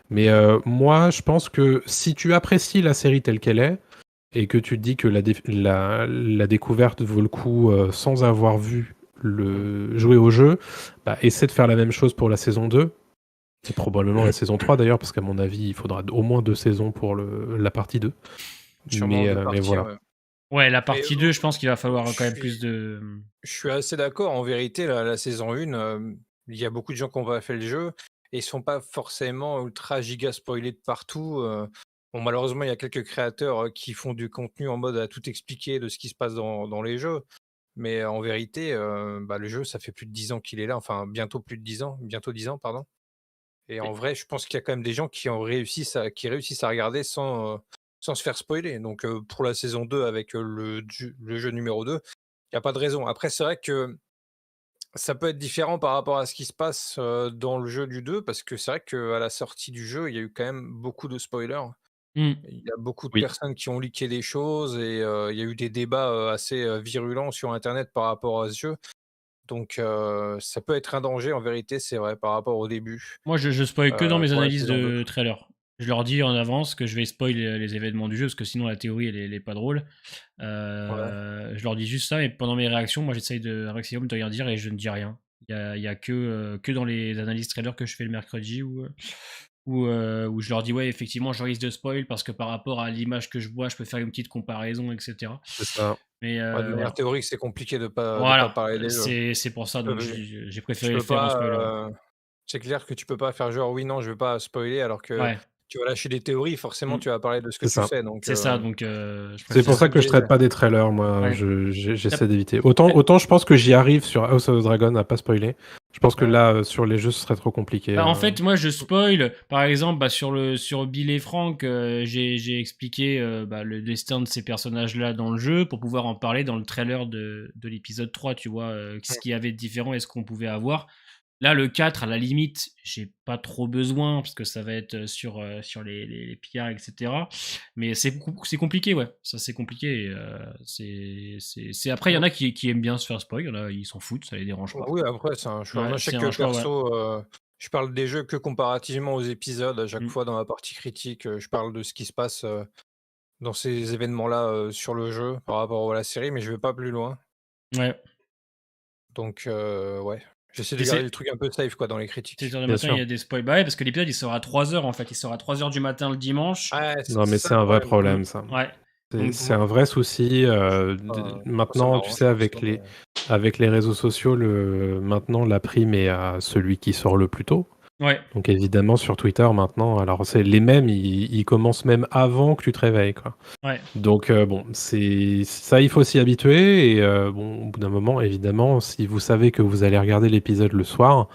Mais moi, je pense que si tu apprécies la série telle qu'elle est, et que tu te dis que la découverte vaut le coup sans avoir vu jouer au jeu, essaie de faire la même chose pour la saison 2. Et probablement la saison 3 d'ailleurs, parce qu'à mon avis, il faudra au moins 2 saisons pour la partie 2. Sûrement de Mais partir. voilà. Ouais. Ouais, la Mais partie 2, je pense qu'il va falloir je quand même suis, plus de. je suis assez d'accord. En vérité, la saison 1, il y a beaucoup de gens qui ont pas fait le jeu. et ils sont pas forcément ultra giga spoilés de partout. Bon, malheureusement, il y a quelques créateurs qui font du contenu en mode à tout expliquer de ce qui se passe dans les jeux. Mais en vérité, le jeu, ça fait plus de 10 ans qu'il est là, enfin bientôt plus de 10 ans, bientôt 10 ans, pardon. Et en vrai, je pense qu'il y a quand même des gens qui réussissent à regarder sans se faire spoiler. Donc pour la saison 2 avec le jeu numéro 2, il n'y a pas de raison. Après, c'est vrai que ça peut être différent par rapport à ce qui se passe dans le jeu du 2, parce que c'est vrai qu'à la sortie du jeu, il y a eu quand même beaucoup de spoilers. Mm. Il y a beaucoup de Oui. personnes qui ont leaké des choses et il y a eu des débats assez virulents sur Internet par rapport à ce jeu. Donc ça peut être un danger en vérité, c'est vrai, par rapport au début. Moi, je spoil que dans mes Pour la analyses saison 2. de trailer. Je leur dis en avance que je vais spoil les événements du jeu, parce que sinon la théorie, elle est pas drôle. Je leur dis juste ça, et pendant mes réactions, moi, j'essaye de un maximum de rien dire, et je ne dis rien. Il y a que dans les analyses trailer que je fais le mercredi où je leur dis, ouais, effectivement, je risque de spoil, parce que par rapport à l'image que je vois, je peux faire une petite comparaison, etc. C'est ça. Mais De manière voilà. théorique, c'est compliqué de pas Voilà, parler des jeux. c'est pour ça, donc j'ai Tu préféré peux le faire en pas, spoiler. c'est clair que tu peux pas faire genre oui, non, je veux pas spoiler, alors que Ouais, tu vas lâcher des théories, forcément Mm. tu vas parler de ce que C'est tu ça. sais. Donc c'est ça, donc je C'est pour préfère. ça que je obligé, traite pas des trailers, moi. Ouais. J'essaie d'éviter. Autant je pense que j'y arrive sur House of the Dragon à pas spoiler. Je pense que Ouais. là, sur les jeux, ce serait trop compliqué. En fait, moi, je spoil. Par exemple, sur Bill et Frank, j'ai expliqué le destin de ces personnages-là dans le jeu pour pouvoir en parler dans le trailer de l'épisode 3, tu vois, ce qu'il y avait de différent et ce qu'on pouvait avoir. Là, le 4, à la limite, j'ai pas trop besoin, parce que ça va être sur les pillards, etc. Mais c'est compliqué, ouais. Ça, c'est compliqué. Après, il y en a qui aiment bien se faire spoil. Il y en a, ils s'en foutent, ça les dérange pas. Oui, après, c'est un choix. Ouais, Moi, je sais c'est que un choix, ouais. perso, je parle des jeux que comparativement aux épisodes. À chaque Mm. fois, dans ma partie critique, je parle de ce qui se passe dans ces événements-là sur le jeu par rapport à la série, mais je vais pas plus loin. Ouais. Donc, ouais. J'essaie de Et garder c'est le truc un peu safe quoi, dans les critiques. 7h du Bien matin, sûr. il y a des spoils. Bah ouais, parce que l'épisode, il sort à 3h, en fait. Il sort à 3h du matin le dimanche. Ouais, Non, mais ça c'est le un vrai problème. problème, ça. Ouais. Donc, C'est un vrai souci. Ça Maintenant, tu m'arrange, sais, perso, mais- avec les réseaux sociaux, maintenant, la prime est à celui qui sort le plus tôt. ouais. Donc évidemment, sur Twitter, maintenant, alors c'est les mêmes, ils commencent même avant que tu te réveilles, quoi. Ouais. Donc bon, c'est ça, il faut s'y habituer. Et bon, au bout d'un moment, évidemment, si vous savez que vous allez regarder l'épisode le soir,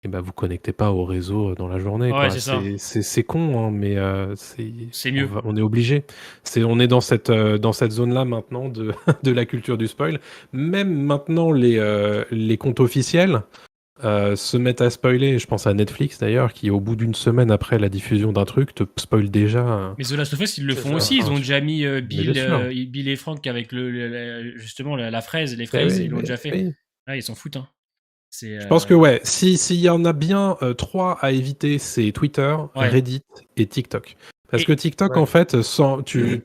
et ben vous connectez pas au réseau dans la journée, Ouais, quoi. c'est ça. C'est con, hein, mais C'est mieux. on est obligé. On est dans cette zone-là maintenant de de la culture du spoil. Même maintenant, les comptes officiels se mettent à spoiler. Je pense à Netflix d'ailleurs, qui au bout d'une semaine après la diffusion d'un truc te spoil déjà. Mais The Last of Us, ils le C'est font ça. aussi. Ils ont déjà mis bien sûr. Bill et Frank avec justement la fraise. Les Eh fraises, oui, ils l'ont mais déjà fait. oui. Ah, ils s'en foutent. Hein. Je pense que ouais, s'il y en a bien 3 à éviter, c'est Twitter, Ouais. Reddit et TikTok. Parce Et- que TikTok, Ouais. en fait, tu Oui,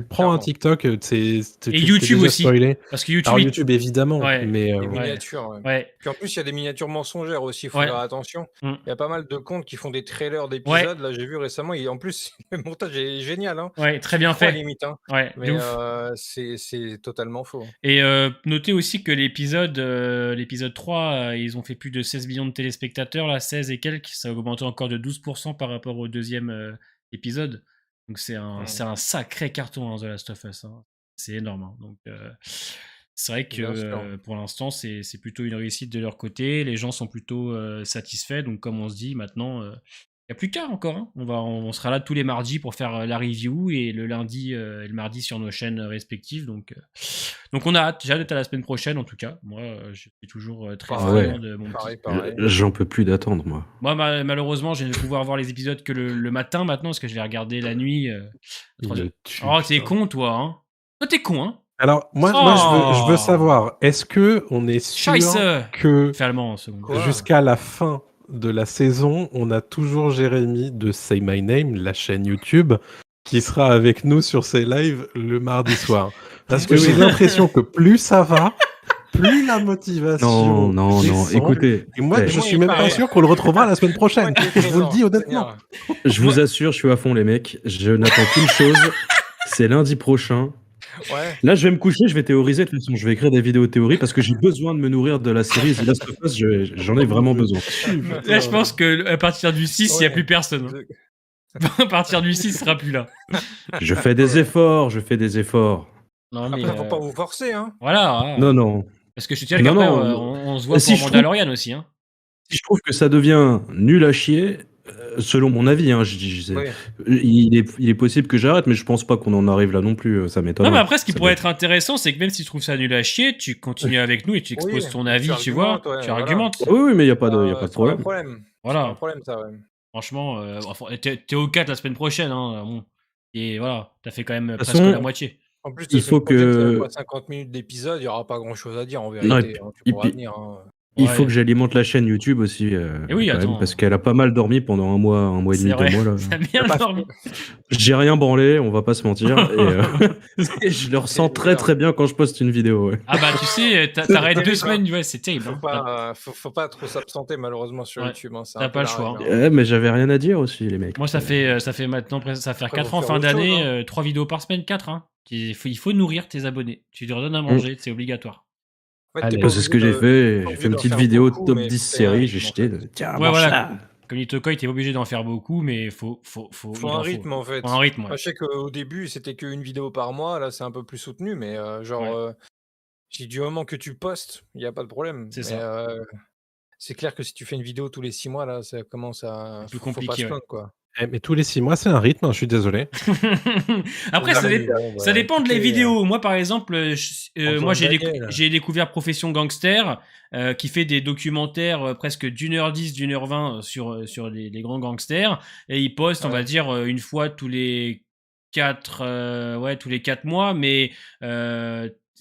prends un clairement. TikTok, tu Et t'es YouTube déjà aussi. spoilé. Parce que YouTube, Alors YouTube, évidemment, Ouais. mais Les Ouais. miniatures. Ouais. Ouais. Puis en plus, il y a des miniatures mensongères aussi, il faut Ouais. faire attention. Mm. Il y a pas mal de comptes qui font des trailers d'épisodes. Là, j'ai vu récemment. En plus, le montage est génial. Hein. Ouais, très bien Crois fait. limite. Hein. Ouais, de Mais ouf. c'est totalement faux. Et notez aussi que l'épisode 3, ils ont fait plus de 16 millions de téléspectateurs, là, 16 et quelques. Ça a augmenté encore de 12% par rapport au deuxième épisode. Donc c'est un sacré carton, hein, The Last of Us. Hein. C'est énorme. Hein. Donc c'est vrai Bien sûr. que pour l'instant, c'est plutôt une réussite de leur côté. Les gens sont plutôt satisfaits. Donc comme on se dit, maintenant, il n'y a plus qu'à encore. Hein. On sera là tous les mardis pour faire la review et le lundi et le mardi sur nos chaînes respectives. Donc on a hâte. J'ai hâte d'être à la semaine prochaine en tout cas. Moi, je suis toujours très Pareil. friand de mon Pareil, petit. pareil. J'en peux plus d'attendre, moi. Moi, malheureusement, je ne vais pouvoir voir les épisodes que le matin maintenant parce que je vais regarder la nuit. il me tue. Oh, t'es putain. con, toi. Hein. Toi, t'es con, hein. Alors moi je veux savoir, est-ce que on est sûr Scheisse. que Fais allemand en seconde. Quoi jusqu'à la fin de la saison, on a toujours Jérémy de Say My Name, la chaîne YouTube, qui sera avec nous sur ses lives le mardi soir. Parce que Oui, j'ai oui. l'impression que plus ça va, plus la motivation Non, descend. écoutez, Et moi, eh, je suis même pas sûr qu'on le retrouvera la semaine prochaine. Je vous le dis honnêtement. je vous assure, je suis à fond, les mecs. Je n'attends qu'une chose, c'est lundi prochain. Ouais. Là, je vais me coucher, je vais théoriser. De toute façon, je vais écrire des vidéos théories parce que j'ai besoin de me nourrir de la série The Last of Us. J'en ai vraiment besoin. Là, je pense que à partir du 6, il n'y a Ouais. plus personne. Hein. À partir du 6, il sera plus là. Je fais des efforts, Non, mais Après, faut pas vous forcer, hein. voilà. Non, non. Parce que je te dirais Non, qu'après, non. on se voit Si pour je trouve- Mandalorian aussi. Hein. Si je trouve que ça devient nul à chier, selon mon avis, hein, Oui. il est possible que j'arrête, mais je pense pas qu'on en arrive là non plus. Ça m'étonne. Non, mais après, ce qui pourrait être intéressant, c'est que même si tu trouves ça nul à chier, tu continues avec nous et tu exposes Oui, ton tu avis, tu vois. argumentes, ouais, Tu voilà. argumentes. Oui, oui, mais il y a pas de C'est pas un problème. problème. C'est Voilà. pas un problème, ça, ouais. Franchement, enfin, t'es au 4 la semaine prochaine. Hein, bon. Et voilà, t'as fait quand même presque façon, la moitié. En plus, il la faut semaine prochaine, ça va que- être 50 minutes d'épisode, il y aura pas grand-chose à dire, en Non, vérité, hein, tu et pourras puis- venir, hein. Il Ouais. faut que j'alimente la chaîne YouTube aussi, Et oui, quand même, attends. parce qu'elle a pas mal dormi pendant un mois et C'est demi, vrai. 2 mois là. Ça a bien Pas dormi. J'ai rien branlé, on va pas se mentir. Et je le ressens très très bien quand je poste une vidéo. Ouais. Ah bah, tu sais, t'arrêtes 2 semaines, ouais, c'est terrible. Faut Hein. pas, faut pas trop s'absenter, malheureusement, sur Ouais. YouTube, hein. C'est T'as un peu pas le la choix, règle, hein. Ouais, mais j'avais rien à dire aussi, les mecs. Moi, ça fait maintenant, ça va faire Après, 4 faut ans, faire fin autre chose, d'année, hein. 3 vidéos par semaine, 4. Hein. Il faut nourrir tes abonnés. Tu leur donnes à manger, c'est obligatoire. En fait, Allez. t'es pas C'est ce que obligé j'ai de- fait. pas J'ai obligé fait une d'en petite faire vidéo beaucoup, top mais 10 faut faire un séries. rythme, J'ai en jeté. fait. Tiens, Ouais, mange voilà. ça. Comme Itokoi, t'es pas obligé d'en faire beaucoup, mais faut Faut un rythme, en fait. Faut un rythme, ouais. Moi, je sais qu'au début, c'était qu'une vidéo par mois. Là, c'est un peu plus soutenu, mais si du moment que tu postes, il n'y a pas de problème. C'est Mais ça. c'est clair que si tu fais une vidéo tous les 6 mois, là, ça commence à. C'est plus Faut pas compliqué, se ouais. plaindre, quoi. Mais tous les 6 mois, c'est un rythme, hein, je suis désolé. Après, ça, Oui, dépend, bon, ça bah, dépend de les écoutez, vidéos. Moi, par exemple, Antoine moi, Daniel. j'ai découvert Profession Gangster, qui fait des documentaires presque d'1h10, 1h20 sur les grands gangsters. Et il poste, on va Ouais. dire, une fois tous les 4 mois, mais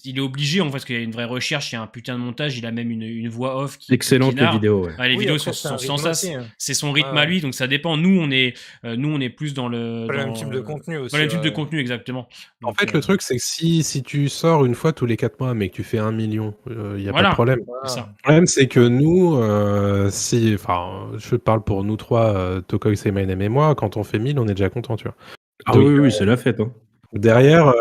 il est obligé, en fait, parce qu'il y a une vraie recherche, il y a un putain de montage, il a même une voix off qui Excellente les narre. vidéos. Ouais. Ah, les Oui, vidéos après, c'est un sont sans rythme ça, aussi, hein. c'est son rythme Ouais, à lui, donc ça dépend. Nous, on est plus dans le. Pas le dans, même type de contenu aussi. Pas le même type de ouais. contenu, exactement. En Donc, fait, le truc, c'est que si tu sors une fois tous les 4 mois, mais que tu fais 1 million, il n'y a Voilà. pas de problème. Voilà. C'est ça. Le problème, c'est que nous, je parle pour nous trois, Tokois, Seymain et moi, quand on fait 1000, on est déjà content, tu vois. Ah Donc, oui, c'est la fête. Hein. derrière,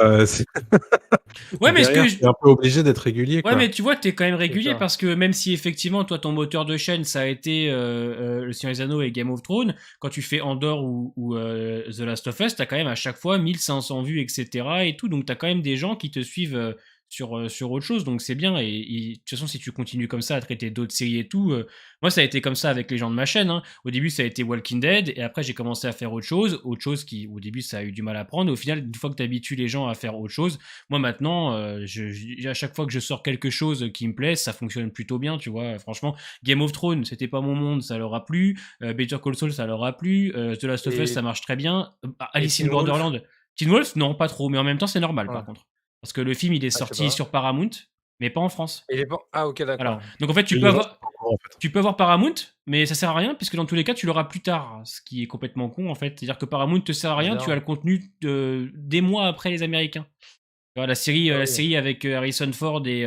Ouais, mais derrière, ce que t'es un peu obligé d'être régulier, Ouais, quoi. mais tu vois, t'es quand même régulier ça. parce que même si effectivement, toi, ton moteur de chaîne, ça a été Le Seigneur des Anneaux et Game of Thrones, quand tu fais Andor ou The Last of Us, t'as quand même à chaque fois 1500 vues, etc. et tout. Donc, t'as quand même des gens qui te suivent sur autre chose. Donc, c'est bien. Et de toute façon, si tu continues comme ça à traiter d'autres séries et tout, moi, ça a été comme ça avec les gens de ma chaîne. Hein. Au début, ça a été Walking Dead et après, j'ai commencé à faire autre chose qui, au début, ça a eu du mal à prendre. Au final, une fois que t'habitues les gens à faire autre chose, moi maintenant, à chaque fois que je sors quelque chose qui me plaît, ça fonctionne plutôt bien, tu vois. Franchement, Game of Thrones, c'était pas mon monde, ça leur a plu. Better Call Saul, ça leur a plu. The Last of Et- Us, ça marche très bien. Alice in Teen Wolf Borderland. Teen Wolf, non, pas trop, mais en même temps, c'est normal Ouais. par contre. Parce que le film, il est je sais sorti pas. sur Paramount, mais pas en France. Il est pas- Ah, ok, d'accord. Voilà. Donc en fait, Les gens sont pas au courant, en fait. tu peux avoir Paramount, mais ça sert à rien, puisque dans tous les cas, tu l'auras plus tard, ce qui est complètement con en fait. C'est-à-dire que Paramount te sert à rien, Bizarre. tu as le contenu des mois après les Américains. Tu vois, la série Oui. avec Harrison Ford et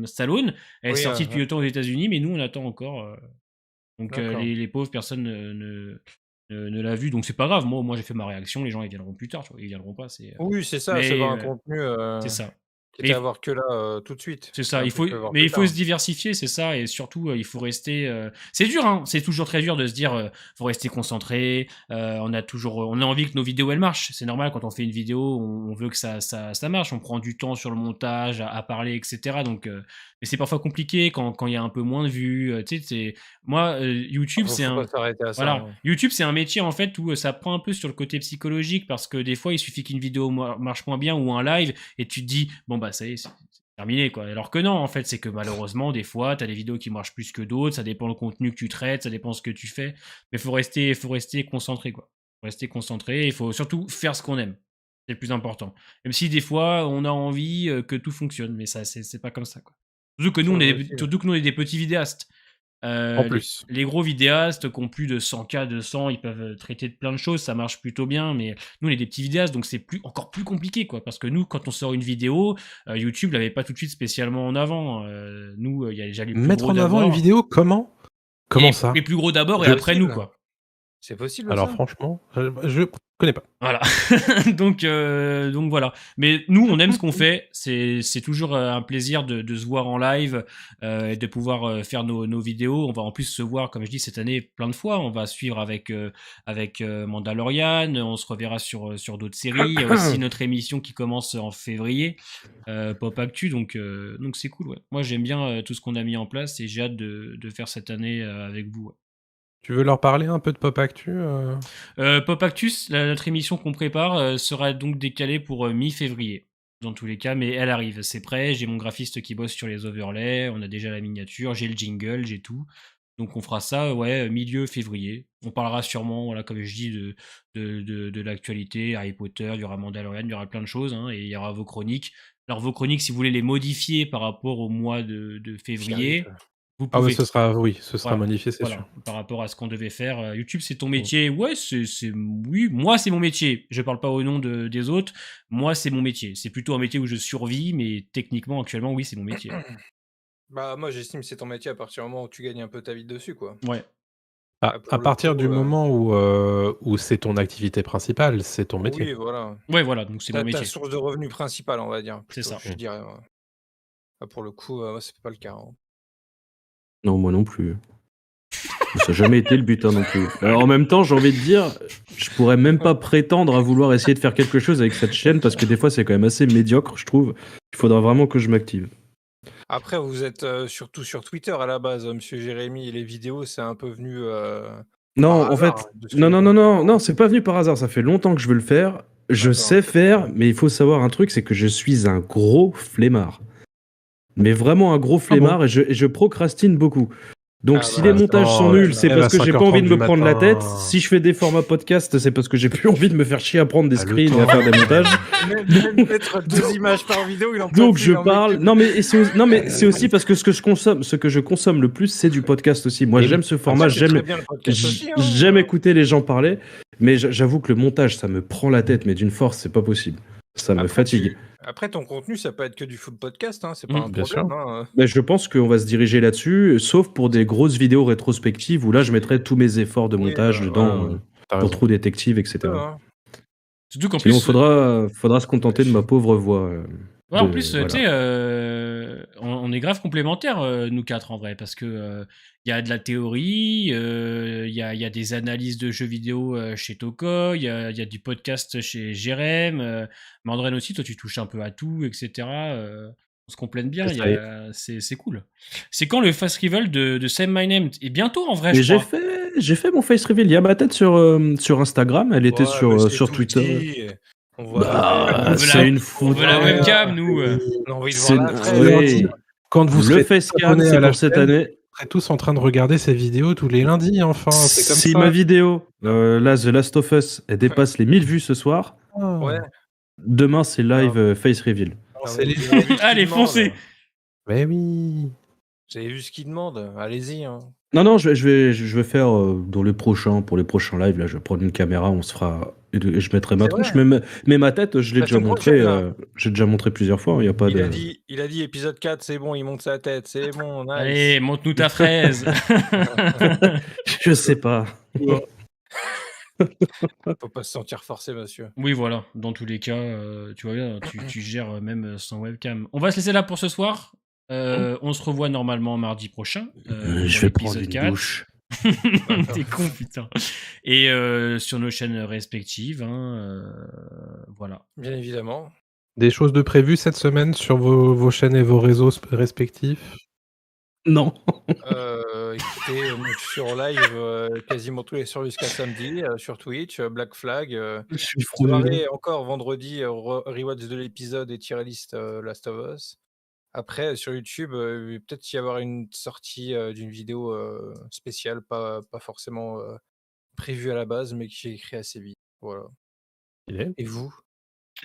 Stallone, elle est Oui, sortie ouais, depuis le temps aux États-Unis, mais nous on attend encore. Donc D'accord. les pauvres personnes ne l'a vu, donc c'est pas grave. Moi j'ai fait ma réaction, les gens ils viendront plus tard, tu vois, ils viendront pas. Oui, c'est ça, Mais, c'est pas un contenu c'est ça. qui Mais était il à faut- voir que là tout de suite. C'est C'est ça, un il truc faut, que tu vas voir mais plus il faut tard. se diversifier, c'est ça, et surtout, il faut rester. C'est dur, hein, c'est toujours très dur de se dire, faut rester concentré. On a envie que nos vidéos elles marchent. C'est normal quand on fait une vidéo, on veut que ça marche. On prend du temps sur le montage, à parler, etc. Donc, mais c'est parfois compliqué quand il y a un peu moins de vues. Tu sais, moi, YouTube, Faut c'est pas un. s'arrêter à ça. Voilà, hein. YouTube c'est un métier en fait où ça prend un peu sur le côté psychologique parce que des fois il suffit qu'une vidéo marche moins bien ou un live et tu te dis bon bah ça y est c'est terminé quoi. Alors que non en fait c'est que malheureusement des fois t'as des vidéos qui marchent plus que d'autres, ça dépend le contenu que tu traites, ça dépend ce que tu fais, mais faut rester concentré quoi. Faut rester concentré, il faut surtout faire ce qu'on aime. C'est le plus important. Même si des fois on a envie que tout fonctionne, mais ça c'est pas comme ça quoi. Surtout que nous on est des petits vidéastes. En plus. Les gros vidéastes qui ont plus de 100K, 200, ils peuvent traiter de plein de choses, ça marche plutôt bien, mais nous on est des petits vidéastes, donc c'est encore plus compliqué, quoi, parce que nous, quand on sort une vidéo, YouTube l'avait pas tout de suite spécialement en avant. Nous, il y a déjà les plus Mettre gros en avant d'abord. une vidéo, comment Et ça les plus gros d'abord et Je après sais, nous, là. quoi. C'est possible Alors ça? franchement, je connais pas. Voilà. donc voilà. Mais nous, on aime ce qu'on fait. C'est toujours un plaisir de se voir en live et de pouvoir faire nos vidéos. On va en plus se voir, comme je dis, cette année plein de fois. On va suivre avec Mandalorian. On se reverra sur d'autres séries. Il y a aussi notre émission qui commence en février, Pop Actu. Donc c'est cool. Ouais. Moi, j'aime bien tout ce qu'on a mis en place et j'ai hâte de faire cette année avec vous. Ouais. Tu veux leur parler un peu de Pop Actu Pop Actus, notre émission qu'on prépare, sera donc décalée pour mi-février. Dans tous les cas, mais elle arrive, c'est prêt. J'ai mon graphiste qui bosse sur les overlays, on a déjà la miniature, j'ai le jingle, j'ai tout. Donc on fera ça, ouais, milieu février. On parlera sûrement, voilà, comme je dis, de l'actualité, Harry Potter, il y aura Mandalorian, il y aura plein de choses, hein, et il y aura vos chroniques. Alors vos chroniques, si vous voulez les modifier par rapport au mois de février, vous Ah ouais, pouvez. ce sera modifié, c'est sûr. Par rapport à ce qu'on devait faire. YouTube, c'est ton métier. Ouais, oui, moi, c'est mon métier. Je parle pas au nom des autres. Moi, c'est mon métier. C'est plutôt un métier où je survis, mais techniquement, actuellement, oui, c'est mon métier. Bah, moi, j'estime que c'est ton métier à partir du moment où tu gagnes un peu ta vie dessus, quoi. Ouais. À partir du moment où c'est ton activité principale, c'est ton métier. Oui, voilà. Ouais, voilà, donc c'est mon métier. Ta source de revenus principale, on va dire. C'est ça. Je dirais. Pour le coup, c'est pas le cas. Hein. Non, moi non plus. Ça n'a jamais été le but non plus. Alors, en même temps, j'ai envie de dire, je pourrais même pas prétendre à vouloir essayer de faire quelque chose avec cette chaîne parce que des fois, c'est quand même assez médiocre, je trouve. Il faudra vraiment que je m'active. Après, vous êtes surtout sur Twitter à la base, monsieur Jérémy, et les vidéos, c'est un peu venu. Non, par en fait, hasard, de ce que j'ai compris. non, c'est pas venu par hasard. Ça fait longtemps que je veux le faire. Je D'accord. sais faire, mais il faut savoir un truc, c'est que je suis un gros flemmard. Mais vraiment un gros flemmard et je procrastine beaucoup. Donc si les montages sont nuls, c'est parce que j'ai pas envie de me prendre la tête. Si je fais des formats podcast, c'est parce que j'ai plus envie de me faire chier à prendre des screens et à faire des montages. Même mettre 2 images par vidéo, il en peut Donc plus, je il en met parle. plus. Non mais c'est aussi parce que ce que je consomme le plus, c'est du podcast aussi. Moi j'aime ce format, c'est très bien le podcast aussi, hein. j'aime écouter les gens parler, mais j'avoue que le montage ça me prend la tête, mais d'une force c'est pas possible. Ça me fatigue. Après, ton contenu, ça peut être que du food podcast, hein, c'est pas un bien problème. sûr. Hein. Mais je pense qu'on va se diriger là-dessus, sauf pour des grosses vidéos rétrospectives où là je mettrai tous mes efforts de montage dedans pour True Detective, etc. Hein. Surtout qu'en Sinon, plus, faudra se contenter de ma pauvre voix. Ouais, en plus, tu sais, on est grave complémentaires, nous quatre, en vrai, parce que il y a de la théorie, il y a des analyses de jeux vidéo chez Toko, il y a du podcast chez Jérém, Mandren aussi, toi, tu touches un peu à tout, etc. On se complète bien, c'est cool. C'est quand le fast reveal de Same My Name? Et bientôt, en vrai, Mais je crois. j'ai fait mon face reveal. Il y a ma tête sur Instagram, elle était sur Twitter. C'est une On veut la webcam, nous. On a envie de voir la Quand vous serez le facecam, c'est pour cette année. Vous serez tous en train de regarder ces vidéos tous les lundis, enfin. C'est comme si ça. ma vidéo, là, The Last of Us, elle dépasse les 1000 vues ce soir, demain, c'est live face reveal. Allez, foncez. Mais oui. Vous avez vu ce qu'ils demandent? Allez-y. Hein. Non, je vais faire pour les prochains lives. Là, je vais prendre une caméra, on se fera. Je mettrai ma tronche. Mais ma tête, je l'ai déjà montré. J'ai déjà montré plusieurs fois. Il a dit épisode 4, c'est bon, il monte sa tête, c'est bon. Nice. Allez, montre-nous ta fraise. Je sais pas. Faut pas se sentir forcé, monsieur. Oui, voilà. Dans tous les cas, tu vois bien, tu gères même sans webcam. On va se laisser là pour ce soir. On se revoit normalement mardi prochain. Je vais prendre une douche. T'es con, putain. Et sur nos chaînes respectives. Voilà. Bien évidemment. Des choses de prévues cette semaine sur vos chaînes et vos réseaux respectifs? Non. Écoutez, je suis en live quasiment tous les soirs jusqu'à samedi sur Twitch, Black Flag. Je suis soirée encore vendredi, rewatch de l'épisode et tier list Last of Us. Après, sur YouTube, peut-être y avoir une sortie d'une vidéo spéciale, pas forcément prévue à la base, mais que j'ai écrit assez vite. Voilà. Et vous?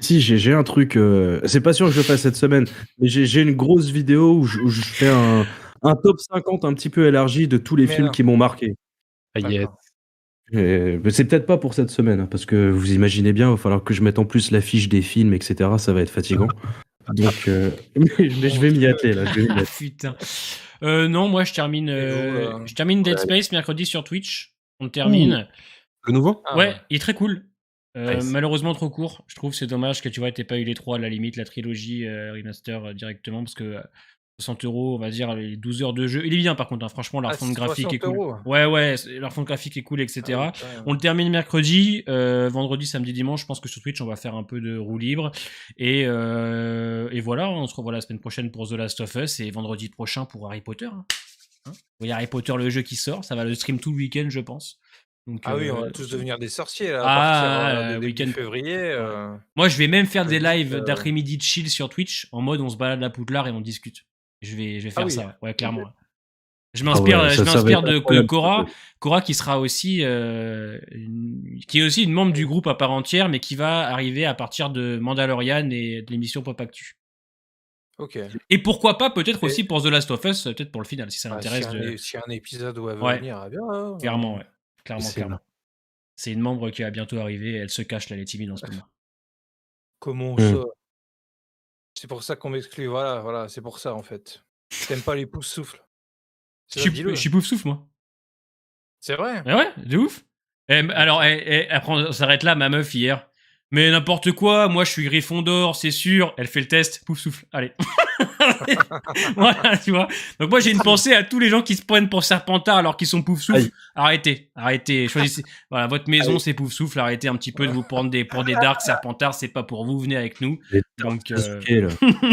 Si, j'ai un truc. C'est pas sûr que je le fasse cette semaine, mais j'ai une grosse vidéo où je fais un top 50 un petit peu élargi de tous les films qui m'ont marqué. Mais c'est peut-être pas pour cette semaine, hein, parce que vous imaginez bien, il va falloir que je mette en plus l'affiche des films, etc. Ça va être fatigant. Donc, mais je vais m'y atteler là. Putain. Non, moi je termine Dead Space mercredi sur Twitch. On termine. Le nouveau? Ah, Ouais, il est très cool. Nice. Malheureusement trop court. Je trouve c'est dommage que tu vois, t'aies pas eu les 3 à la limite, la trilogie remaster directement parce que 60 euros, on va dire les 12 heures de jeu. Il est bien par contre, hein, franchement, leur fond graphique est 60 cool. euros. Ouais, leur fond graphique est cool, etc. Ah oui, quand même. On le termine mercredi, vendredi, samedi, dimanche. Je pense que sur Twitch, on va faire un peu de roue libre. Et voilà, on se revoit la semaine prochaine pour The Last of Us et vendredi prochain pour Harry Potter. Il y a Harry Potter, le jeu qui sort. Ça va le stream tout le week-end, je pense. Donc, Ah oui, on va tous devenir des sorciers là, à Ah, partir de début week-end. février. Moi, je vais même faire des je dis, lives d'après-midi de chill sur Twitch en mode on se balade à Poudlard et on discute. Je vais faire oui. ça, ouais, clairement. Je Ah m'inspire, ouais, je ça va m'inspire être de incroyable, Cora, ça. Cora qui sera aussi, qui est aussi une membre du groupe à part entière, mais qui va arriver à partir de Mandalorian et de l'émission Pop Actu. Ok. Et pourquoi pas peut-être Et- aussi pour The Last of Us, peut-être pour le final, si ça Bah, l'intéresse si un épisode doit Ouais. venir, ah bien. Hein. Clairement, ouais. Clairement. Possible. C'est une membre qui va bientôt arriver et elle se cache là, elle est timide en ce moment. Comment Hmm. ça? C'est pour ça qu'on m'exclut. Voilà, c'est pour ça en fait. T'aimes pas les pouces souffles. Je suis pouf souffle, moi. C'est vrai. Mais ouais, de ouf. Alors, après, on s'arrête là, ma meuf hier. Mais n'importe quoi, moi je suis Gryffondor, c'est sûr. Elle fait le test, pouf souffle, allez. Voilà, tu vois. Donc moi j'ai une pensée à tous les gens qui se prennent pour Serpentard alors qu'ils sont pouf souffle. Arrêtez. Choisissez. Voilà, votre maison c'est pouf souffle. Arrêtez un petit peu de vous prendre pour des Dark Serpentards, c'est pas pour vous. Venez avec nous. Les Donc Sasuke, là.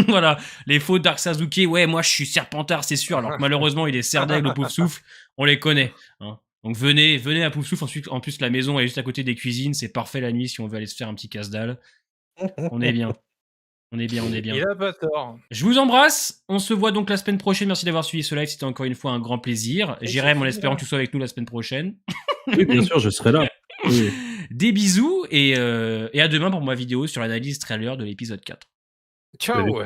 voilà, les faux Dark Sasuke. Ouais, moi je suis Serpentard, c'est sûr. Alors que malheureusement il est Serdaigle au pouf souffle. On les connaît. Hein. Donc venez à Pouf Souffle. Ensuite, en plus, la maison est juste à côté des cuisines. C'est parfait la nuit si on veut aller se faire un petit casse-dalle. On est bien. On est bien. Il a pas tort. Je vous embrasse. On se voit donc la semaine prochaine. Merci d'avoir suivi ce live. C'était encore une fois un grand plaisir. Et J'irai en c'est espérant fini, que tu sois avec nous la semaine prochaine. Oui, bien sûr, je serai là. Oui. Des bisous et à demain pour ma vidéo sur l'analyse trailer de l'épisode 4. Ciao.